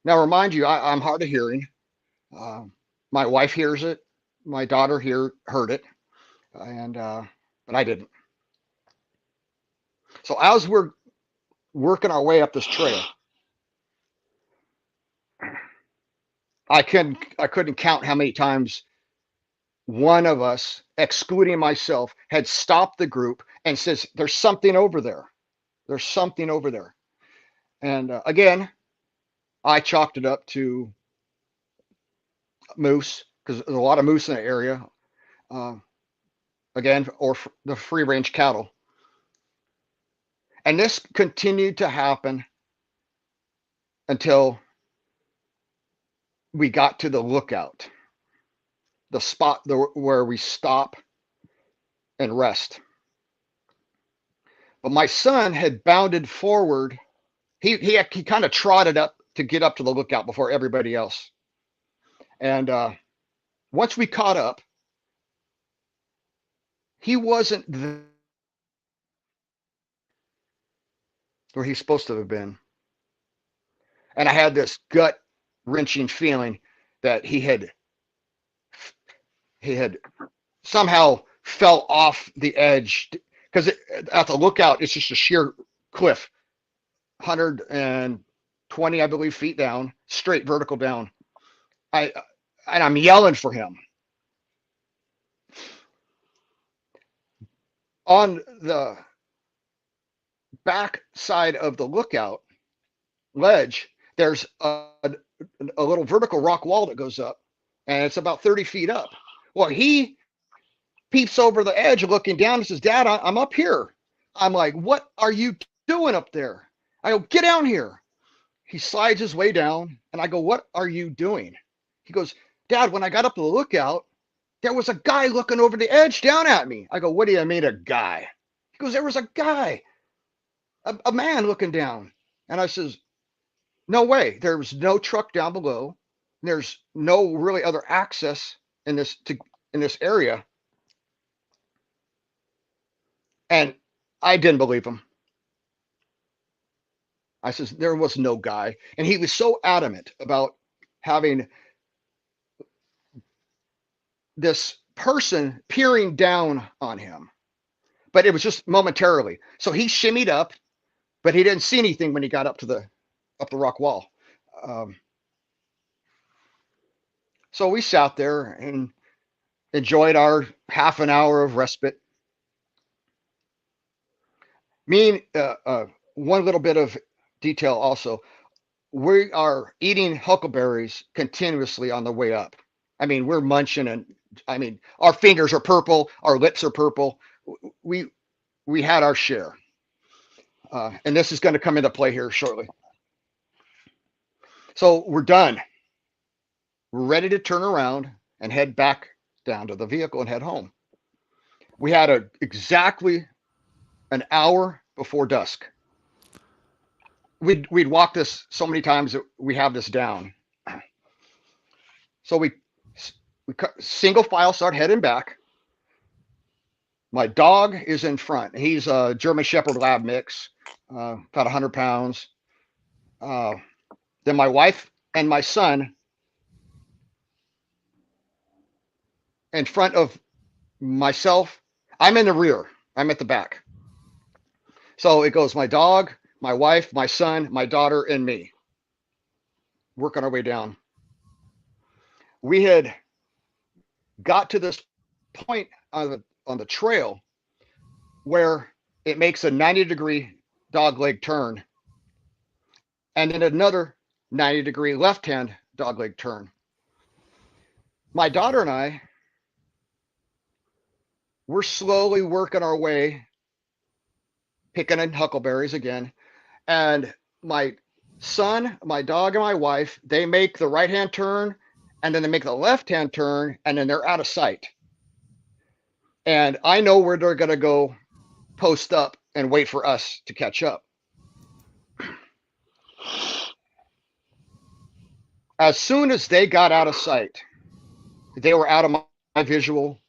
Now, remind you, I'm hard of hearing. My wife hears it. My daughter heard it, and but I didn't. So as we're working our way up this trail, I couldn't count how many times one of us, excluding myself, had stopped the group and says, "There's something over there. There's something over there." And again, I chalked it up to moose, because there's a lot of moose in the area. Again, or the free range cattle. And this continued to happen until we got to the lookout, the spot where we stop and rest. But my son had bounded forward. He kind of trotted up to get up to the lookout before everybody else. And once we caught up, he wasn't where he's supposed to have been. And I had this gut wrenching feeling that he had somehow fell off the edge, because at the lookout, it's just a sheer cliff, 120, I believe, feet down, straight vertical down. And I'm yelling for him. On the back side of the lookout ledge, there's a little vertical rock wall that goes up, and it's about 30 feet up. Well, he peeps over the edge looking down and says, "Dad, I'm up here." I'm like, "What are you doing up there?" I go, "Get down here." He slides his way down, and I go, "What are you doing?" He goes, "Dad, when I got up to the lookout, there was a guy looking over the edge down at me." I go, "What do you mean, a guy?" He goes, "There was a guy, a man looking down." And I says, "No way. There was no truck down below. There's no really other access in this area." And I didn't believe him. I says, "There was no guy." And he was so adamant about having this person peering down on him, but it was just momentarily. So he shimmied up, but he didn't see anything when he got up the rock wall. So we sat there, and enjoyed our half an hour of respite. One little bit of detail also. We are eating huckleberries continuously on the way up. I mean, we're munching, and I mean, our fingers are purple, our lips are purple. We had our share. And this is going to come into play here shortly. So we're done. We're ready to turn around and head back down to the vehicle and head home. We had exactly an hour before dusk. We'd walked this so many times that we have this down. So we single file start heading back. My dog is in front. He's a German Shepherd Lab mix, about 100 pounds. Then my wife and my son in front of myself. I'm in the rear. I'm at the back. So it goes my dog, my wife, my son, my daughter, and me. Working our way down. We had got to this point on the trail where it makes a 90-degree dogleg turn and then another 90-degree left-hand dogleg turn. My daughter and I, we're slowly working our way, picking in huckleberries again. And my son, my dog, and my wife, they make the right-hand turn, and then they make the left-hand turn, and then they're out of sight. And I know where they're going to go post up and wait for us to catch up. As soon as they got out of sight, they were out of my visual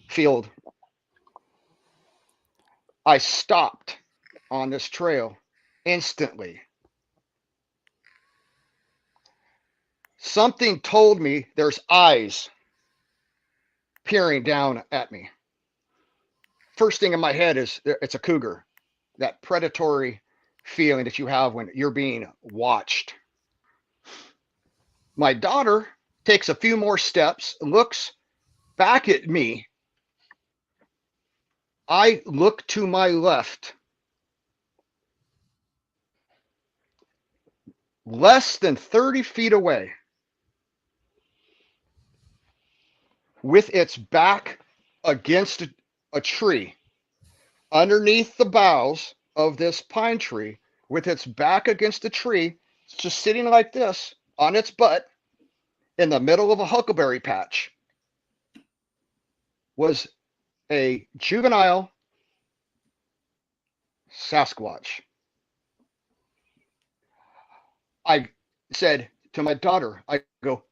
field. I stopped on this trail instantly. Something told me there's eyes peering down at me. First thing in my head is it's a cougar, that predatory feeling that you have when you're being watched. My daughter takes a few more steps, looks back at me. I look to my left. Less than 30 feet away, with its back against a tree, underneath the boughs of this pine tree, with its back against the tree, it's just sitting like this on its butt in the middle of a huckleberry patch, was a juvenile Sasquatch. I said to my daughter, I go,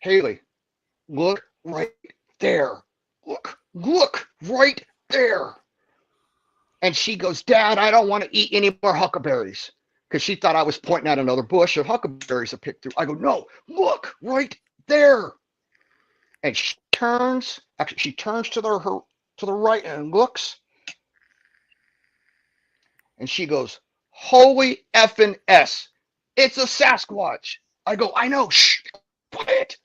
Haley, look right there. Look right there. And she goes, Dad, I don't want to eat any more huckleberries, because she thought I was pointing at another bush of huckleberries to pick through. I go, no, look right there. And she turns to the right and looks. And she goes, holy effing S. It's a Sasquatch. I go, I know. Shh, quiet.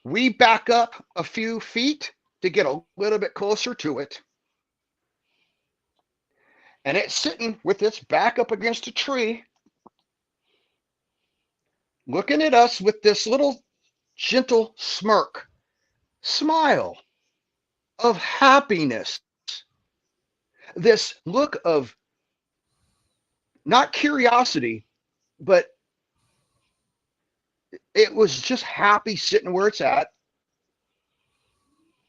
We back up a few feet to get a little bit closer to it. And it's sitting with its back up against a tree, looking at us with this little gentle smile of happiness. This look of not curiosity, but it was just happy sitting where it's at.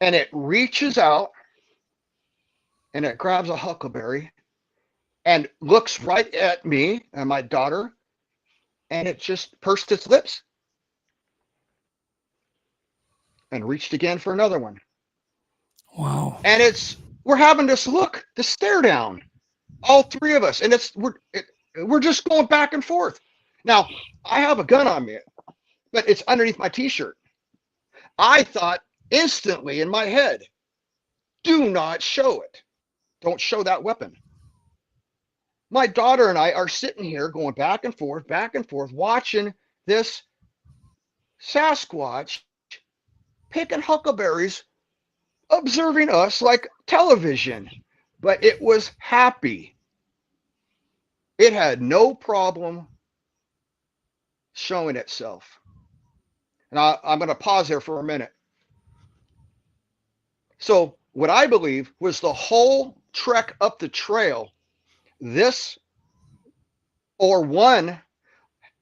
And it reaches out and it grabs a huckleberry and looks right at me and my daughter, and it just pursed its lips and reached again for another one. Wow. And we're having this stare down, all three of us, and we're just going back and forth. Now, I have a gun on me, but it's underneath my t-shirt. I thought instantly in my head, do not show it. Don't show that weapon. My daughter and I are sitting here going back and forth, watching this Sasquatch picking huckleberries, observing us like television, but it was happy. It had no problem showing itself. And I'm going to pause there for a minute. So what I believe was the whole trek up the trail, this or one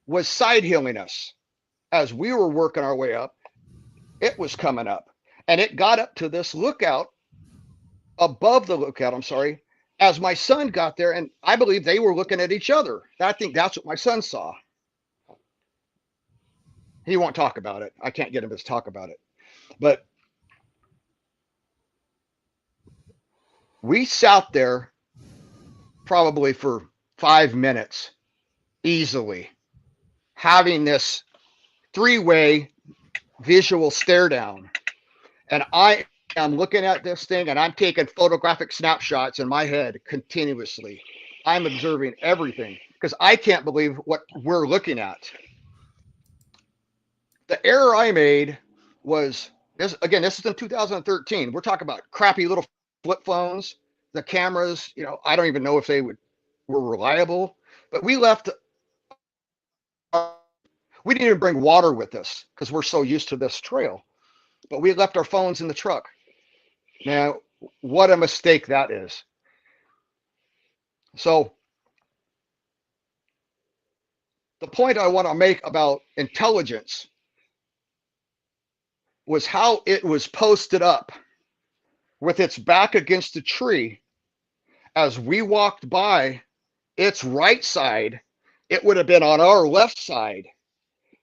was side hilling us. As we were working our way up, it was coming up. And it got up to this lookout, above the lookout, I'm sorry, as my son got there, and I believe they were looking at each other. I think that's what my son saw. He won't talk about it. I can't get him to talk about it. But we sat there probably for 5 minutes easily, having this three-way visual stare down. And I am looking at this thing and I'm taking photographic snapshots in my head continuously. I'm observing everything because I can't believe what we're looking at. The error I made was this. Again, this is in 2013. We're talking about crappy little flip phones. The cameras, I don't even know if they were reliable. But we left. We didn't even bring water with us because we're so used to this trail. But we left our phones in the truck. Now, what a mistake that is. So, the point I want to make about intelligence was how it was posted up with its back against the tree. As we walked by its right side, it would have been on our left side,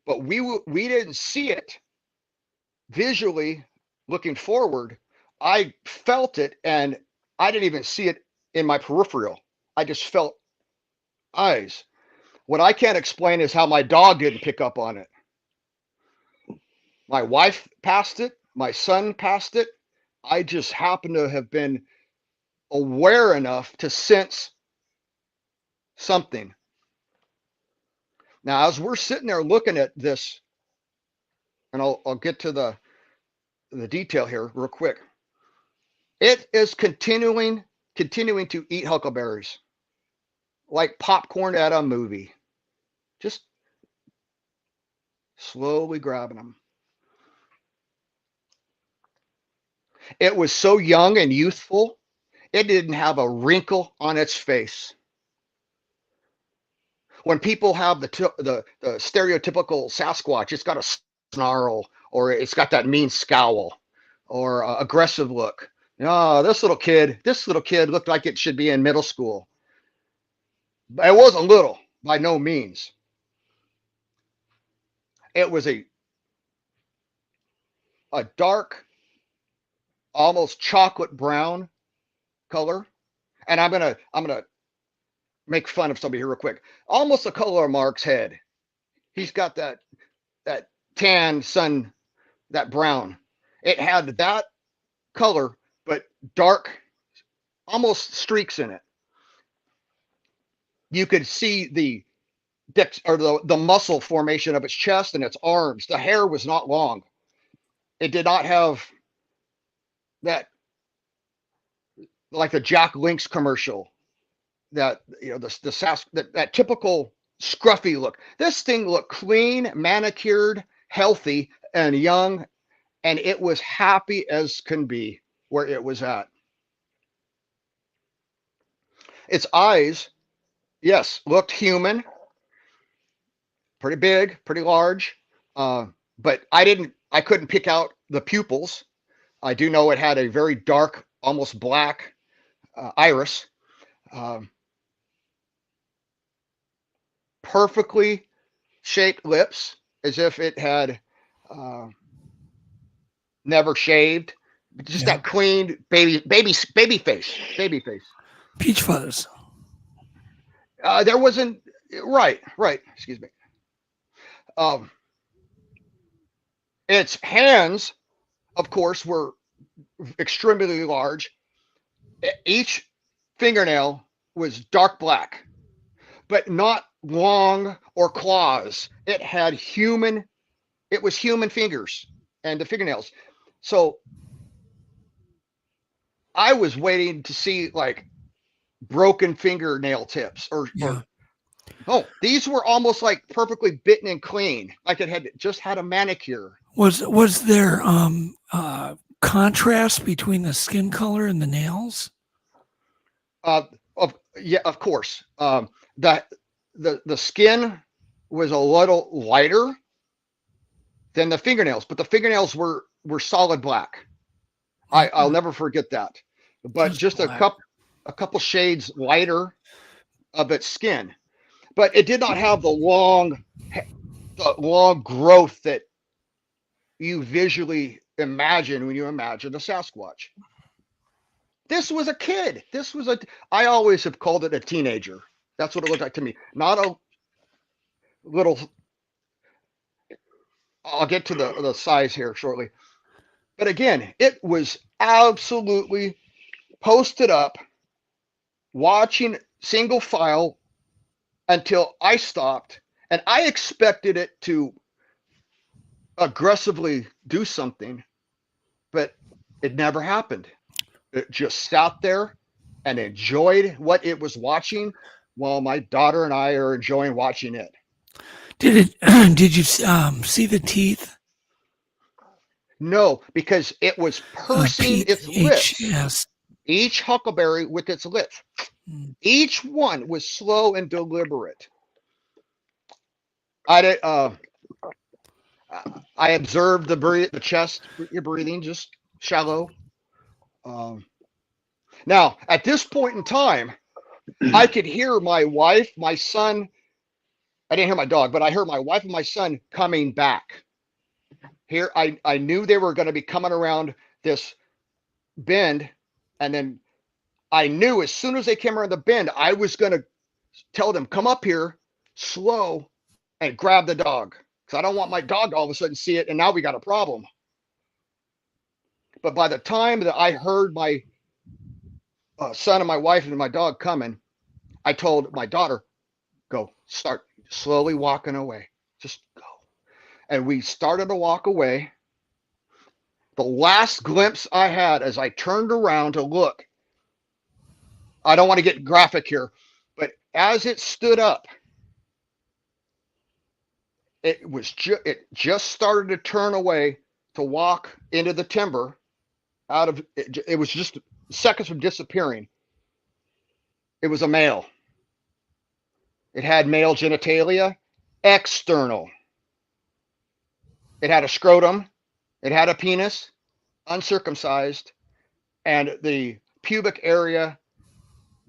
but we didn't see it visually looking forward. I felt it, and I didn't even see it in my peripheral. I just felt eyes. What I can't explain is how my dog didn't pick up on it. My wife passed it. My son passed it. I just happened to have been aware enough to sense something. Now, as we're sitting there looking at this, and I'll get to the detail here real quick. It is continuing to eat huckleberries like popcorn at a movie. Just slowly grabbing them. It was so young and youthful, it didn't have a wrinkle on its face. When people have the stereotypical Sasquatch, it's got a snarl, or it's got that mean scowl, or aggressive look. Oh, this little kid looked like it should be in middle school. But it wasn't little, by no means. It was a dark, almost chocolate brown color. And I'm gonna make fun of somebody here real quick. Almost the color of Mark's head. He's got that tan sun, that brown. It had that color, but dark, almost streaks in it. You could see the muscle formation of its chest and its arms. The hair was not long. It did not have that, like the Jack Link's commercial, that that typical scruffy look. This thing looked clean, manicured, healthy, and young, and it was happy as can be where it was at. Its eyes, yes, looked human, pretty big, pretty large, but I couldn't pick out the pupils. I do know it had a very dark, almost black iris. Perfectly shaped lips, as if it had never shaved. Just that clean baby face. Peach fuzz. There wasn't right. Excuse me. Its hands, of course, were extremely large. Each fingernail was dark black, but not long or claws. It had human It was human fingers and the fingernails. So I was waiting to see like broken fingernail tips or oh, these were almost like perfectly bitten and clean, like it had just had a manicure. Was there contrast between the skin color and the nails? Of course. The skin was a little lighter than the fingernails, but the fingernails were solid black. I'll never forget that. But just a couple shades lighter of its skin. But it did not have the long growth that you visually imagine when you imagine a Sasquatch. This was a kid. I always have called it a teenager. That's what it looked like to me. Not a little, I'll get to the size here shortly. But again, it was absolutely posted up, watching single file until I stopped, and I expected it to aggressively do something, but it never happened. It just sat there and enjoyed what it was watching while my daughter and I are enjoying watching it. Did you see the teeth? No, because it was pursing its lips. Yes. Each huckleberry with its lips. Each one was slow and deliberate. I observed the chest, your breathing, just shallow. Now, at this point in time, I could hear my wife, my son. I didn't hear my dog, but I heard my wife and my son coming back. Here, I knew they were going to be coming around this bend, and then I knew as soon as they came around the bend, I was going to tell them, come up here, slow, and grab the dog. Because I don't want my dog to all of a sudden see it, and now we got a problem. But by the time that I heard my son and my wife and my dog coming, I told my daughter, go, start slowly walking away. Just go. And we started to walk away. The last glimpse I had as I turned around to look, I don't want to get graphic here, but as it stood up, it just started to turn away to walk into the timber. It was just seconds from disappearing. It was a male. It had male genitalia, external. It had a scrotum. It had a penis, uncircumcised, and the pubic area,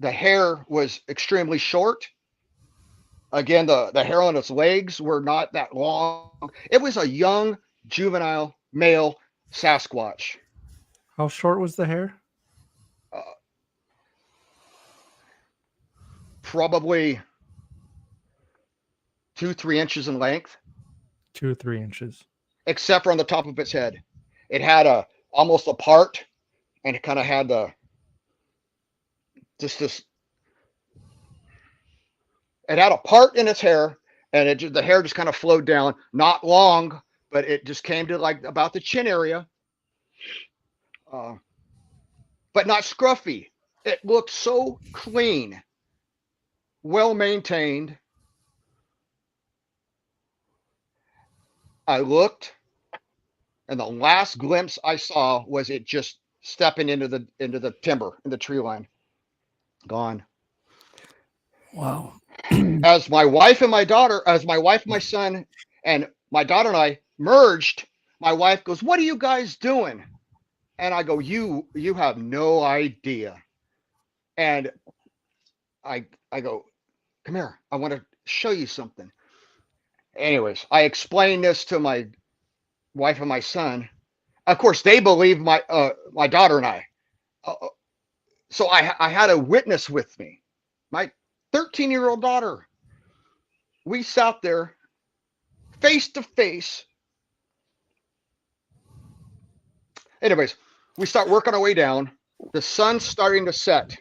the hair was extremely short. Again, the hair on its legs were not that long. It was a young, juvenile, male Sasquatch. How short was the hair? Probably 2-3 inches in length. 2 or 3 inches. Except for on the top of its head. It had almost a part, and it kind of had this. It had a part in its hair, and the hair just kind of flowed down, not long, but it just came to like about the chin area, but not scruffy. It looked so clean, well maintained. I looked, and the last glimpse I saw was it just stepping into the timber in the tree line. Gone. Wow. As my wife and my son and my daughter and I merged, my wife goes, "What are you guys doing?" And I go, you have no idea. And I go, "Come here, I want to show you something." Anyways, I explained this to my wife and my son. Of course, they believe my daughter and I. So I had a witness with me, my 13-year-old daughter. We sat there face to face. Anyways, we start working our way down. The sun's starting to set.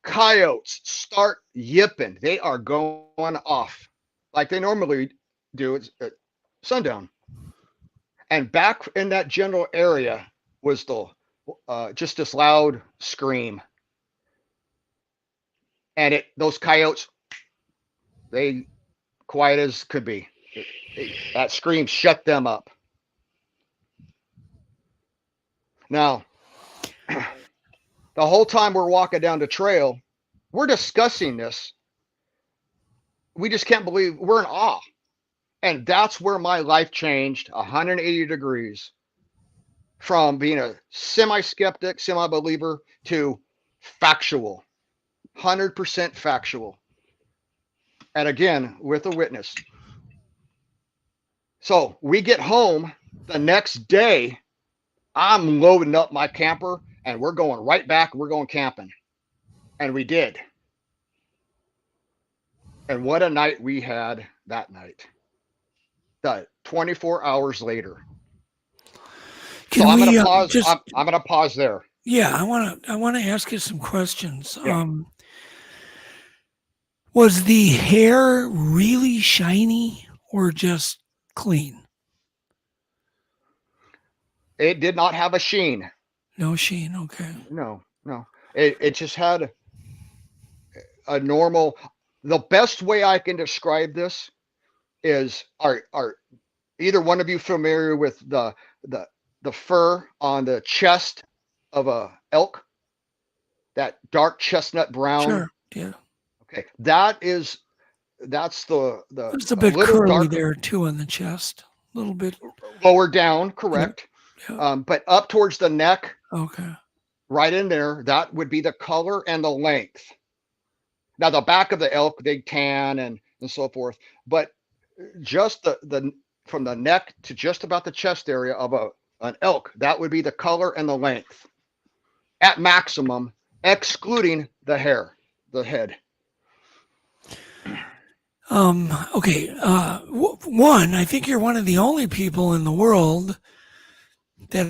Coyotes start yipping. They are going off like they normally do. It's sundown. And back in that general area was the just this loud scream. And those coyotes, they quiet as could be. That scream shut them up. Now, the whole time we're walking down the trail, we're discussing this. We just can't believe, we're in awe. And that's where my life changed 180 degrees from being a semi-skeptic, semi-believer to factual, 100% factual. And again, with a witness. So we get home the next day, I'm loading up my camper and we're going right back. We're going camping. And we did. And what a night we had that night. 24 hours later. So I'm going to pause. I'm going to pause there. Yeah, I want to ask you some questions. Yeah. Was the hair really shiny or just clean? It did not have a sheen. No sheen. Okay. No. It just had a normal. The best way I can describe this is are either one of you familiar with the fur on the chest of a elk? That dark chestnut brown. Sure. Yeah. Okay. That's the it's a bit curly darker there too on the chest. A little bit lower down, correct. Yeah. But up towards the neck. Okay. Right in there, that would be the color and the length. Now the back of the elk, they tan and so forth, but just the from the neck to just about the chest area of an elk, that would be the color and the length at maximum, excluding the hair, the head. Okay. One, I think you're one of the only people in the world that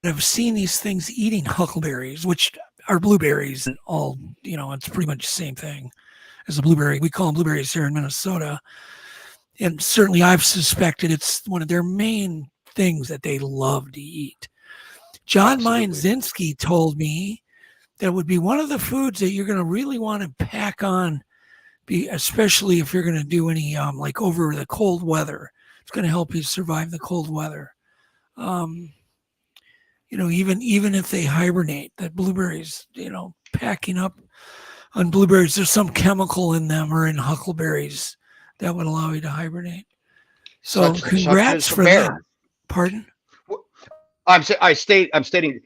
have seen these things eating huckleberries, which are blueberries and all, it's pretty much the same thing as a blueberry. We call them blueberries here in Minnesota. And certainly I've suspected it's one of their main things that they love to eat. John Meinzinski told me that would be one of the foods that you're going to really want to pack on, especially if you're going to do any, like over the cold weather. It's going to help you survive the cold weather. Even if they hibernate, that blueberries, packing up on blueberries, there's some chemical in them or in huckleberries that would allow you to hibernate. So congrats for that. Pardon? I'm stating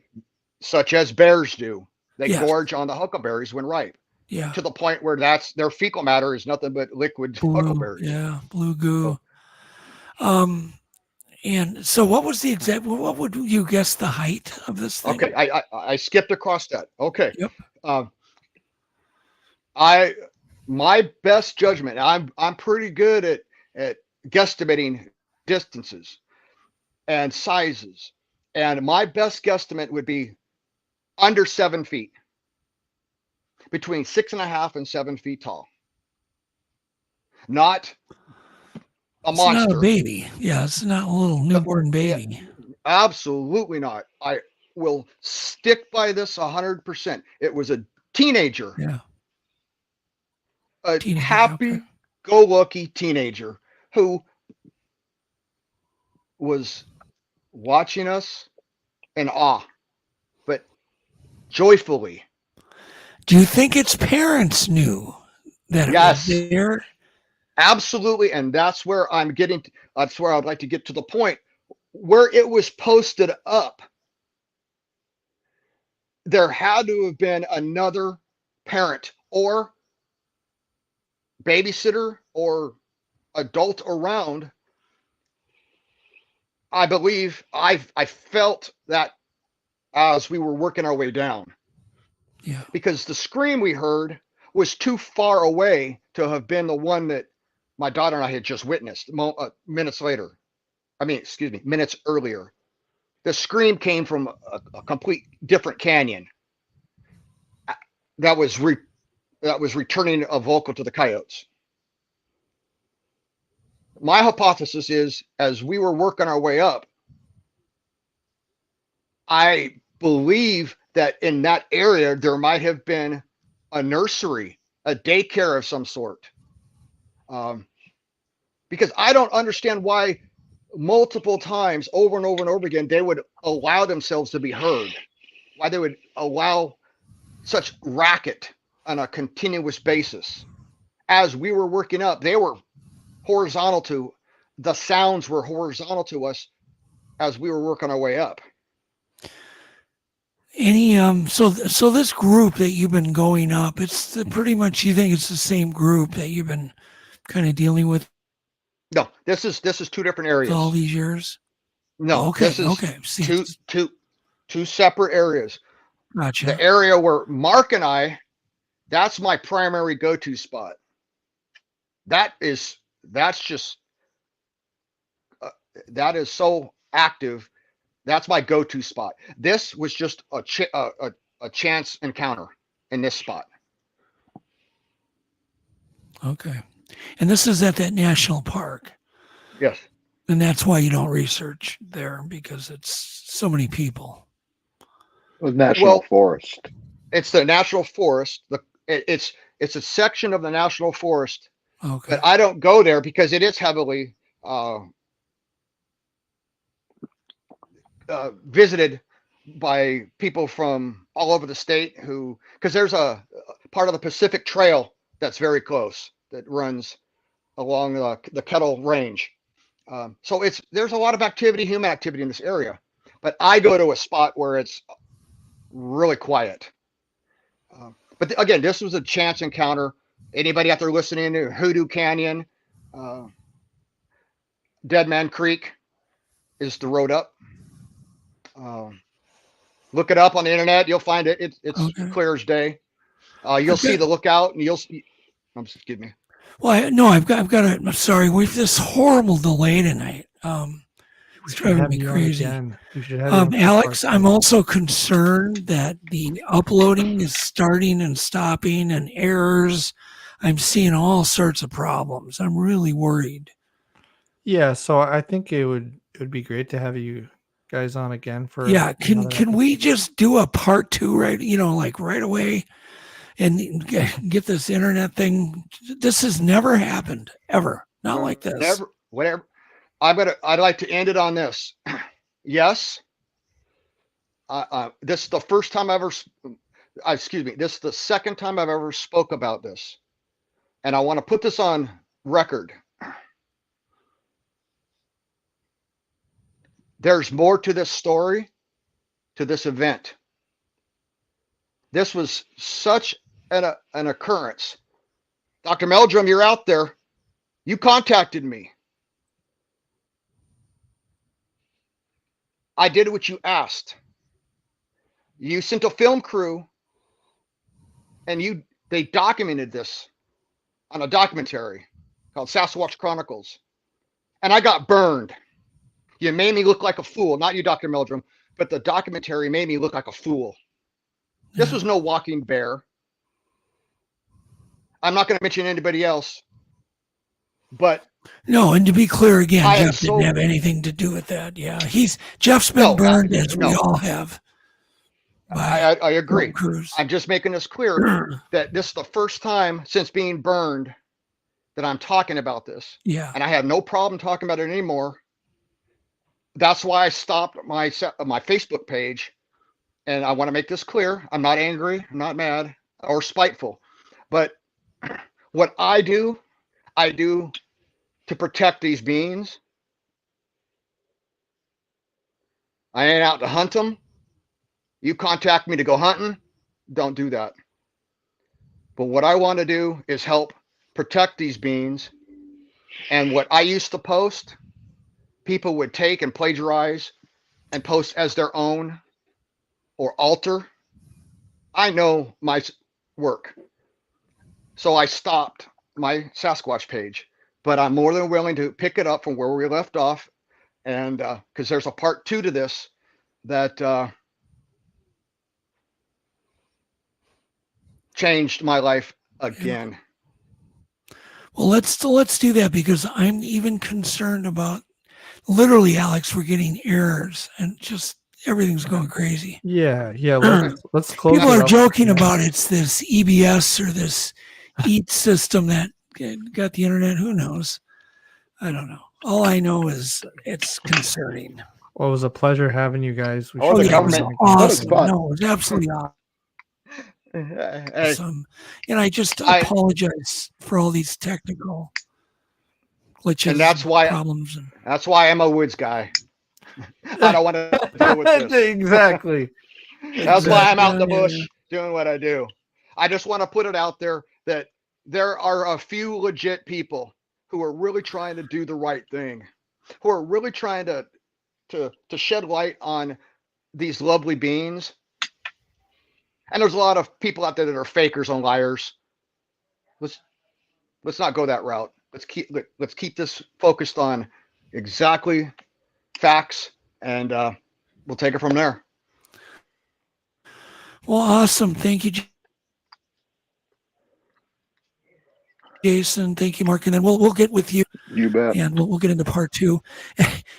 such as bears do. They gorge on the huckleberries when ripe. Yeah. To the point where their fecal matter is nothing but liquid huckleberries. Yeah, blue goo. And so what was the exact, what would you guess the height of this thing? Okay, I skipped across that. Okay. Yep. My best judgment, I'm pretty good at guesstimating distances and sizes. And my best guesstimate would be under 7 feet, between 6.5 and 7 feet tall. Not a monster. It's not a baby. Yeah, it's not a little newborn baby. Yeah, absolutely not. I will stick by this 100%. It was a teenager. Yeah. A happy-go-lucky teenager who was watching us in awe, but joyfully. Do you think its parents knew that it was there? Absolutely, and that's where that's where I'd like to get to the point where it was posted up. There had to have been another parent or babysitter or adult around. I believe I felt that as we were working our way down. Yeah. Because the scream we heard was too far away to have been the one that my daughter and I had just witnessed minutes earlier. The scream came from a complete different canyon. That was returning a vocal to the coyotes. my hypothesis is, as we were working our way up, I believe that in that area there might have been a nursery, a daycare of some sort. Because I don't understand why multiple times over and over and over again they would allow themselves to be heard, why they would allow such racket on a continuous basis. As we were working up, they were horizontal to, the sounds were horizontal to us as we were working our way up. Any so this group that you've been going up, it's pretty much, you think it's the same group that you've been kind of dealing with? No, this is two different areas. All these years? No, okay, this is okay. two separate areas. Gotcha. The area where Mark and I, that's my primary go-to spot. That is so active. That's my go-to spot. This was just a chance encounter in this spot. Okay. And this is at that national park. Yes. And that's why you don't research there, because it's so many people. The national forest. It's the national forest. It's a section of the national forest. Okay. But I don't go there because it is heavily visited by people from all over the state because there's a part of the Pacific Trail that's very close that runs along the Kettle Range. So there's a lot of activity, human activity in this area, but I go to a spot where it's really quiet. But again, this was a chance encounter. Anybody out there listening to Hoodoo Canyon, Dead Man Creek is the road up. Look it up on the internet. You'll find it. It's okay. Clear as day. You'll see the lookout, and you'll see. Excuse me. Well, I'm sorry. We've this horrible delay tonight. It's driving me crazy. Alex, I'm also concerned that the uploading is starting and stopping and errors. I'm seeing all sorts of problems. I'm really worried. Yeah, so I think it would be great to have you guys on again for. Yeah, can we just do a part 2 right away? And get this internet thing. This has never happened ever. Not like this. Never. Whatever. I'd like to end it on this. Yes. This is the first time I've ever. Excuse me. This is the second time I've ever spoke about this, and I want to put this on record. There's more to this story, to this event. This was such an occurrence. Dr. Meldrum, you're out there. You contacted me. I did what you asked. You sent a film crew, and they documented this on a documentary called Sasquatch Chronicles. And I got burned. You made me look like a fool. Not you, Dr. Meldrum, but the documentary made me look like a fool. This was no walking bear. I'm not going to mention anybody else, but no. And to be clear again, Jeff didn't have anything to do with that. Yeah, Jeff's been burned, as we all have. I agree. I'm just making this clear that this is the first time since being burned that I'm talking about this. Yeah, and I have no problem talking about it anymore. That's why I stopped my Facebook page. And I want to make this clear. I'm not angry. I'm not mad or spiteful. But what I do to protect these beings. I ain't out to hunt them. You contact me to go hunting. Don't do that. But what I want to do is help protect these beings. And what I used to post, people would take and plagiarize and post as their own or alter. I know my work. So I stopped my Sasquatch page, but I'm more than willing to pick it up from where we left off. And because there's a part 2 to this that changed my life again. Well, let's do that, because I'm even concerned about, literally, Alex, we're getting errors and just everything's going crazy. Yeah. Let's close. People are joking about it's this EBS or this EAT system that got the internet. Who knows? I don't know. All I know is it's concerning. Well, it was a pleasure having you guys. The government. It was awesome. No, it was absolutely awesome. And I just apologize for all these technical glitches, and that's why problems. That's why I'm a woods guy. I don't want to deal with this. Exactly. That's why I'm out in the bush doing what I do. I just want to put it out there that there are a few legit people who are really trying to do the right thing, who are really trying to shed light on these lovely beings. And there's a lot of people out there that are fakers and liars. Let's not go that route. Let's keep this focused on exactly facts, and we'll take it from there. Well, awesome. Thank you, Jason. Thank you, Mark. And then we'll get with you. You bet. And we'll get into part 2.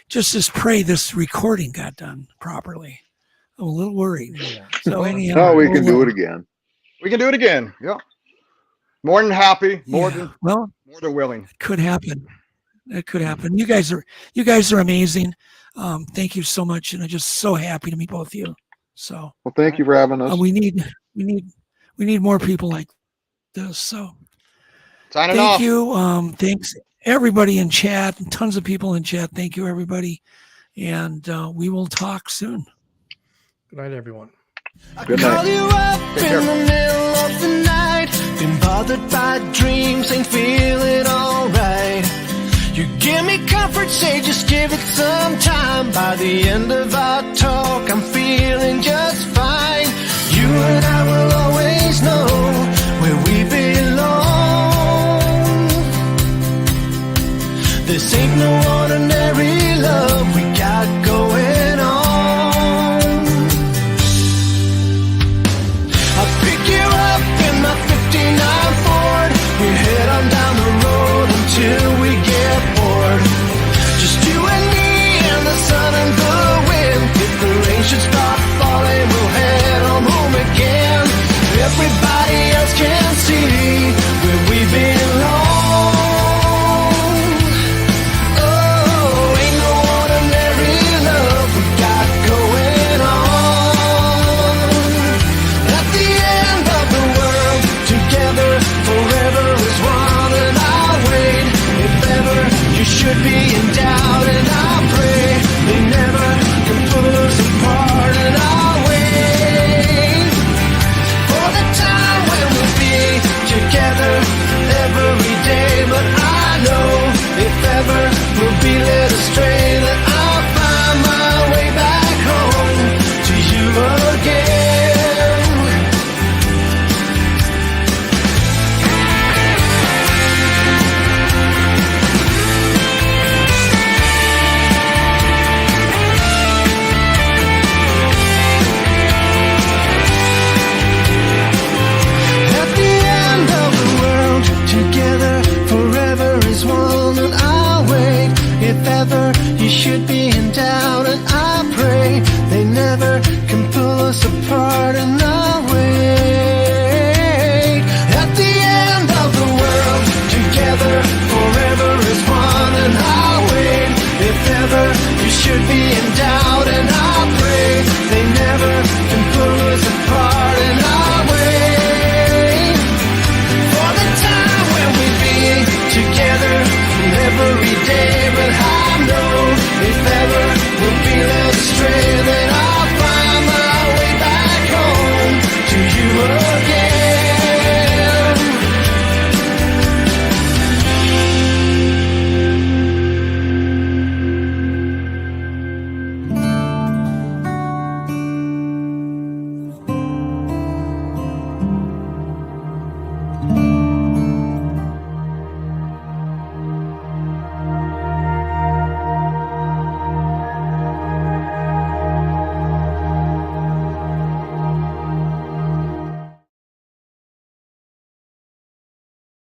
Just pray this recording got done properly. I'm a little worried. Yeah. So anyhow, no, we can do it again. We can do it again. Yeah. More than happy. More than willing. It could happen. It could happen. You guys are amazing. Thank you so much, and I'm just so happy to meet both of you. So well, thank you for having us. We need more people like this. So signing off. Thank you. Thanks everybody in chat, and tons of people in chat. Thank you, everybody, and we will talk soon. Good night, everyone. Good Call night. you up in the middle of the night. Been bothered by dreams, ain't feeling alright. You give me comfort, say just give it some time. By the end of our talk, I'm feeling just fine.